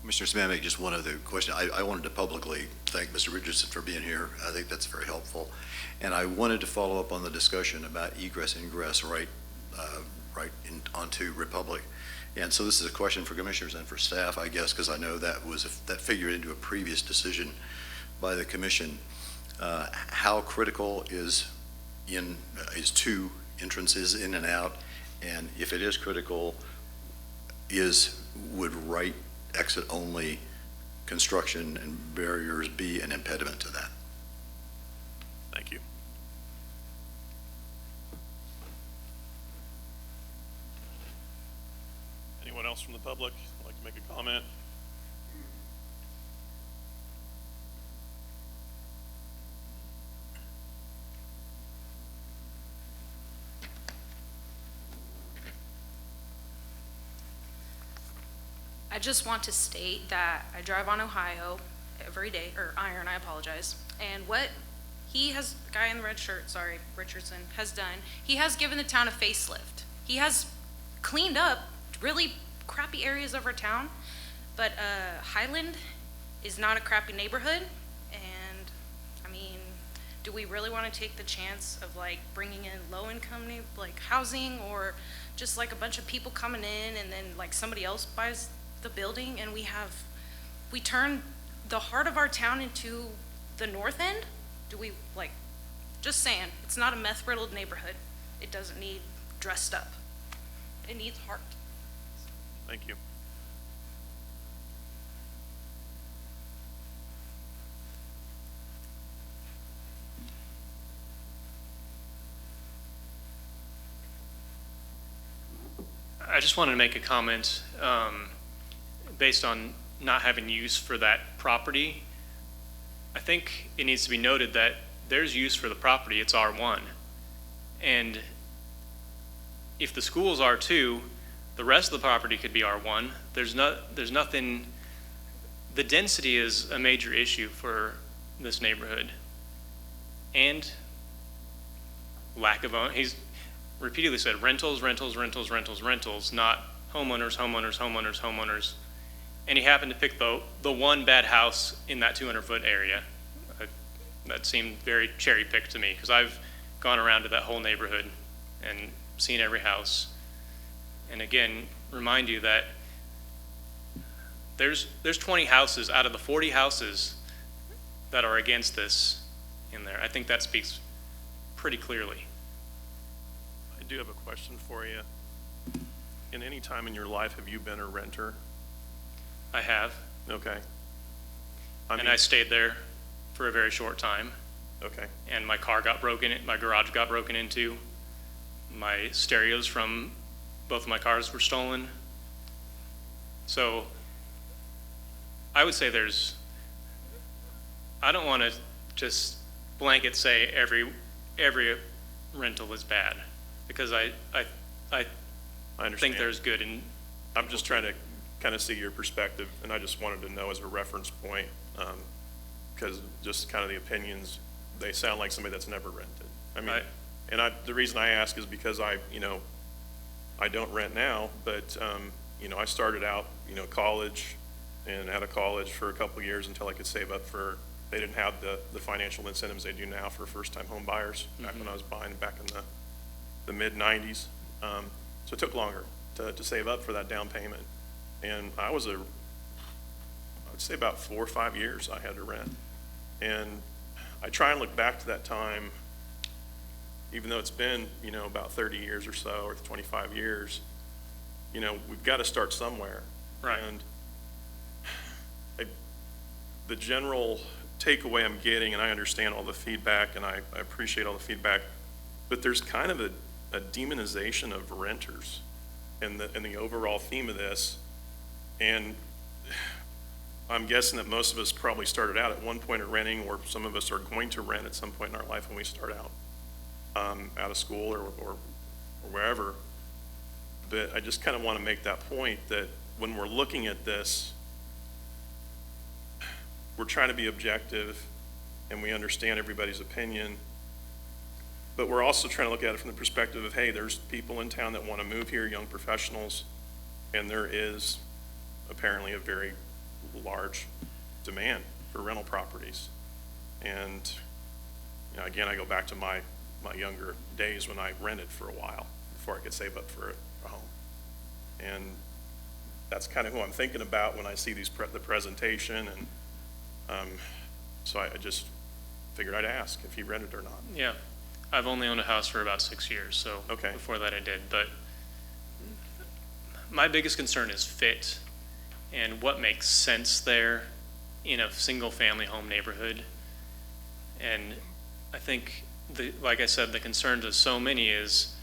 Commissioner Smamek, just one other question. I wanted to publicly thank Mr. Richardson for being here. I think that's very helpful. And I wanted to follow up on the discussion about egress, ingress, right onto Republic. And so this is a question for commissioners and for staff, I guess, because I know that figured into a previous decision by the commission. How critical is two entrances in and out? And if it is critical, would right exit only construction and barriers be an impediment to that? Thank you. Anyone else from the public like to make a comment? I just want to state that I drive on Ohio every day, or Iron, I apologize. And what the guy in the red shirt, sorry, Richardson, has done, he has given the town a facelift. He has cleaned up really crappy areas of our town, but Highland is not a crappy neighborhood. And I mean, do we really want to take the chance of like bringing in low-income housing, or just like a bunch of people coming in and then like somebody else buys the building and we turn the heart of our town into the north end? Do we just saying, it's not a meth-riddled neighborhood. It doesn't need dressed up. It needs heart. Thank you. I just wanted to make a comment based on not having use for that property. I think it needs to be noted that there's use for the property. It's R1. And if the school's R2, the rest of the property could be R1. There's nothing, the density is a major issue for this neighborhood. And lack of, he's repeatedly said rentals, rentals, rentals, rentals, rentals, not homeowners, homeowners, homeowners, homeowners. And he happened to pick the one bad house in that 200-foot area. That seemed very cherry-picked to me, because I've gone around to that whole neighborhood and seen every house. And again, remind you that there's 20 houses out of the 40 houses that are against this. in there. I think that speaks pretty clearly. I do have a question for you. In any time in your life, have you been a renter? I have, Okay. and I stayed there for a very short time, Okay, and my car got broken, my garage got broken into, my stereos from both of my cars were stolen. So I would say I don't want to just blanket say every rental is bad, because I understand. think there's good in. I'm just trying to kind of see your perspective, and I just wanted to know as a reference point, because just kind of the opinions, they sound like somebody that's never rented. I mean, the reason I ask is because I don't rent now, but, I started out, college and out of college for a couple of years until I could save up for, they didn't have the financial incentives they do now for first-time home buyers, back when I was buying back in the mid-90s. So it took longer to save up for that down payment. And I would say about 4 or 5 years I had to rent. And I try and look back to that time, even though it's been, about 30 years or so, or 25 years, we've got to start somewhere. Right. And the general takeaway I'm getting, and I understand all the feedback, and I appreciate all the feedback, but there's kind of a demonization of renters in the overall theme of this. And I'm guessing that most of us probably started out at one point of renting, or some of us are going to rent at some point in our life when we start out of school or wherever. But I just kind of want to make that point that when we're looking at this, we're trying to be objective and we understand everybody's opinion, but we're also trying to look at it from the perspective of, hey, there's people in town that want to move here, young professionals, and there is apparently a very large demand for rental properties. And again, I go back to my younger days when I rented for a while before I could save up for a home. And that's kind of who I'm thinking about when I see the presentation. And so I just figured I'd ask if he rented or not. Yeah, I've only owned a house for about 6 years, so Okay. before that I did. But my biggest concern is fit and what makes sense there in a single-family home neighborhood. And I think, like I said, the concern to so many is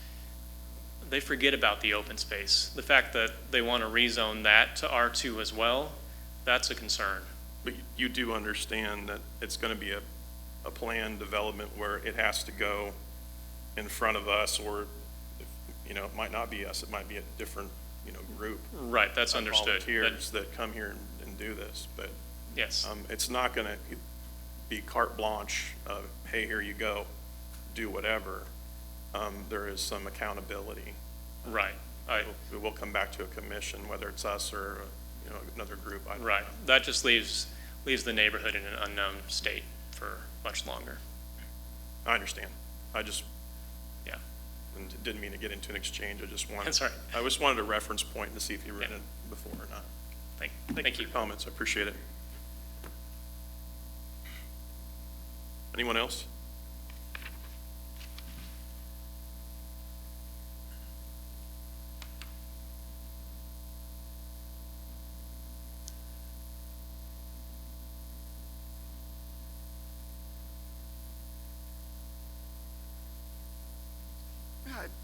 they forget about the open space. The fact that they want to rezone that to R2 as well, that's a concern. But you do understand that it's going to be a planned development where it has to go in front of us, or, it might not be us, it might be a different, group. Right, that's understood. Volunteers that come here and do this, but yes, it's not going to be carte blanche of, hey, here you go, do whatever. There is some accountability. Right. We'll come back to a commission, whether it's us or another group. I don't Right. know. That just leaves the neighborhood in an unknown state for much longer. I understand. I just Yeah. and didn't mean to get into an exchange. I just wanted. That's all right. I just wanted a reference point to see if you rented before or not. Thank Thank you for your comments. I appreciate it. Anyone else?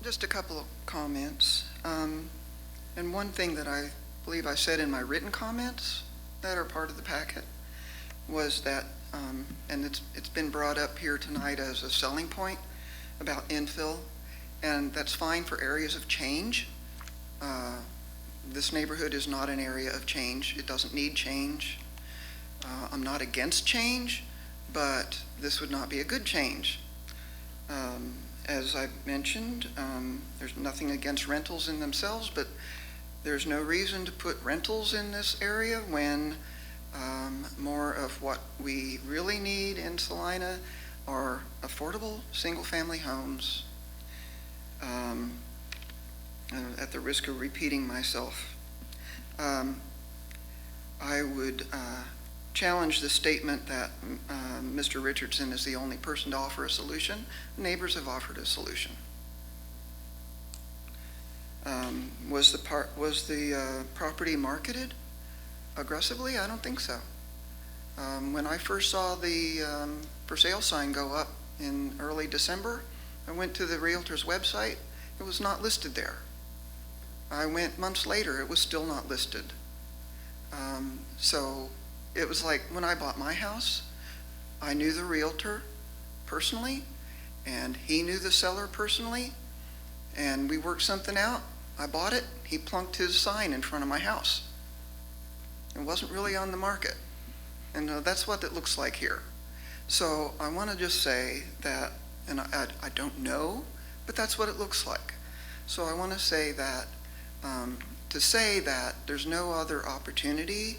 Just a couple of comments. And one thing that I believe I said in my written comments that are part of the packet was that, and it's been brought up here tonight as a selling point about infill, and that's fine for areas of change. This neighborhood is not an area of change. It doesn't need change. I'm not against change, but this would not be a good change. As I mentioned, there's nothing against rentals in themselves, but there's no reason to put rentals in this area when more of what we really need in Salina are affordable single-family homes. At the risk of repeating myself, I would challenge the statement that Mr. Richardson is the only person to offer a solution. Neighbors have offered a solution. Was the property marketed aggressively? I don't think so. When I first saw the for sale sign go up in early December, I went to the realtor's website. It was not listed there. I went months later, it was still not listed. So it was like when I bought my house, I knew the realtor personally, and he knew the seller personally, and we worked something out. I bought it, he plunked his sign in front of my house. It wasn't really on the market. And that's what it looks like here. So I want to just say that, and I don't know, but that's what it looks like. So I want to say that there's no other opportunity,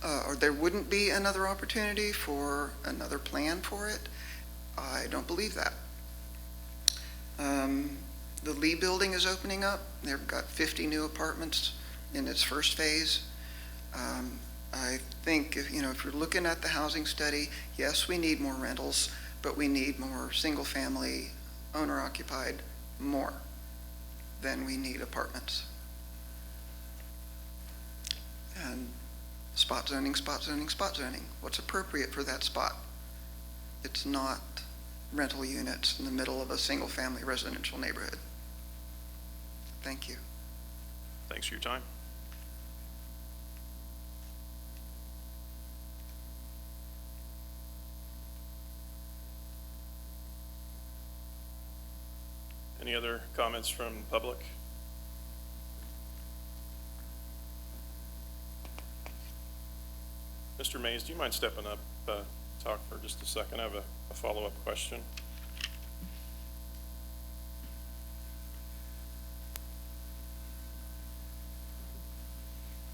or there wouldn't be another opportunity for another plan for it, I don't believe that. The Lee building is opening up. They've got 50 new apartments in its first phase. I think if you're looking at the housing study, yes, we need more rentals, but we need more single-family, owner-occupied, more than we need apartments. And spot zoning, spot zoning, spot zoning. What's appropriate for that spot? It's not rental units in the middle of a single-family residential neighborhood. Thank you. Thanks for your time. Any other comments from the public? Mr. Mays, do you mind stepping up, talk for just a second? I have a follow-up question.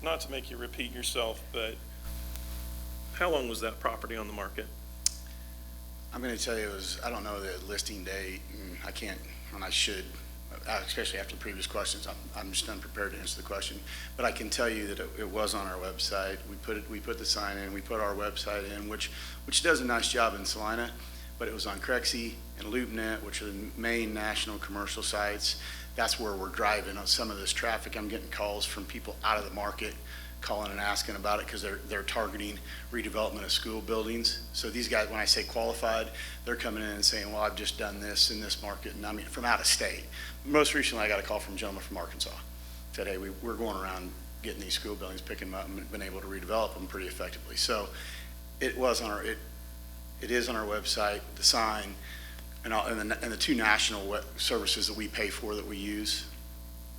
Not to make you repeat yourself, but how long was that property on the market? I'm going to tell you it was, I don't know the listing date, and I can't, and I should, especially after the previous questions, I'm just unprepared to answer the question. But I can tell you that it was on our website. We put the sign in, we put our website in, which does a nice job in Salina, but it was on Crexie and LoopNet, which are the main national commercial sites. That's where we're driving on some of this traffic. I'm getting calls from people out of the market calling and asking about it because they're targeting redevelopment of school buildings. So these guys, when I say qualified, they're coming in and saying, well, I've just done this in this market, and I mean, from out of state. Most recently, I got a call from a gentleman from Arkansas. Said, hey, we're going around getting these school buildings, picking them up, and been able to redevelop them pretty effectively. So it was on it is on our website, the sign, and the two national services that we pay for that we use.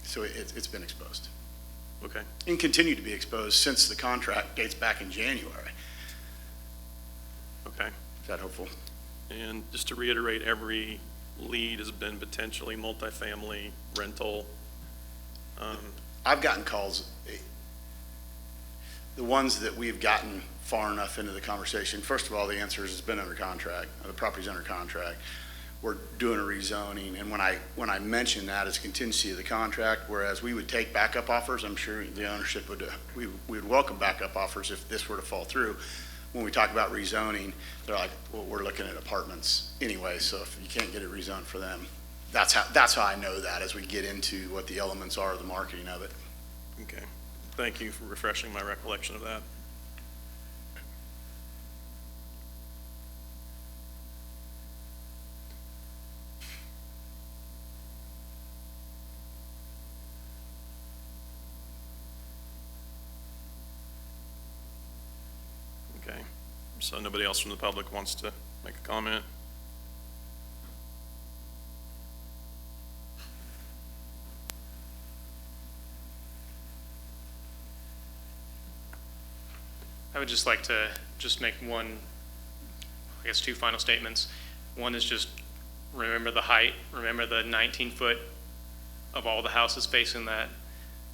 So it's been exposed. Okay. And continue to be exposed since the contract dates back in January. Okay. Is that helpful? And just to reiterate, every lead has been potentially multifamily rental. I've gotten calls, the ones that we've gotten far enough into the conversation. First of all, the answer is it's been under contract. The property's under contract. We're doing a rezoning, and when I mention that as contingency of the contract, whereas we would take backup offers, I'm sure the ownership would, we would welcome backup offers if this were to fall through. When we talk about rezoning, they're like, well, we're looking at apartments anyway, so if you can't get it rezoned for them, that's how I know that as we get into what the elements are of the marketing of it. Okay. Thank you for refreshing my recollection of that. Okay, so nobody else from the public wants to make a comment? I would just like to make one, I guess, two final statements. One is just remember the height, remember the 19-foot of all the houses facing that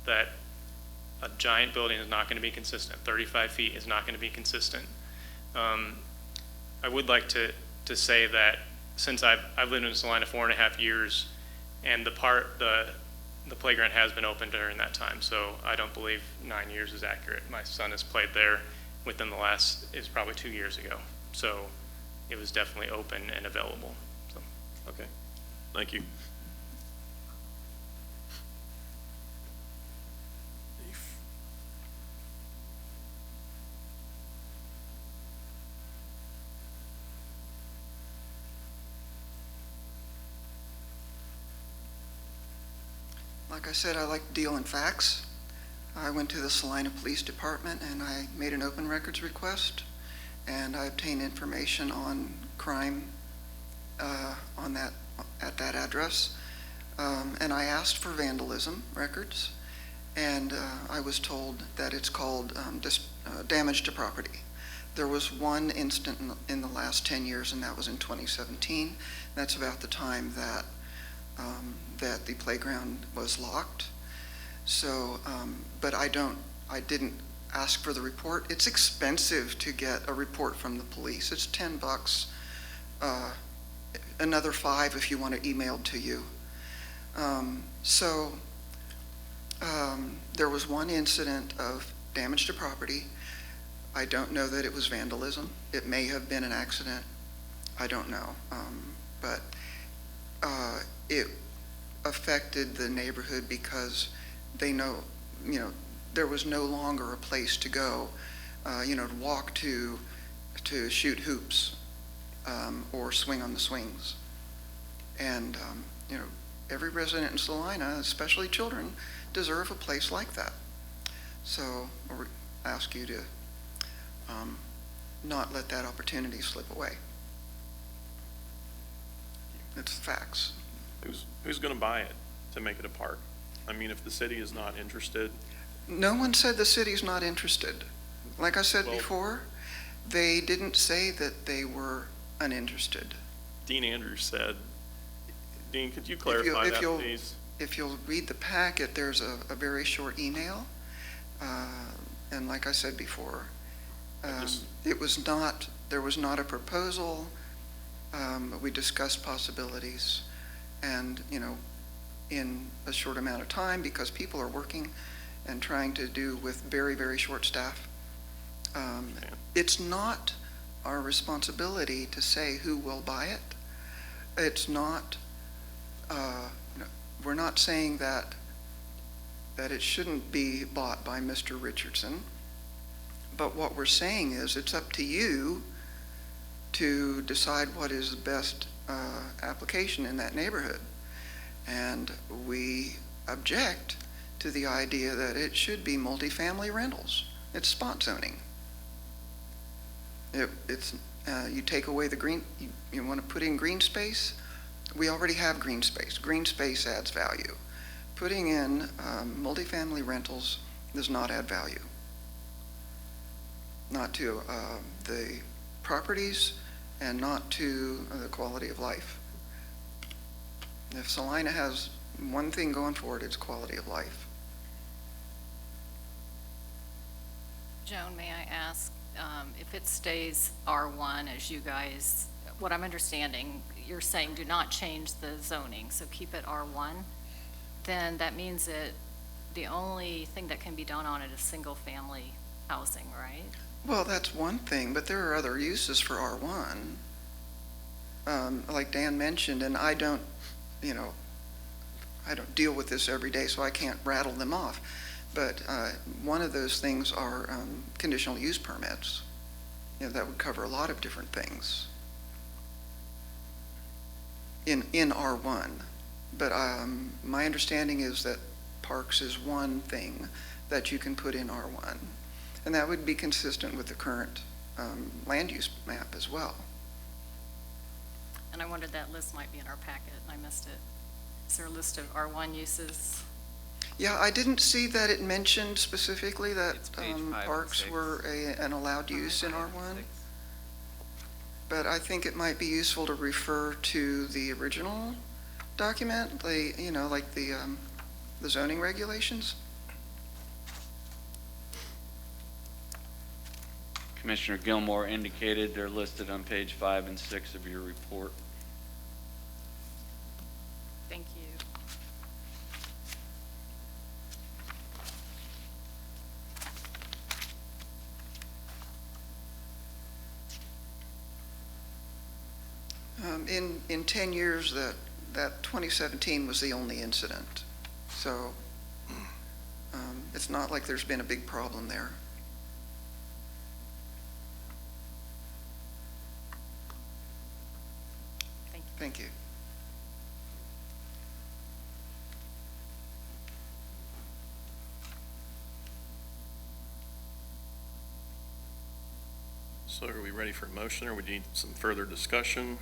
a giant building is not going to be consistent. 35 feet is not going to be consistent. I would like to say that since I've lived in Salina 4.5 years, and the playground has been open during that time, so I don't believe 9 years is accurate. My son has played there within the last, it's probably 2 years ago. So it was definitely open and available, so. Okay, thank you. Like I said, I like to deal in facts. I went to the Salina Police Department and I made an open records request, and I obtained information on crime at that address. And I asked for vandalism records, and I was told that it's called damage to property. There was one incident in the last 10 years, and that was in 2017. That's about the time that the playground was locked. So, but I didn't ask for the report. It's expensive to get a report from the police. It's $10, another $5 if you want it emailed to you. There was one incident of damage to property. I don't know that it was vandalism. It may have been an accident. I don't know. But it affected the neighborhood because they know, there was no longer a place to go, to walk to shoot hoops or swing on the swings. And, every resident in Salina, especially children, deserve a place like that. So I ask you to not let that opportunity slip away. It's facts. Who's going to buy it to make it a park? I mean, if the city is not interested. No one said the city's not interested. Like I said before, they didn't say that they were uninterested. Dean Andrews said. Dean, could you clarify that, please? If you'll read the packet, there's a very short email. And like I said before, there was not a proposal. We discussed possibilities. And, in a short amount of time, because people are working and trying to do with very, very short staff, it's not our responsibility to say who will buy it. It's not, we're not saying that it shouldn't be bought by Mr. Richardson, but what we're saying is it's up to you to decide what is the best application in that neighborhood. And we object to the idea that it should be multifamily rentals. It's spot zoning. You take away the green, you want to put in green space. We already have green space. Green space adds value. Putting in multifamily rentals does not add value. Not to the properties and not to the quality of life. If Salina has one thing going for it, it's quality of life. Joan, may I ask, if it stays R1 as you guys, what I'm understanding, you're saying do not change the zoning, so keep it R1, then that means that the only thing that can be done on it is single-family housing, right? Well, that's one thing, but there are other uses for R1. Like Dan mentioned, and I don't deal with this every day, so I can't rattle them off. But one of those things are conditional use permits. That would cover a lot of different things in R1. But my understanding is that parks is one thing that you can put in R1. And that would be consistent with the current land use map as well. And I wondered that list might be in our packet, and I missed it. Is there a list of R1 uses? Yeah, I didn't see that it mentioned specifically that It's page 5 and parks 6. were an allowed use in R1. But I think it might be useful to refer to the original document, like the zoning regulations. Commissioner Gilmore indicated they're listed on page 5 and 6 of your report. Thank you. In 10 years, that 2017 was the only incident. So it's not like there's been a big problem there. Thank you. So are we ready for a motion, or we need some further discussion?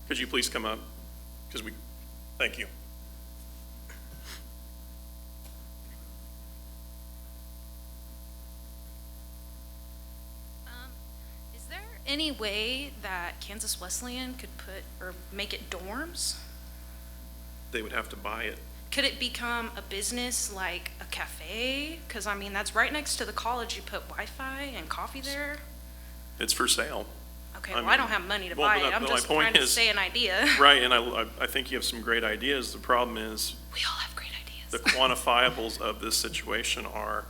Could you please come up? Thank you. Is there any way that Kansas Wesleyan could put, or make it dorms? They would have to buy it. Could it become a business like a cafe? Because, I mean, that's right next to the college. You put Wi-Fi and coffee there. It's for sale. Okay, I well, I don't have money to well, buy but it. I'm my just point trying to is- say an idea. Right, and I think you have some great ideas. The problem is We all have great ideas. the quantifiables of this situation are,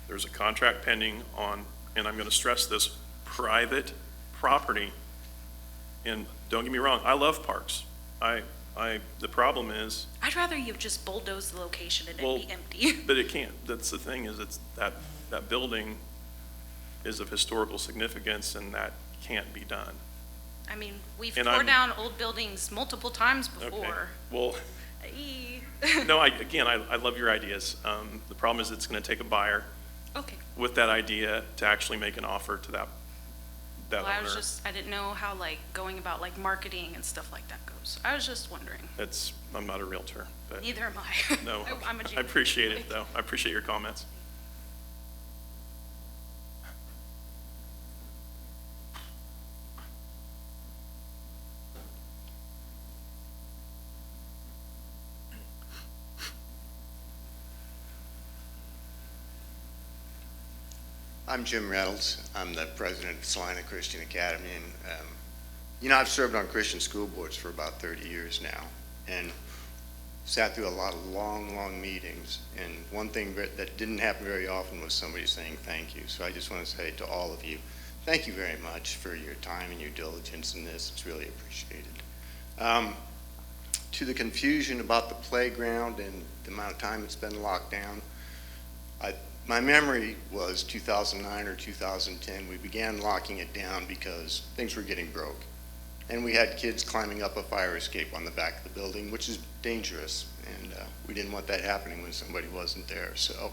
there's a contract pending on, and I'm going to stress this, private property. And don't get me wrong, I love parks. The problem is, I'd rather you just bulldoze the location and Well, it be empty. but it can't. That's the thing, is it's that building is of historical significance, and that can't be done. I mean, we've And torn I'm- down old buildings multiple times Okay. before. Well, Aye. no, I love your ideas. The problem is it's going to take a buyer Okay. with that idea to actually make an offer to that Well, owner. I didn't know how going about marketing and stuff like that goes. I was just wondering. I'm not a realtor, but Neither am I. no, I'm a I junior. appreciate it, though. I appreciate your comments. I'm Jim Reynolds. I'm the president of Salina Christian Academy, and I've served on Christian school boards for about 30 years now, and sat through a lot of long meetings. And one thing that didn't happen very often was somebody saying thank you. So I just want to say to all of you, thank you very much for your time and your diligence in this. It's really appreciated. To the confusion about the playground and the amount of time it's been locked down, my memory was 2009 or 2010. We began locking it down because things were getting broke. And we had kids climbing up a fire escape on the back of the building, which is dangerous. And we didn't want that happening when somebody wasn't there. So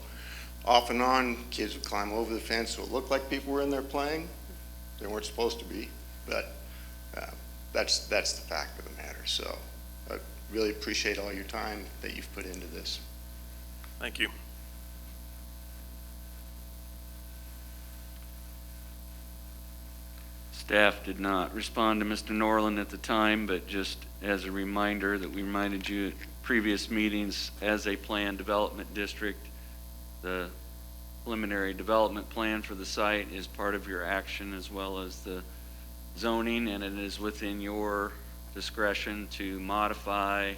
off and on, kids would climb over the fence so it looked like people were in there playing. They weren't supposed to be, but that's the fact of the matter. So I really appreciate all your time that you've put into this. Thank you. Staff did not respond to Mr. Norland at the time, but just as a reminder that we reminded you at previous meetings, as a planned development district, the preliminary development plan for the site is part of your action, as well as the zoning, and it is within your discretion to modify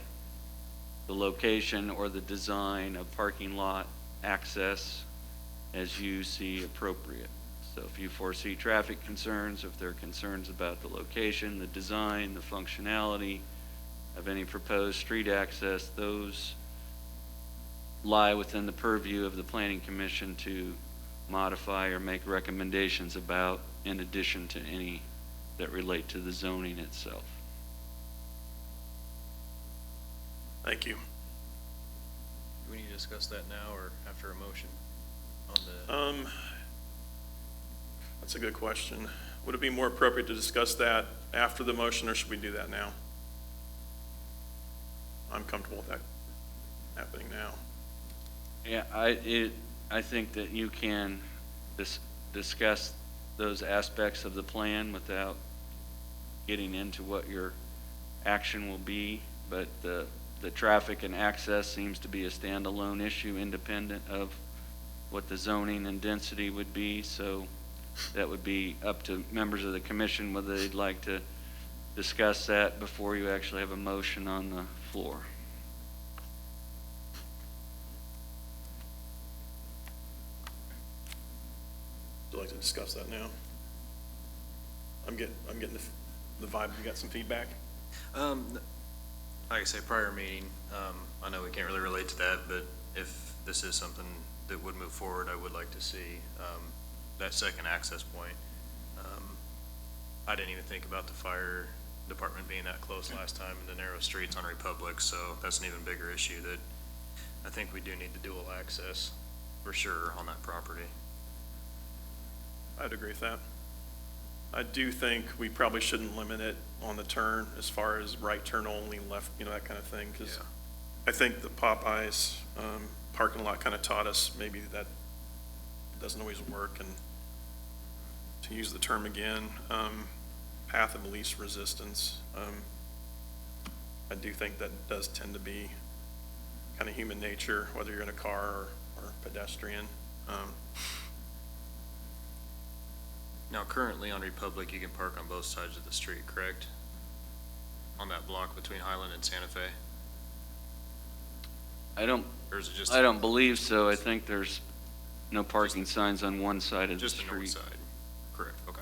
the location or the design of parking lot access as you see appropriate. So if you foresee traffic concerns, if there are concerns about the location, the design, the functionality of any proposed street access, those lie within the purview of the Planning Commission to modify or make recommendations about, in addition to any that relate to the zoning itself. Thank you. Do we need to discuss that now or after a motion on the? That's a good question. Would it be more appropriate to discuss that after the motion, or should we do that now? I'm comfortable with that happening now. Yeah, I think that you can discuss those aspects of the plan without getting into what your action will be, but the traffic and access seems to be a standalone issue independent of what the zoning and density would be, so that would be up to members of the commission whether they'd like to discuss that before you actually have a motion on the floor. like to discuss that now? I'm getting the vibe, you got some feedback? Like I say, prior meeting, I know we can't really relate to that, but if this is something that would move forward, I would like to see that second access point. I didn't even think about the fire department being that close last time and the narrow streets on Republic, so that's an even bigger issue that I think we do need the dual access for sure on that property. I'd agree with that. I do think we probably shouldn't limit it on the turn as far as right turn only, left, that kind of thing, because I think the Popeyes parking lot kind of taught us maybe that doesn't always work, and to use the term again, path of least resistance, I do think that does tend to be kind of human nature, whether you're in a car or pedestrian. Now, currently on Republic, you can park on both sides of the street, correct? On that block between Highland and Santa Fe? Or is it just? I don't believe so. I think there's no parking signs on one side of the street. Just the north side, correct, okay.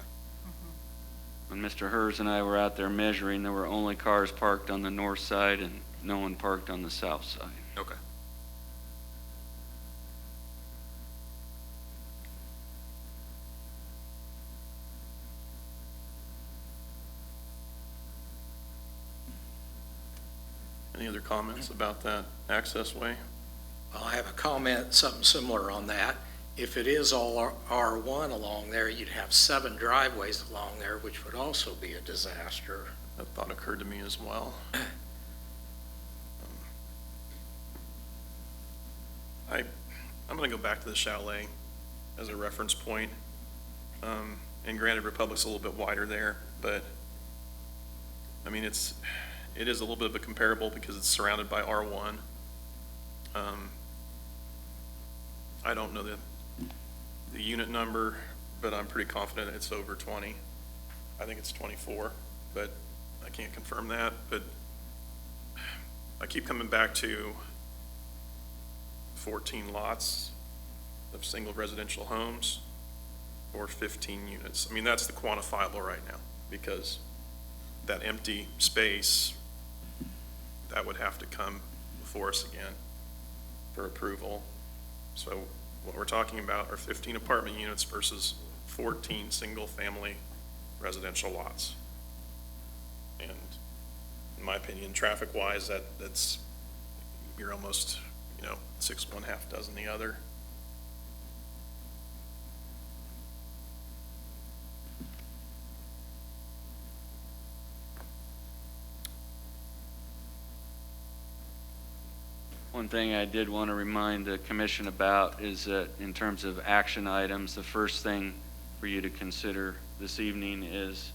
When Mr. Hers and I were out there measuring, there were only cars parked on the north side and no one parked on the south side. Okay. Any other comments about that access way? Well, I have a comment, something similar on that. If it is all R1 along there, you'd have 7 driveways along there, which would also be a disaster. That thought occurred to me as well. I'm going to go back to the chalet as a reference point. And granted, Republic's a little bit wider there, but I mean, it is a little bit of a comparable because it's surrounded by R1. I don't know the unit number, but I'm pretty confident it's over 20. I think it's 24, but I can't confirm that. But I keep coming back to 14 lots of single residential homes or 15 units. I mean, that's the quantifiable right now, because that empty space, that would have to come before us again for approval. So what we're talking about are 15 apartment units versus 14 single-family residential lots. And in my opinion, traffic-wise, that's you're almost, 6 one, half dozen the other. One thing I did want to remind the commission about is that in terms of action items, the first thing for you to consider this evening is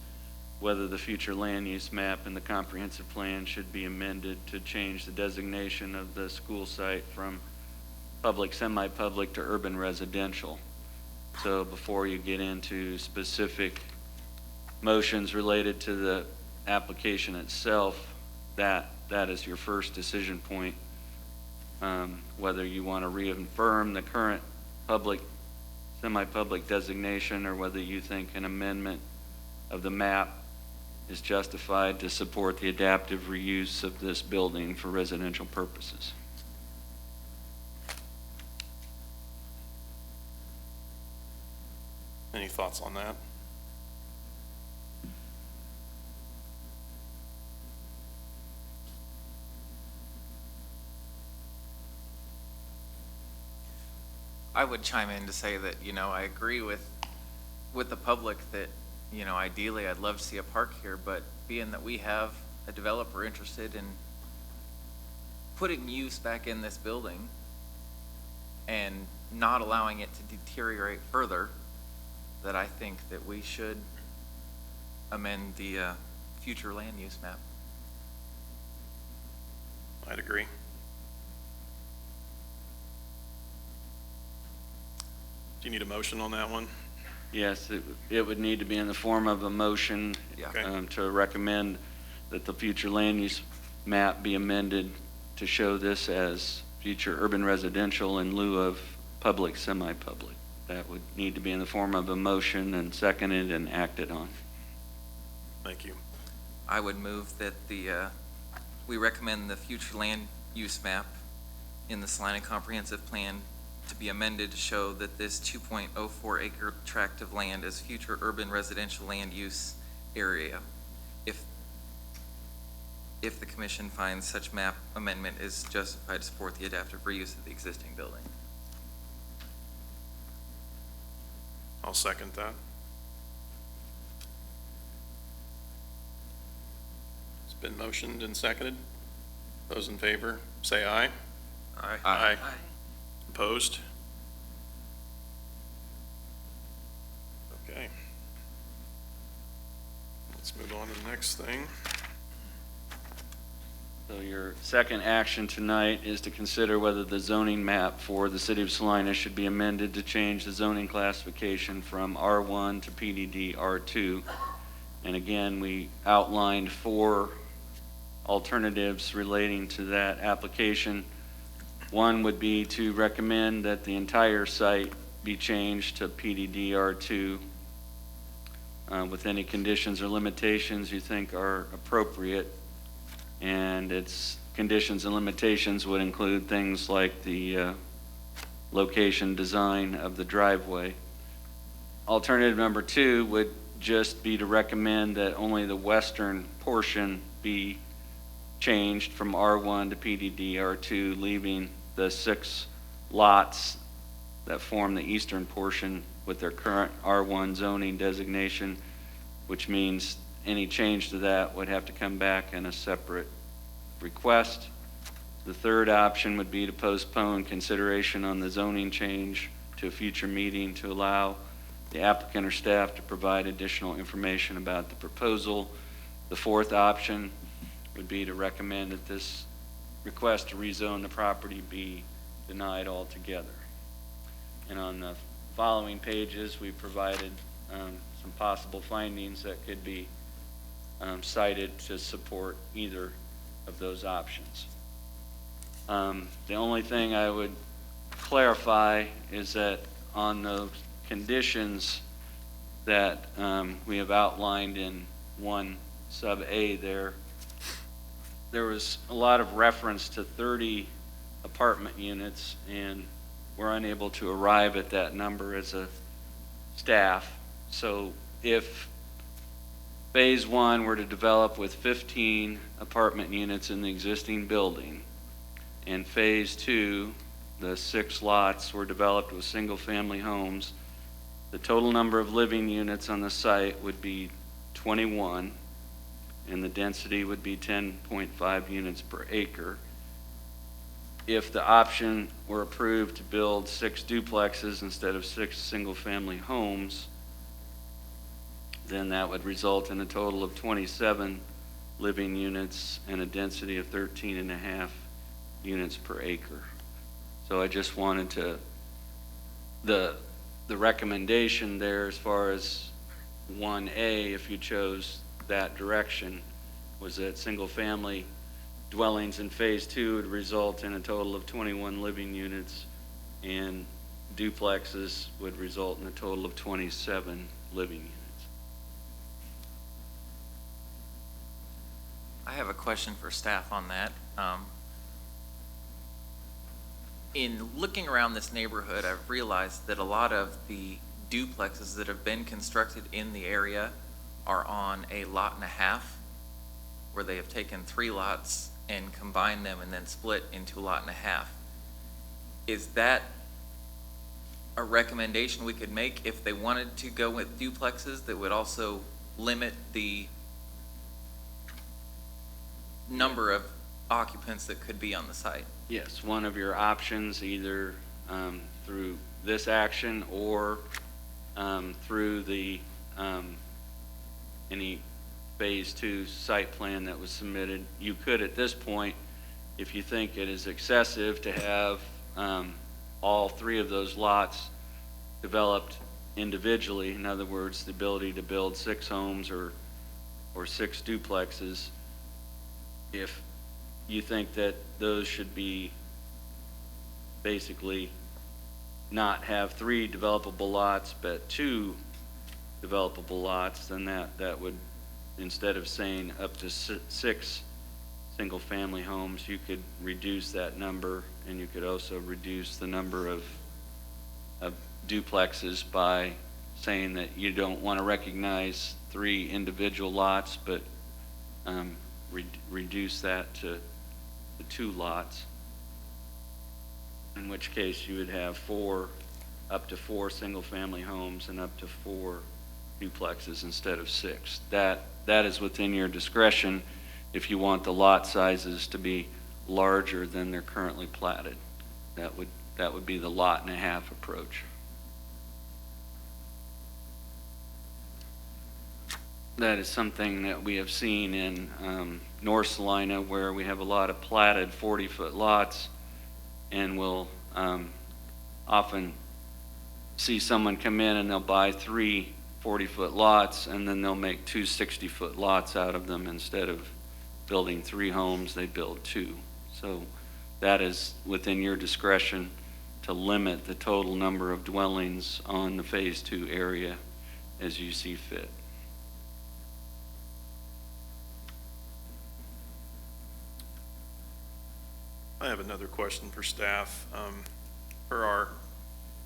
whether the future land use map and the comprehensive plan should be amended to change the designation of the school site from public, semi-public to urban residential. So before you get into specific motions related to the application itself, that is your first decision point. Whether you want to reaffirm the current public, semi-public designation, or whether you think an amendment of the map is justified to support the adaptive reuse of this building for residential purposes. Any thoughts on that? I would chime in to say that, I agree with the public that, ideally I'd love to see a park here, but being that we have a developer interested in putting use back in this building and not allowing it to deteriorate further, that I think that we should amend the future land use map. I'd agree. Do you need a motion on that one? Yes, it would need to be in the form of a motion Okay. to recommend that the future land use map be amended to show this as future urban residential in lieu of public, semi-public. that would need to be in the form of a motion and seconded and acted on. Thank you. I would move that we recommend the future land use map in the Salina Comprehensive Plan to be amended to show that this 2.04 acre tract of land is future urban residential land use area. If the commission finds such map amendment is justified to support the adaptive reuse of the existing building. I'll second that. It's been motioned and seconded. Those in favor, say aye. Aye. Aye. Opposed? Okay. Let's move on to the next thing. So your second action tonight is to consider whether the zoning map for the city of Salina should be amended to change the zoning classification from R1 to PDD R2. And again, we outlined 4 alternatives relating to that application. One would be to recommend that the entire site be changed to PDD R2 with any conditions or limitations you think are appropriate. And its conditions and limitations would include things like the location design of the driveway. Alternative number 2 would just be to recommend that only the western portion be changed from R1 to PDD R2, leaving the 6 lots that form the eastern portion with their current R1 zoning designation, which means any change to that would have to come back in a separate request. The third option would be to postpone consideration on the zoning change to a future meeting to allow the applicant or staff to provide additional information about the proposal. The fourth option would be to recommend that this request to rezone the property be denied altogether. And on the following pages, we provided some possible findings that could be cited to support either of those options. The only thing I would clarify is that on those conditions that we have outlined in 1 sub A there was a lot of reference to 30 apartment units, and we're unable to arrive at that number as a staff. So if Phase 1 were to develop with 15 apartment units in the existing building, and Phase 2, the 6 lots were developed with single-family homes, the total number of living units on the site would be 21, and the density would be 10.5 units per acre. If the option were approved to build 6 duplexes instead of 6 single-family homes, then that would result in a total of 27 living units and a density of 13.5 units per acre. So I just wanted to, the recommendation there as far as 1A, if you chose that direction, was that single-family dwellings in Phase 2 would result in a total of 21 living units, and duplexes would result in a total of 27 living units. I have a question for staff on that. In looking around this neighborhood, I've realized that a lot of the duplexes that have been constructed in the area are on a lot and a half, where they have taken 3 lots and combined them and then split into a lot and a half. Is that a recommendation we could make if they wanted to go with duplexes that would also limit the number of occupants that could be on the site? Yes, one of your options, either through this action or through the any Phase 2 site plan that was submitted. You could, at this point, if you think it is excessive to have all 3 of those lots developed individually, in other words, the ability to build 6 homes or 6 duplexes, if you think that those should be basically not have 3 developable lots, but 2 developable lots, then that would, instead of saying up to 6 single-family homes, you could reduce that number, and you could also reduce the number of duplexes by saying that you don't want to recognize 3 individual lots, but reduce that to the 2 lots, in which case you would have up to 4 single-family homes and up to 4 duplexes instead of 6. That is within your discretion if you want the lot sizes to be larger than they're currently platted. That would be the lot and a half approach. That is something that we have seen in North Salina, where we have a lot of platted 40-foot lots, and we'll often see someone come in and they'll buy 3 40-foot lots, and then they'll make 2 60-foot lots out of them. Instead of building 3 homes, they build 2. So that is within your discretion to limit the total number of dwellings on the Phase 2 area as you see fit. I have another question for staff. For our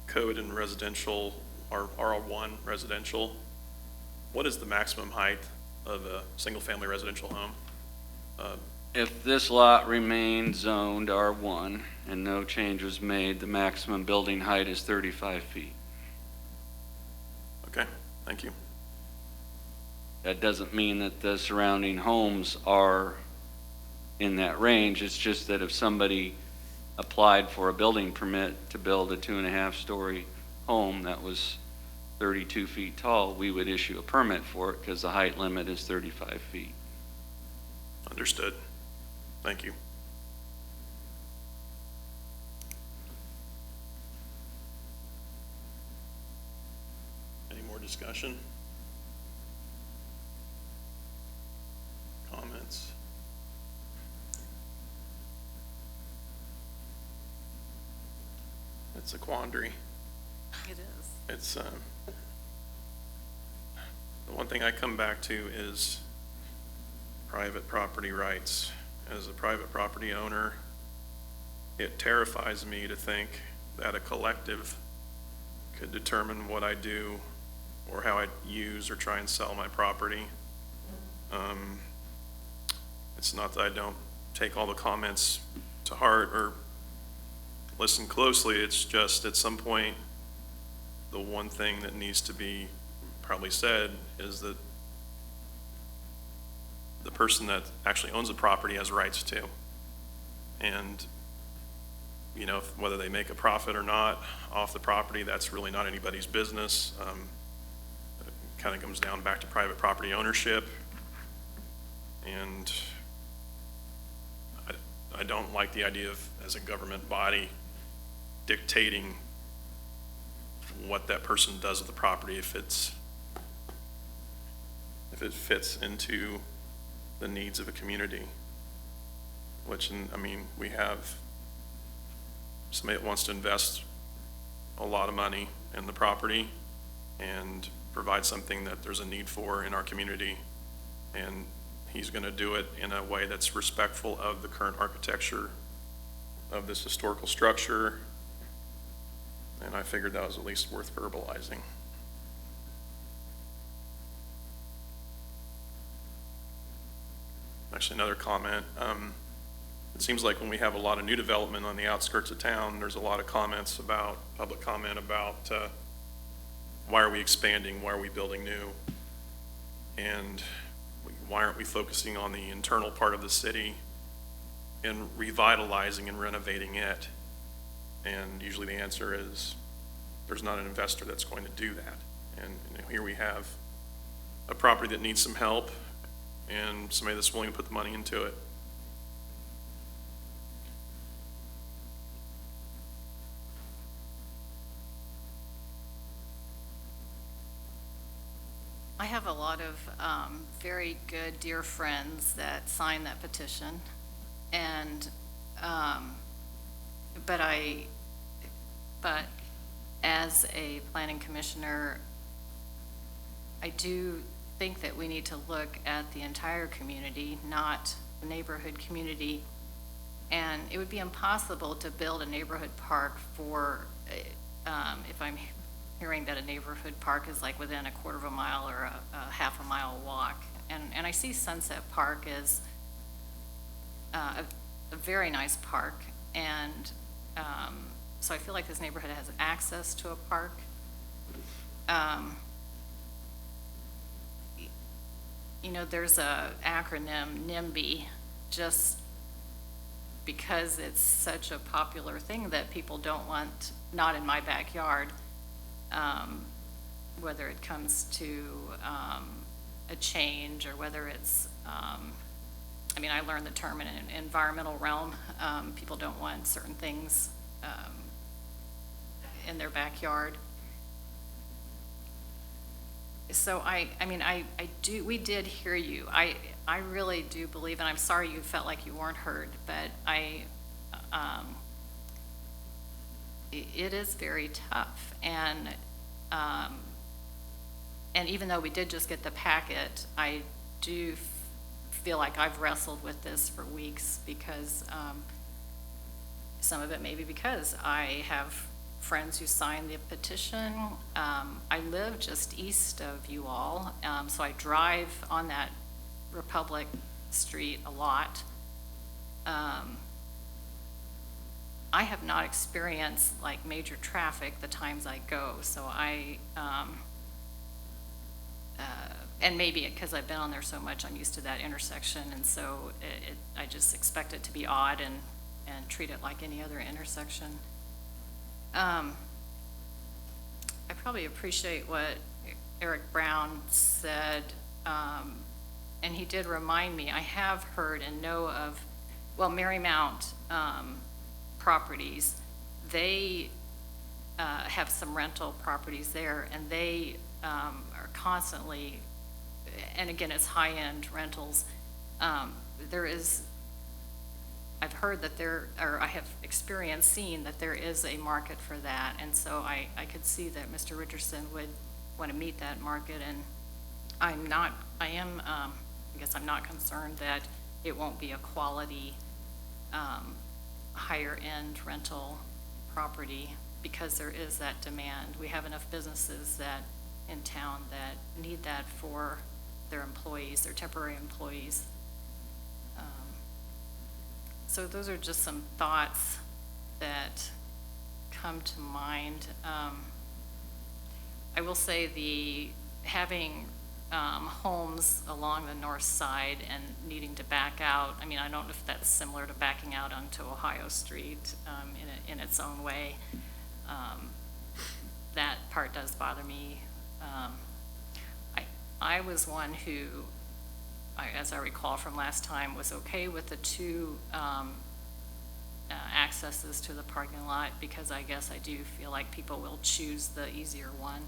code in residential, our R1 residential, what is the maximum height of a single-family residential home? If this lot remained zoned R1 and no change was made, the maximum building height is 35 feet. Okay, thank you. That doesn't mean that the surrounding homes are in that range. It's just that if somebody applied for a building permit to build a 2.5-story home that was 32 feet tall, we would issue a permit for it because the height limit is 35 feet. Understood. Thank you. Any more discussion? Comments? It's a quandary. It is. It's, the one thing I come back to is private property rights. As a private property owner, it terrifies me to think that a collective could determine what I do or how I use or try and sell my property. It's not that I don't take all the comments to heart or listen closely. It's just at some point, the one thing that needs to be probably said is that the person that actually owns the property has rights too. And, you know, whether they make a profit or not off the property, that's really not anybody's business. It kind of comes down back to private property ownership. And I don't like the idea of, as a government body, dictating what that person does with the property if it fits into the needs of a community. Which, I mean, we have somebody that wants to invest a lot of money in the property and provide something that there's a need for in our community, and he's going to do it in a way that's respectful of the current architecture of this historical structure, and I figured that was at least worth verbalizing. Actually, another comment. It seems like when we have a lot of new development on the outskirts of town, there's a lot of comments about, public comment about why are we expanding, why are we building new, and why aren't we focusing on the internal part of the city and revitalizing and renovating it? And usually the answer is there's not an investor that's going to do that. And you know, here we have a property that needs some help and somebody that's willing to put the money into it. I have a lot of very good dear friends that signed that petition, and but as a planning commissioner, I do think that we need to look at the entire community, not the neighborhood community. And it would be impossible to build a neighborhood park for, if I'm hearing that a neighborhood park is like within a quarter of a mile or a half a mile walk. And I see Sunset Park as a very nice park. And so I feel like this neighborhood has access to a park. You know, there's a acronym, NIMBY, just because it's such a popular thing that people don't want, not in my backyard, whether it comes to a change or whether it's, I mean, I learned the term in an environmental realm. People don't want certain things in their backyard. So we did hear you. I really do believe, and I'm sorry you felt like you weren't heard, but it is very tough. And even though we did just get the packet, I do feel like I've wrestled with this for weeks because some of it may be because I have friends who signed the petition. I live just east of you all, so I drive on that Republic Street a lot. I have not experienced like major traffic the times I go, so and maybe because I've been on there so much, I'm used to that intersection, and so I just expect it to be odd and treat it like any other intersection. I probably appreciate what Eric Brown said, and he did remind me, I have heard and know of, well, Marymount properties, they have some rental properties there, and they are constantly, and again, it's high-end rentals. I've heard that I have experienced seeing that there is a market for that, and so I could see that Mr. Richardson would want to meet that market, and I guess I'm not concerned that it won't be a quality, higher-end rental property because there is that demand. We have enough businesses in town that need that for their employees, their temporary employees. So those are just some thoughts that come to mind. I will say having homes along the north side and needing to back out, I mean, I don't know if that's similar to backing out onto Ohio Street in its own way. That part does bother me. I was one who, as I recall from last time, was okay with the two accesses to the parking lot because I guess I do feel like people will choose the easier one.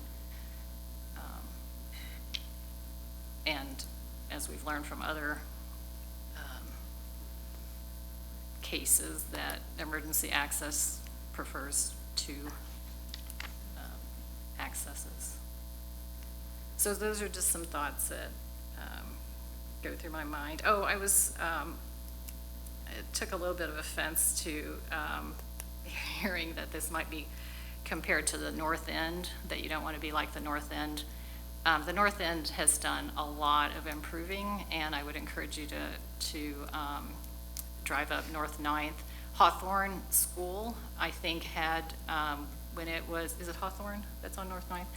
And as we've learned from other cases, that emergency access prefers two accesses. So those are just some thoughts that go through my mind. Oh, it took a little bit of offense to hearing that this might be compared to the North End, that you don't want to be like the North End. The North End has done a lot of improving, and I would encourage you to drive up North Ninth. Hawthorne School, I think, had, when it was, is it Hawthorne that's on North Ninth?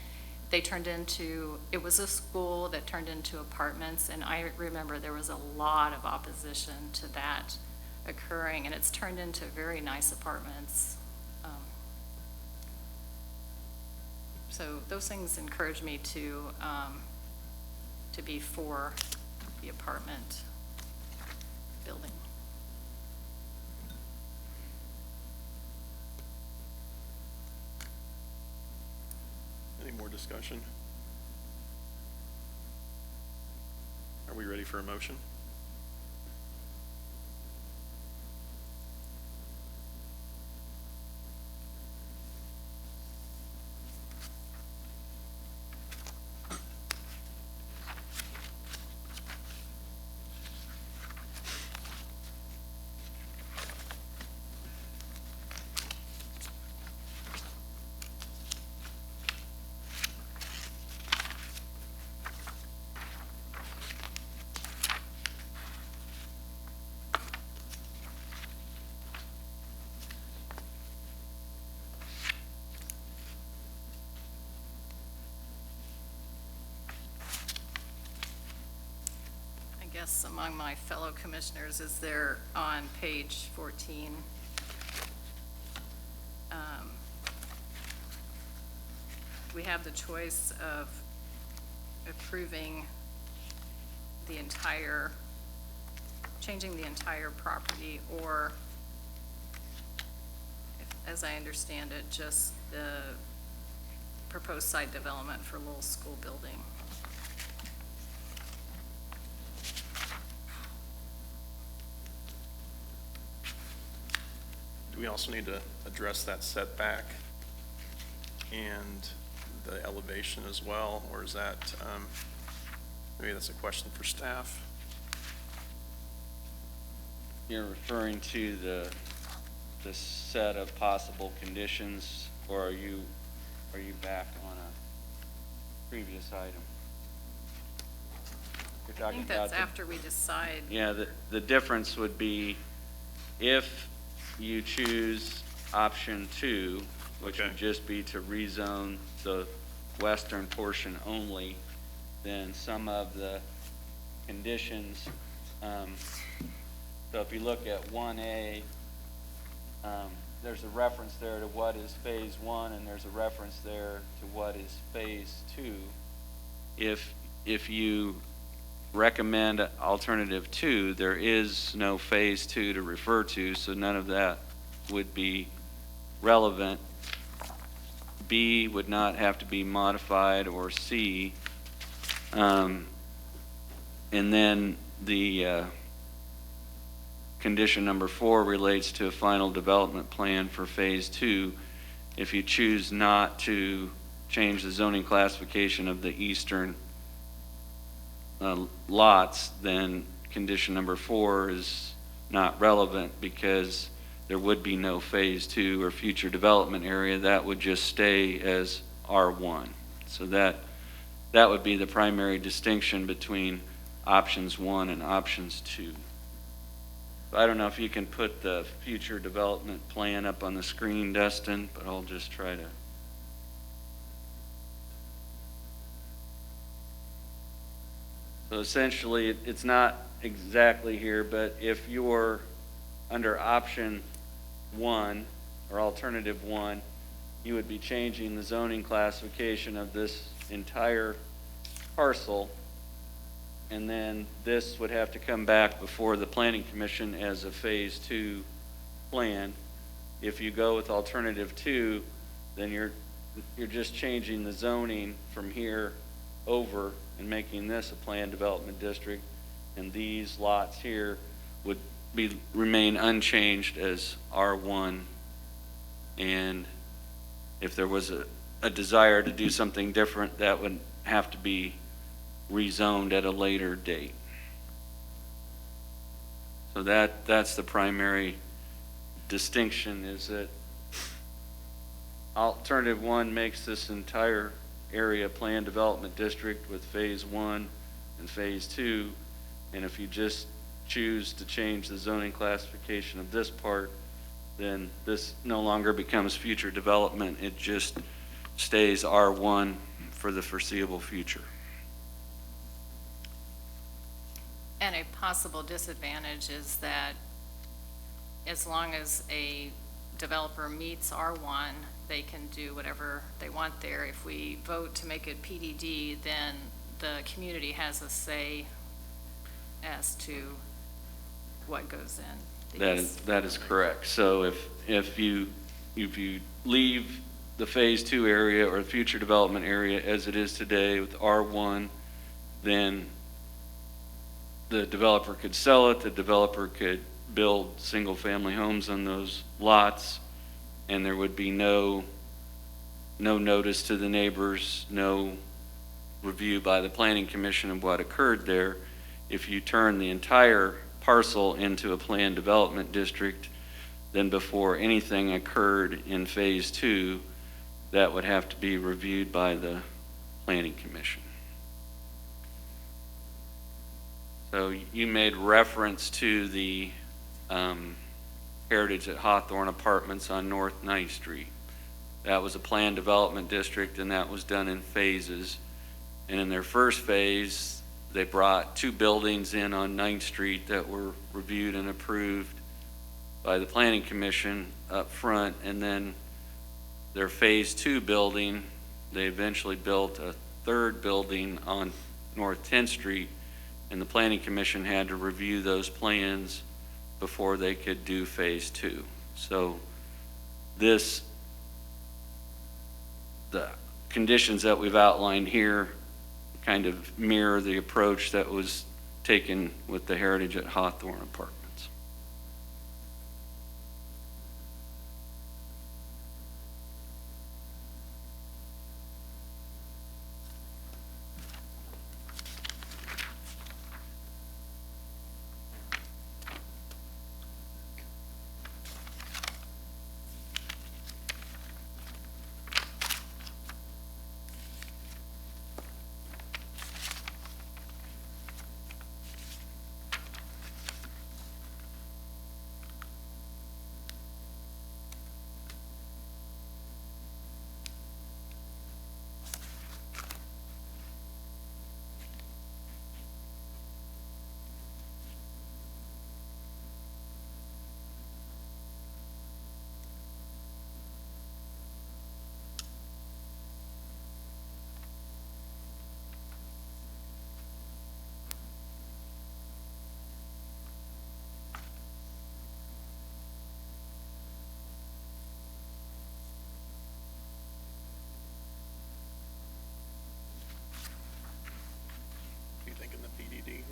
It was a school that turned into apartments, and I remember there was a lot of opposition to that occurring, and it's turned into very nice apartments. So those things encourage me to be for the apartment building. Any more discussion? Are we ready for a motion? guess, among my fellow commissioners is there on page 14. We have the choice of approving the entire, changing the entire property, or, as I understand it, just the proposed site development for Lowell School building. Do we also need to address that setback and the elevation as well, or is that, maybe that's a question for staff? You're referring to the set of possible conditions, or are you back on a previous item? You're I talking think about that's after we decide. Yeah, the difference would be if you choose option 2, which would just be to rezone the western portion only, then some of the conditions, so if you look at 1A, there's a reference there to what is phase 1, and there's a reference there to what is phase 2. If you recommend alternative 2, there is no phase 2 to refer to, so none of that would be relevant. B would not have to be modified, or C. And then the condition number 4 relates to a final development plan for phase 2. If you choose not to change the zoning classification of the eastern lots, then condition number 4 is not relevant, because there would be no phase 2 or future development area. That would just stay as R1. So that would be the primary distinction between options 1 and options 2. I don't know if you can put the future development plan up on the screen, Dustin, but I'll just try to. So essentially, it's not exactly here, but if you're under option 1 or alternative 1, you would be changing the zoning classification of this entire parcel, and then this would have to come back before the Planning Commission as a phase 2 plan. If you go with alternative 2, then you're just changing the zoning from here over and making this a planned development district, and these lots here would remain unchanged as R1. And if there was a desire to do something different, that would have to be rezoned at a later date. So that's the primary distinction, is that alternative 1 makes this entire area planned development district with phase 1 and phase 2, and if you just choose to change the zoning classification of this part, then this no longer becomes future development. It just stays R1 for the foreseeable future. And a possible disadvantage is that as long as a developer meets R1, they can do whatever they want there. If we vote to make it PDD, then the community has a say as to what goes in. That is correct. So if you leave the phase 2 area or the future development area as it is today with R1, then the developer could sell it, the developer could build single-family homes on those lots, and there would be no notice to the neighbors, no review by the Planning Commission of what occurred there. If you turn the entire parcel into a planned development district, then before anything occurred in phase 2, that would have to be reviewed by the Planning Commission. So you made reference to the Heritage at Hawthorne Apartments on North 9th Street. That was a planned development district, and that was done in phases. And in their first phase, They brought 2 buildings in on 9th Street that were reviewed and approved by the Planning Commission up front, and then their Phase 2 building, they eventually built a 3rd building on North 10th Street, and the Planning Commission had to review those plans before they could do Phase 2. So the conditions that we've outlined here kind of mirror the approach that was taken with the Heritage at Hawthorne Apartments.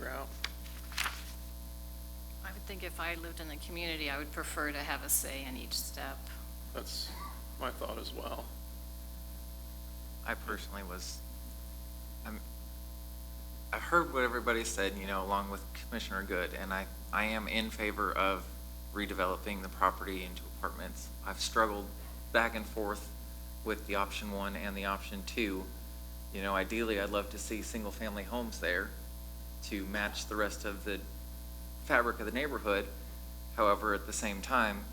Route. I would think if I lived in the community, I would prefer to have a say in each step. That's my thought as well. I personally I heard what everybody said, along with Commissioner Good, and I am in favor of redeveloping the property into apartments. I've struggled back and forth with the option 1 and the option 2. Ideally, I'd love to see single-family homes there to match the rest of the fabric of the neighborhood. However, at the same time,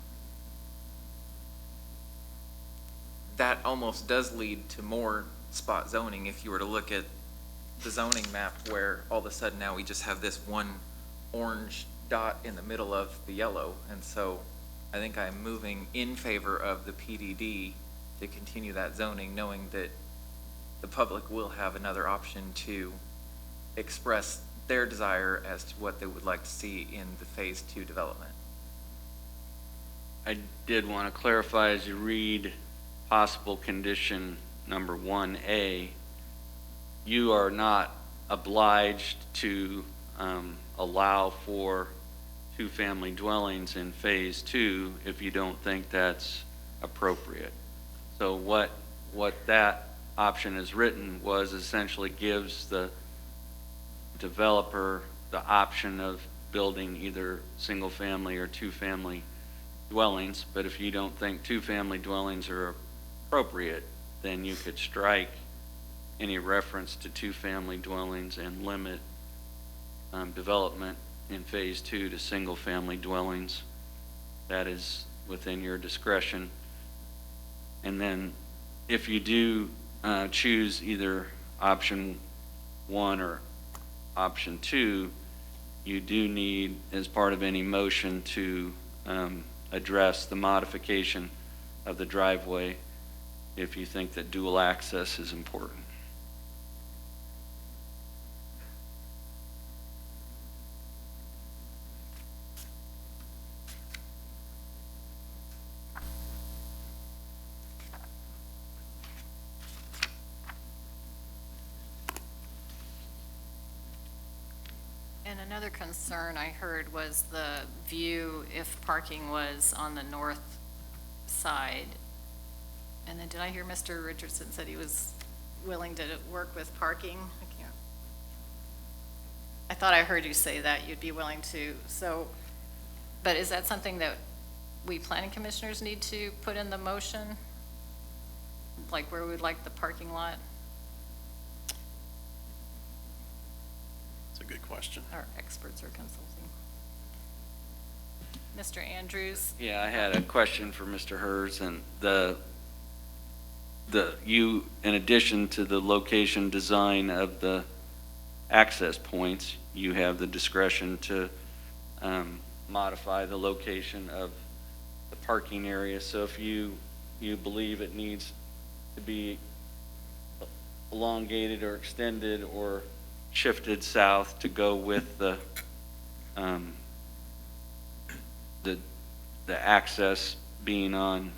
that almost does lead to more spot zoning if you were to look at the zoning map, where all of a sudden now we just have this one orange dot in the middle of the yellow. And so I think I'm moving in favor of the PDD to continue that zoning, knowing that the public will have another option to express their desire as to what they would like to see in the Phase 2 development. I did want to clarify, as you read possible condition number 1A, you are not obliged to allow for 2-family dwellings in Phase 2 if you don't think that's appropriate. So what that option is written was essentially gives the developer the option of building either single-family or 2-family dwellings, but if you don't think 2-family dwellings are appropriate, then you could strike any reference to 2-family dwellings and limit development in Phase 2 to single-family dwellings. That is within your discretion. And then if you do choose either option 1 or option 2, you do need, as part of any motion, to address the modification of the driveway if you think that dual access is important. And another concern I heard was the view if parking was on the north side. And then did I hear Mr. Richardson said he was willing to work with parking? I thought I heard you say that you'd be willing to. So, but is that something that we planning commissioners need to put in the motion? Like where we would like the parking lot? That's a good question. Our experts are consulting. Mr. Andrews? Yeah, I had a question for Mr. Hers, and you, in addition to the location design of the access points, you have the discretion to modify the location of the parking area. So if you believe it needs to be elongated or extended or shifted south to go with the access being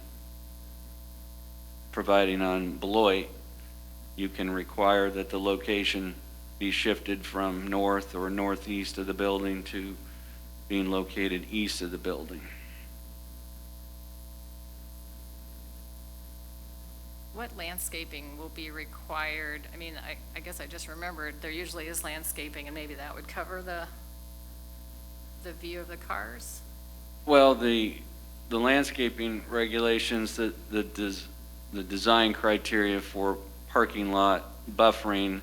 providing on Beloit, you can require that the location be shifted from north or northeast of the building to being located east of the building. What landscaping will be required? I mean, I guess I just remembered there usually is landscaping, and maybe that would cover the view of the cars? Well, the landscaping regulations, the design criteria for parking lot buffering,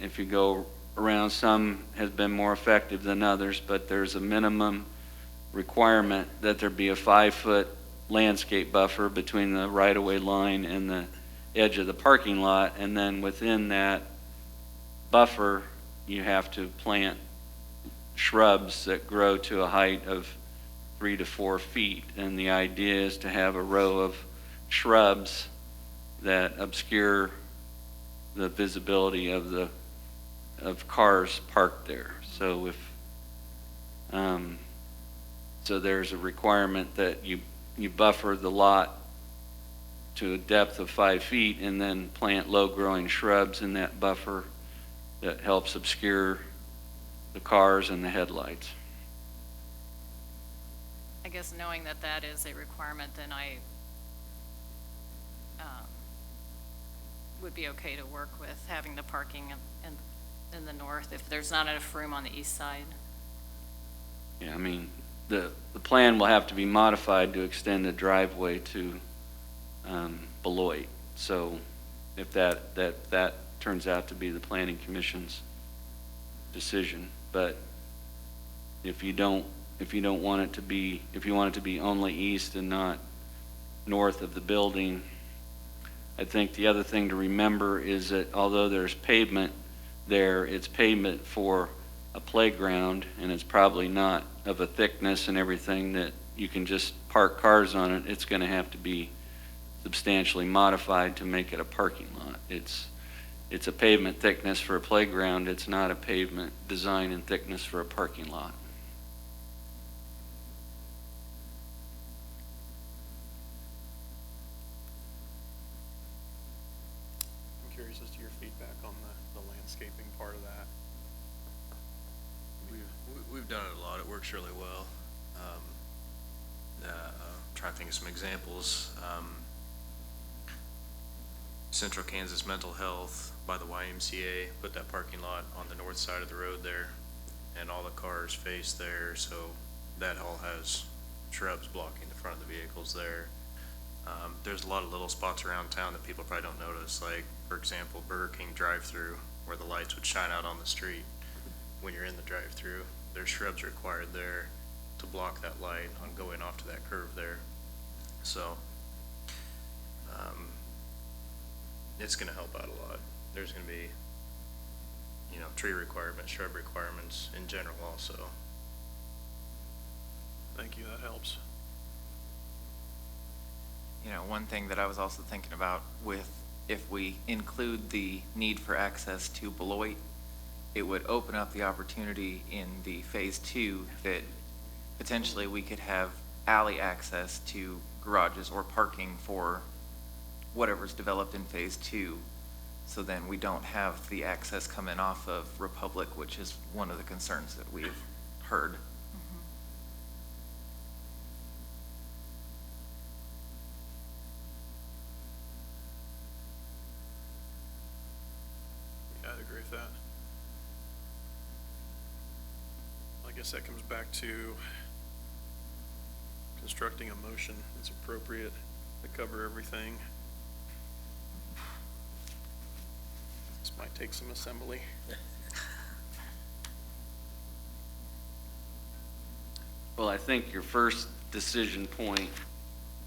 if you go around, some has been more effective than others, but there's a minimum requirement that there be a 5-foot landscape buffer between the right-of-way line and the edge of the parking lot, and then within that buffer, you have to plant shrubs that grow to a height of 3 to 4 feet. And the idea is to have a row of shrubs that obscure the visibility of cars parked there. So so there's a requirement that you buffer the lot to a depth of 5 feet and then plant low-growing shrubs in that buffer that helps obscure the cars and the headlights. I guess knowing that that is a requirement, then I would be okay to work with having the parking in the north if there's not enough room on the east side. Yeah, I mean, the plan will have to be modified to extend the driveway to Beloit. So if that turns out to be the Planning Commission's decision, but if you want it to be only east and not north of the building, I think the other thing to remember is that although there's pavement there, it's pavement for a playground, and it's probably not of a thickness and everything that you can just park cars on it. It's going to have to be substantially modified to make it a parking lot. It's a pavement thickness for a playground. It's not a pavement design and thickness for a parking lot. I'm curious as to your feedback on the landscaping part of that. We've done it a lot. It works really well. Trying to think of some examples. Central Kansas Mental Health by the YMCA put that parking lot on the north side of the road there, and all the cars face there, so that all has shrubs blocking the front of the vehicles there. There's a lot of little spots around town that people probably don't notice, like, for example, Burger King drive-through, where the lights would shine out on the street when you're in the drive-through. There's shrubs required there to block that light on going off to that curve there. So it's going to help out a lot. There's going to be, tree requirements, shrub requirements in general also. Thank you, that helps. One thing that I was also thinking about if we include the need for access to Beloit, it would open up the opportunity in the phase 2 that potentially we could have alley access to garages or parking for whatever's developed in phase 2. So then we don't have the access coming off of Republic, which is one of the concerns that we've heard. Yeah, I'd agree with that. I guess that comes back to constructing a motion that's appropriate to cover everything. This might take some assembly. Well, I think your first decision point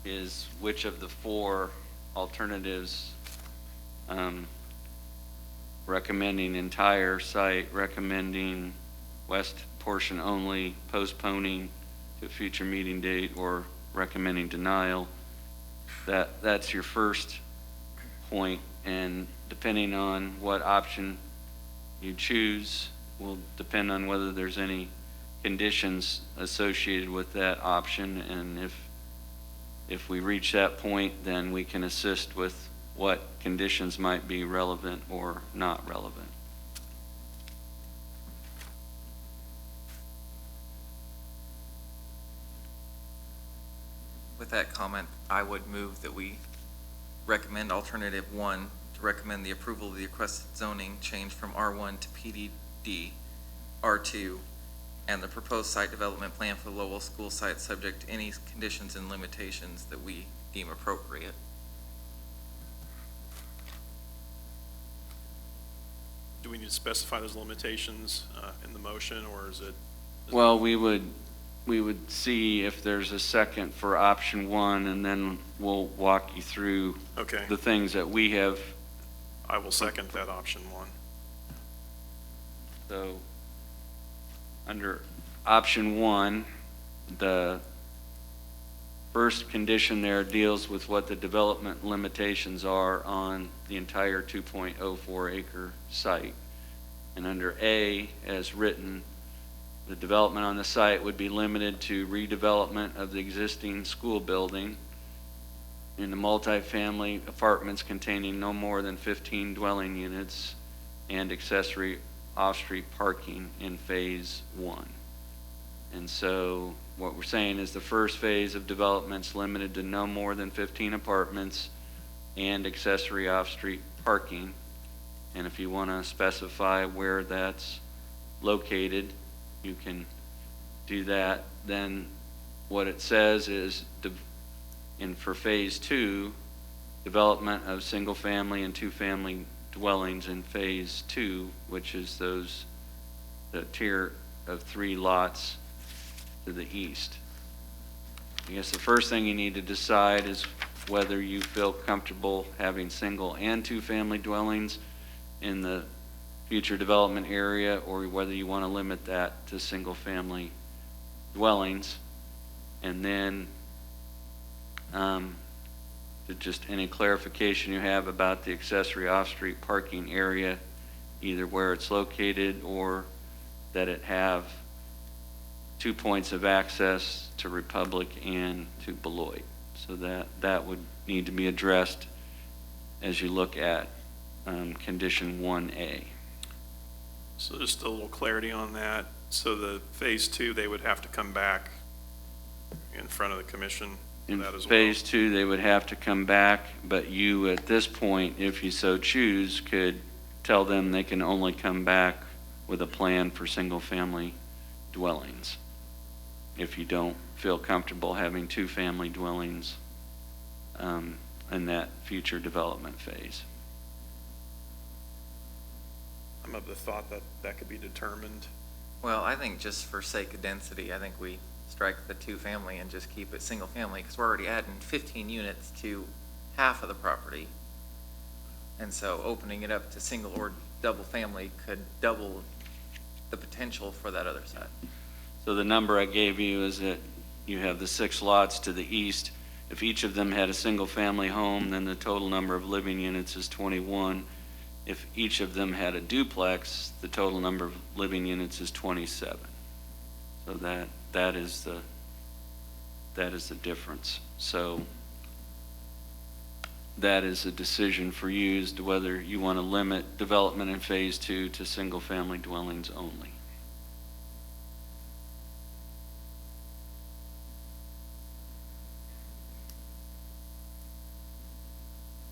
is which of the 4 alternatives recommending entire site, recommending west portion only, postponing to a future meeting date, or recommending denial. That's your first point, and depending on what option you choose will depend on whether there's any conditions associated with that option, and if we reach that point, then we can assist with what conditions might be relevant or not relevant. With that comment, I would move that we recommend alternative 1 to recommend the approval of the requested zoning change from R1 to PDD R2 and the proposed site development plan for the Lowell school site subject to any conditions and limitations that we deem appropriate. Do we need to specify those limitations in the motion, or is it? Well, we would see if there's a second for option 1, and then we'll walk you through Okay. the things that we have. I will second that option 1. So, under option 1, the first condition there deals with what the development limitations are on the entire 2.04 acre site. And under A, as written, the development on the site would be limited to redevelopment of the existing school building in the multifamily apartments containing no more than 15 dwelling units and accessory off-street parking in phase 1. And so what we're saying is the first phase of development's limited to no more than 15 apartments and accessory off-street parking. And if you want to specify where that's located, you can do that. Then what it says is, for phase 2, development of single-family and two-family dwellings in phase 2, which is the tier of 3 lots to the east. I guess the first thing you need to decide is whether you feel comfortable having single and two-family dwellings in the future development area, or whether you want to limit that to single-family dwellings. And then to just any clarification you have about the accessory off-street parking area, either where it's located or that it have 2 points of access to Republic and to Beloit. So that would need to be addressed as you look at condition 1A. So just a little clarity on that. So the phase 2, they would have to come back in front of the commission for In that as well? phase 2, they would have to come back, but you, at this point, if you so choose, could tell them they can only come back with a plan for single-family dwellings, if you don't feel comfortable having two-family dwellings in that future development phase. I'm of the thought that that could be determined. Well, I think just for sake of density, I think we strike the two-family and just keep it single-family, because we're already adding 15 units to half of the property. And so opening it up to single or double-family could double the potential for that other side. So the number I gave you is that you have the 6 lots to the east. If each of them had a single-family home, then the total number of living units is 21. If each of them had a duplex, the total number of living units is 27. So that is the difference. So that is a decision for you as to whether you want to limit development in phase 2 to single-family dwellings only.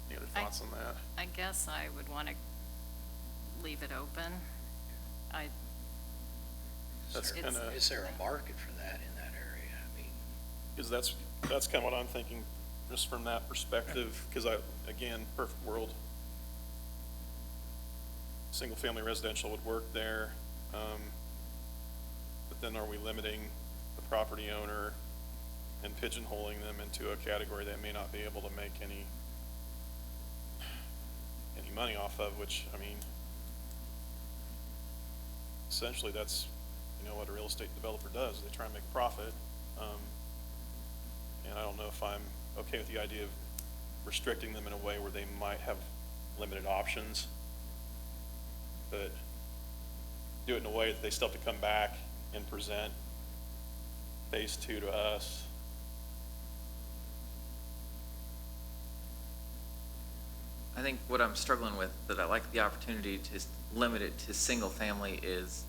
Any other thoughts on that? I guess I would want to leave it open. That's It's- kind of, Is there a market for that in that area? I mean, because that's kind of what I'm thinking, just from that perspective, because again, perfect world, single-family residential would work there, but then are we limiting the property owner and pigeonholing them into a category that may not be able to make any money off of, which, I mean, essentially that's, what a real estate developer does. They try and make a profit. And I don't know if I'm okay with the idea of restricting them in a way where they might have limited options. But do it in a way that they still have to come back and present phase 2 to us. I think what I'm struggling with, that I like the opportunity to limit it to single family, is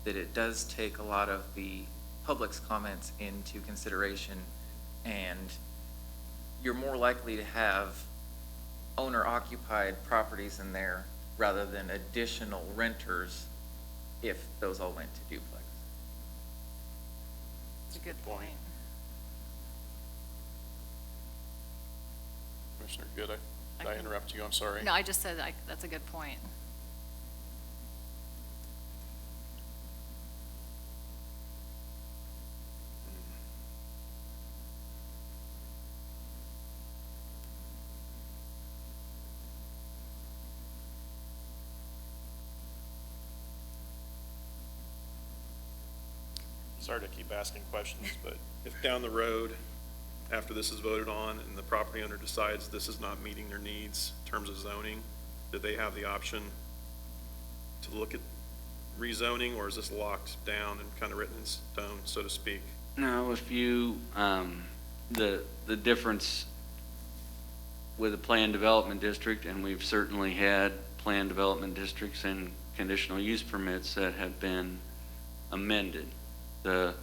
that it does take a lot of the public's comments into consideration, and you're more likely to have owner-occupied properties in there rather than additional renters if those all went to duplex. That's a good point. Commissioner Good, did I interrupt you? I'm sorry. No, I just said that's a good point. Sorry to keep asking questions, but if down the road, after this is voted on and the property owner decides this is not meeting their needs in terms of zoning, do they have the option to look at rezoning, or is this locked down and kind of written in stone, so to speak? No, if you, the difference with a planned development district, and we've certainly had planned development districts and conditional use permits that have been amended. The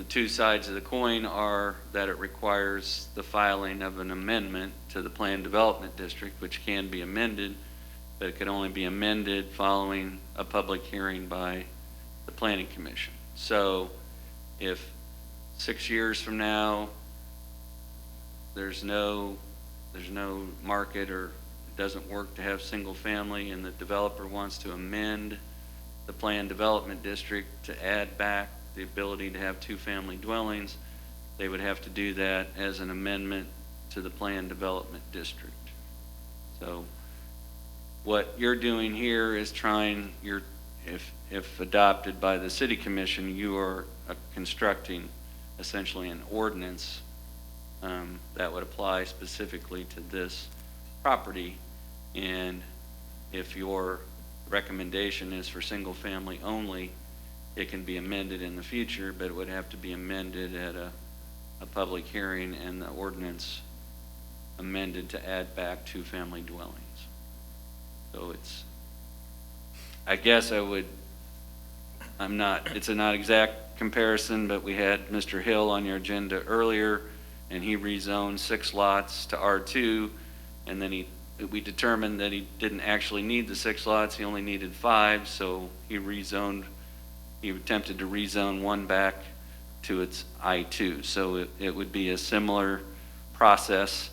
two sides of the coin are that it requires the filing of an amendment to the planned development district, which can be amended, but it can only be amended following a public hearing by the Planning Commission. So if 6 years from now there's no market, or it doesn't work to have single family, and the developer wants to amend the planned development district to add back the ability to have two-family dwellings, they would have to do that as an amendment to the planned development district. So what you're doing here is if adopted by the City Commission, you are constructing essentially an ordinance that would apply specifically to this property. And if your recommendation is for single family only, it can be amended in the future, but it would have to be amended at a public hearing, and the ordinance amended to add back two-family dwellings. So it's a not exact comparison, but we had Mr. Hill on your agenda earlier, and he rezoned 6 lots to R2, and then we determined that he didn't actually need the 6 lots, he only needed 5, so he attempted to rezone 1 back to its I2. So it would be a similar process,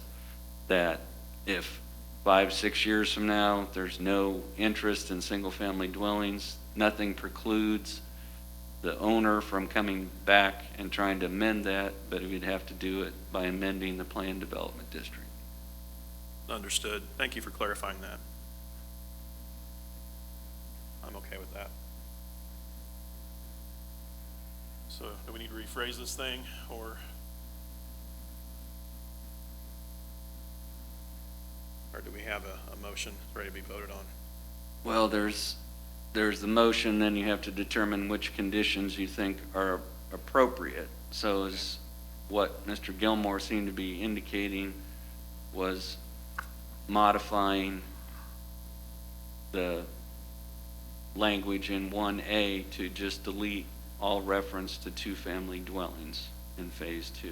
that if 5-6 years from now there's no interest in single-family dwellings, nothing precludes the owner from coming back and trying to amend that, but we'd have to do it by amending the planned development district. Understood. Thank you for clarifying that. I'm okay with that. So do we need to rephrase this thing, or do we have a motion ready to be voted on? Well, there's the motion, then you have to determine which conditions you think are appropriate. So is what Mr. Gilmore seemed to be indicating was modifying the language in 1A to just delete all reference to two-family dwellings in phase 2.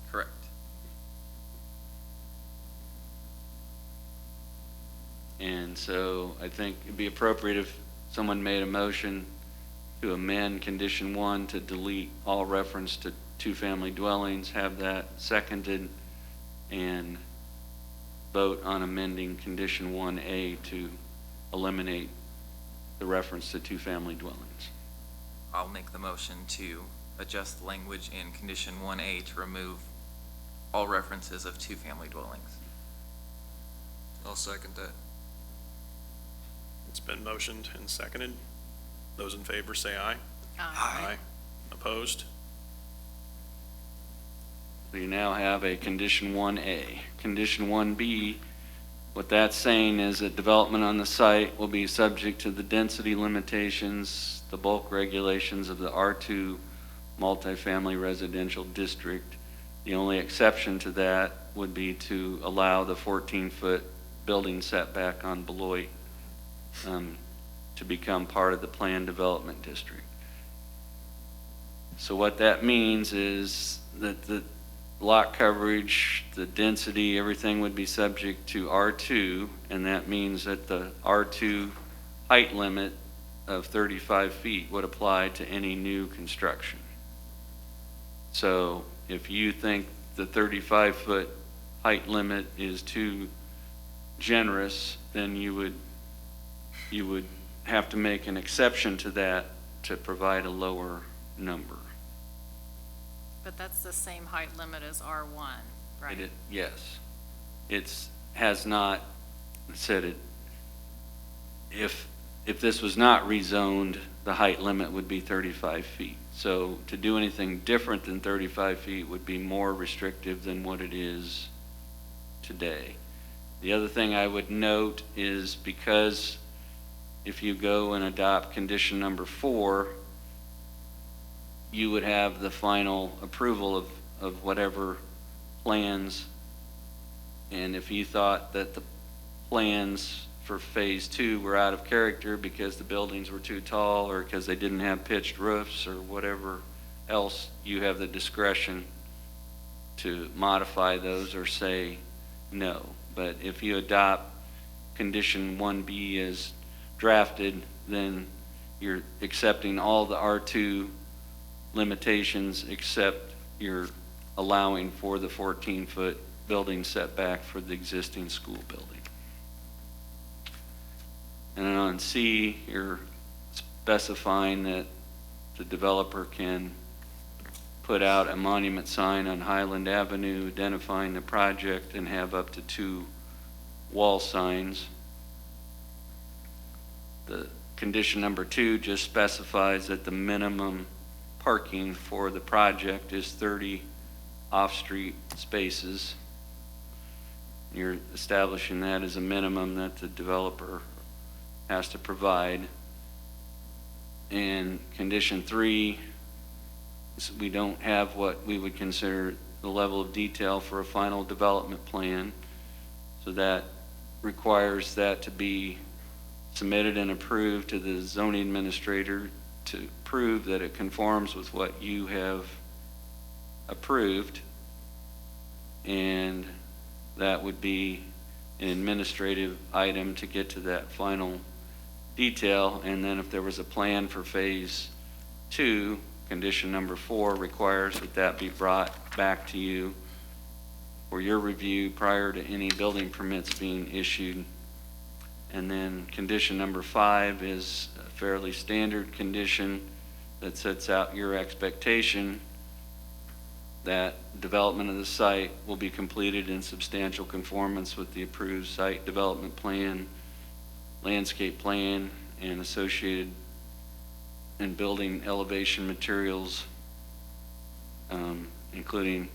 Correct. And so I think it'd be appropriate if someone made a motion to amend condition 1 to delete all reference to two-family dwellings, have that seconded, and vote on amending condition 1A to eliminate the reference to two-family dwellings. I'll make the motion to adjust the language in condition 1A to remove all references of two-family dwellings. I'll second that. It's been motioned and seconded. Those in favor say aye. Aye. Opposed? So you now have a condition 1A. Condition 1B, what that's saying is that development on the site will be subject to the density limitations, the bulk regulations of the R2 multifamily residential district. The only exception to that would be to allow the 14-foot building setback on Beloit to become part of the planned development district. So what that means is that the lot coverage, the density, everything would be subject to R2, and that means that the R2 height limit of 35 feet would apply to any new construction. So if you think the 35-foot height limit is too generous, then you would have to make an exception to that to provide a lower number. But that's the same height limit as R1, right? Yes. Has not said it. If this was not rezoned, the height limit would be 35 feet. So to do anything different than 35 feet would be more restrictive than what it is today. The other thing I would note is because if you go and adopt condition number 4, you would have the final approval of whatever plans. And if you thought that the plans for phase 2 were out of character because the buildings were too tall or because they didn't have pitched roofs or whatever else, you have the discretion to modify those or say no. But if you adopt condition 1B as drafted, then you're accepting all the R2 limitations except you're allowing for the 14-foot building setback for the existing school building. And then on C, you're specifying that the developer can put out a monument sign on Highland Avenue identifying the project and have up to 2 wall signs. The condition number 2 just specifies that the minimum parking for the project is 30 off-street spaces. You're establishing that as a minimum that the developer has to provide. And condition 3, we don't have what we would consider the level of detail for a final development plan. So that requires that to be submitted and approved to the zoning administrator to prove that it conforms with what you have approved. And that would be an administrative item to get to that final detail. And then if there was a plan for phase 2, condition number 4 requires that that be brought back to you for your review prior to any building permits being issued. And then condition number 5 is a fairly standard condition that sets out your expectation that development of the site will be completed in substantial conformance with the approved site development plan, landscape plan, and associated and building elevation materials, including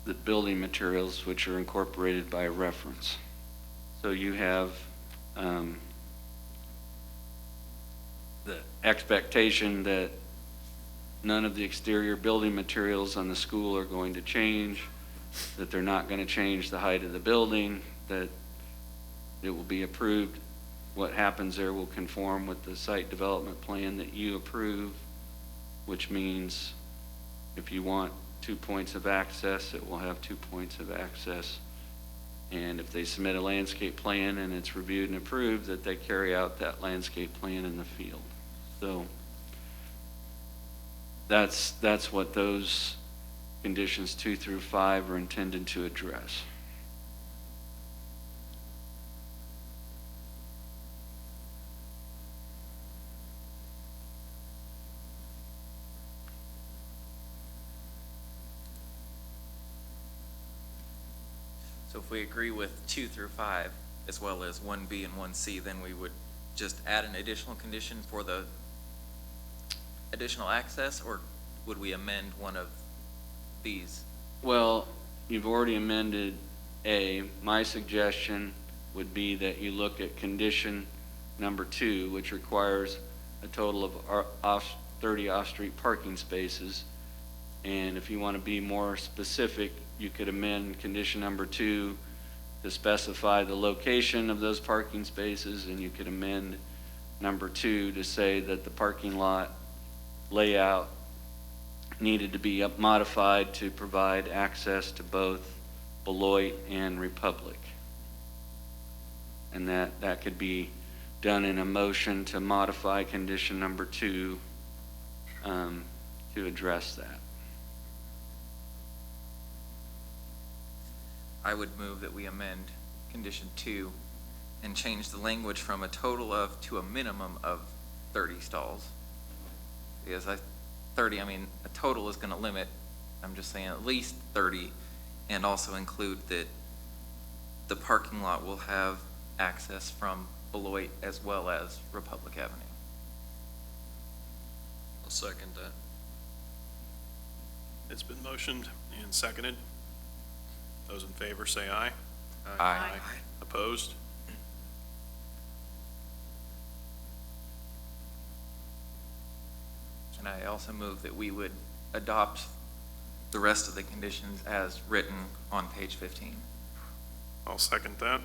the building materials which are incorporated by reference. So you have the expectation that none of the exterior building materials on the school are going to change, that they're not going to change the height of the building, that it will be approved. What happens there will conform with the site development plan that you approve, which means if you want 2 points of access, it will have 2 points of access. And if they submit a landscape plan and it's reviewed and approved, that they carry out that landscape plan in the field. So that's what those conditions 2 through 5 are intended to address. So if we agree with 2 through 5, as well as 1B and 1C, then we would just add an additional condition for the additional access, or would we amend one of these? Well, you've already amended A. My suggestion would be that you look at condition number 2, which requires a total of 30 off-street parking spaces. And if you want to be more specific, you could amend condition number 2 to specify the location of those parking spaces, and you could amend number 2 to say that the parking lot layout needed to be modified to provide access to both Beloit and Republic. And that could be done in a motion to modify condition number 2 to address that. I would move that we amend condition 2 and change the language from a total of to a minimum of 30 stalls. Because 30, I mean, a total is going to limit, I'm just saying at least 30, and also include that the parking lot will have access from Beloit as well as Republic Avenue. I'll second that. It's been motioned and seconded. Those in favor say aye. Aye. Opposed? And I also move that we would adopt the rest of the conditions as written on page 15. I'll second that.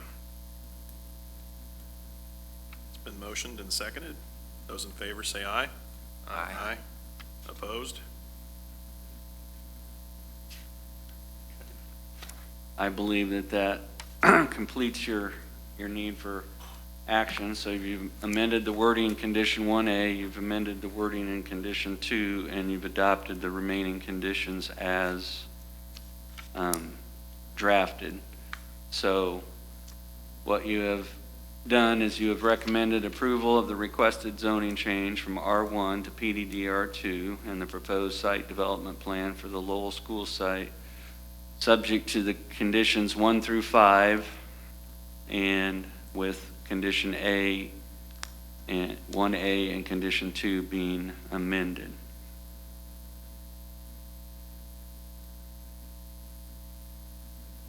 It's been motioned and seconded. Those in favor say aye. Aye. Opposed? I believe that completes your need for action. So you've amended the wording in condition 1A, you've amended the wording in condition 2, and you've adopted the remaining conditions as drafted. So what you have done is you have recommended approval of the requested zoning change from R1 to PDD R2 and the proposed site development plan for the Lowell School site, subject to the conditions 1 through 5, and with condition A and 1A and condition 2 being amended.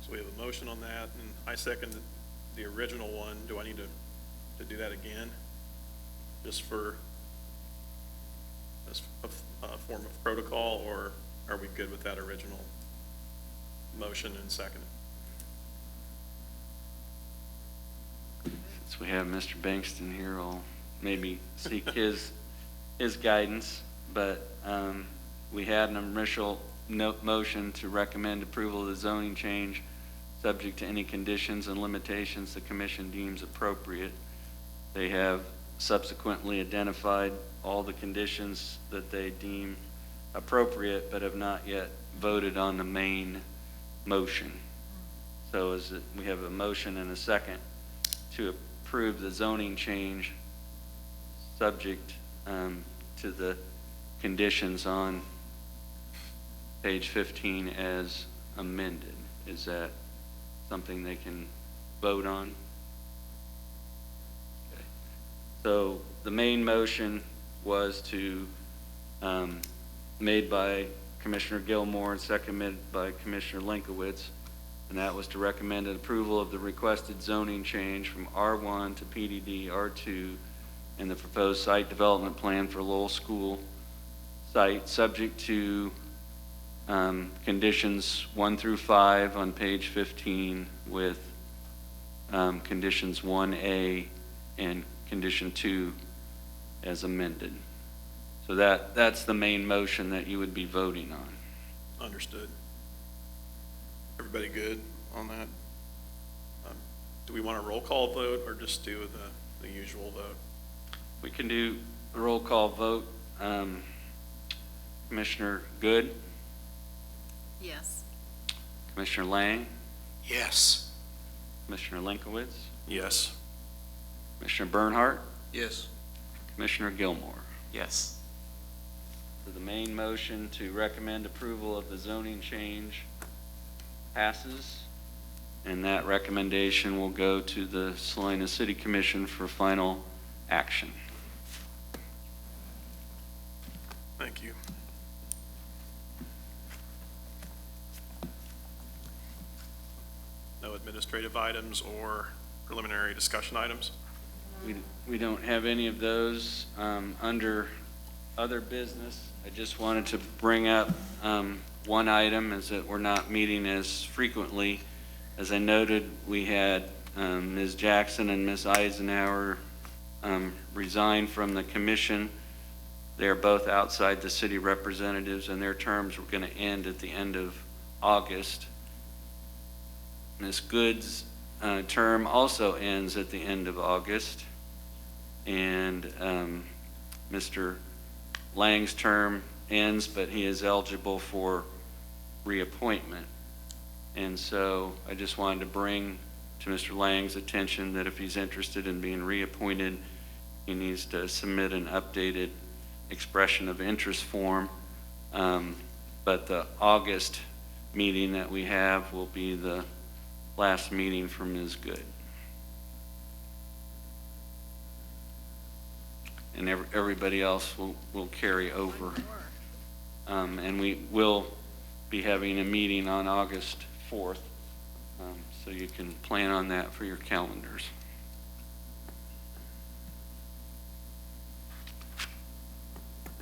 So we have a motion on that, and I second the original one. Do I need to do that again? Just for a form of protocol, or are we good with that original motion and second? Since we have Mr. Bankston here, I'll maybe seek his guidance, but we had an initial motion to recommend approval of the zoning change subject to any conditions and limitations the commission deems appropriate. They have subsequently identified all the conditions that they deem appropriate, but have not yet voted on the main motion. So we have a motion and a second to approve the zoning change subject to the conditions on page 15 as amended. Is that something they can vote on? Okay. So the main motion was made by Commissioner Gilmore and seconded by Commissioner Linkowitz, and that was to recommend an approval of the requested zoning change from R1 to PDD R2 and the proposed site development plan for Lowell School site, subject to conditions 1 through 5 on page 15, with conditions 1A and condition 2 as amended. So that's the main motion that you would be voting on. Understood. Everybody good on that? Do we want a roll call vote or just do the usual vote? We can do a roll call vote. Commissioner Good? Yes. Commissioner Lang? Yes. Commissioner Linkowitz? Yes. Commissioner Bernhardt? Yes. Commissioner Gilmore? Yes. So the main motion to recommend approval of the zoning change passes, and that recommendation will go to the Salina City Commission for final action. Thank you. No administrative items or preliminary discussion items? We don't have any of those. Under other business, I just wanted to bring up one item, is that we're not meeting as frequently. As I noted, we had Ms. Jackson and Ms. Eisenhower resign from the commission. They're both outside the city representatives, and their terms were going to end at the end of August. Ms. Good's term also ends at the end of August, and Mr. Lang's term ends, but he is eligible for reappointment. And so I just wanted to bring to Mr. Lang's attention that if he's interested in being reappointed, he needs to submit an updated expression of interest form. But the August meeting that we have will be the last meeting for Ms. Good. And everybody else will carry over. And we will be having a meeting on August 4th, so you can plan on that for your calendars.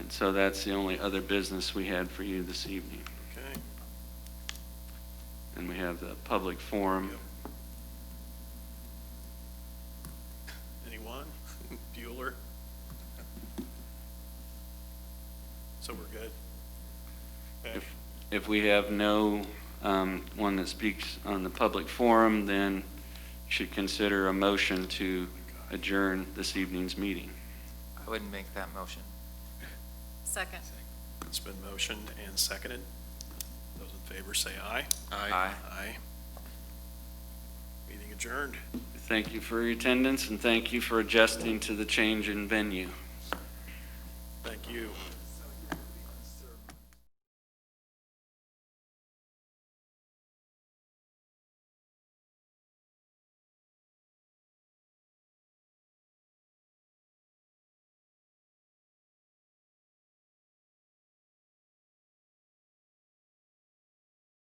And so that's the only other business we had for you this evening. Okay. And we have the public forum. Anyone? Bueller? So we're good. Okay. If we have no one that speaks on the public forum, then you should consider a motion to adjourn this evening's meeting. I wouldn't make that motion. Second. It's been motioned and seconded. Those in favor say aye. Aye. Aye. Meeting adjourned. Thank you for your attendance, and thank you for adjusting to the change in venue. Thank you.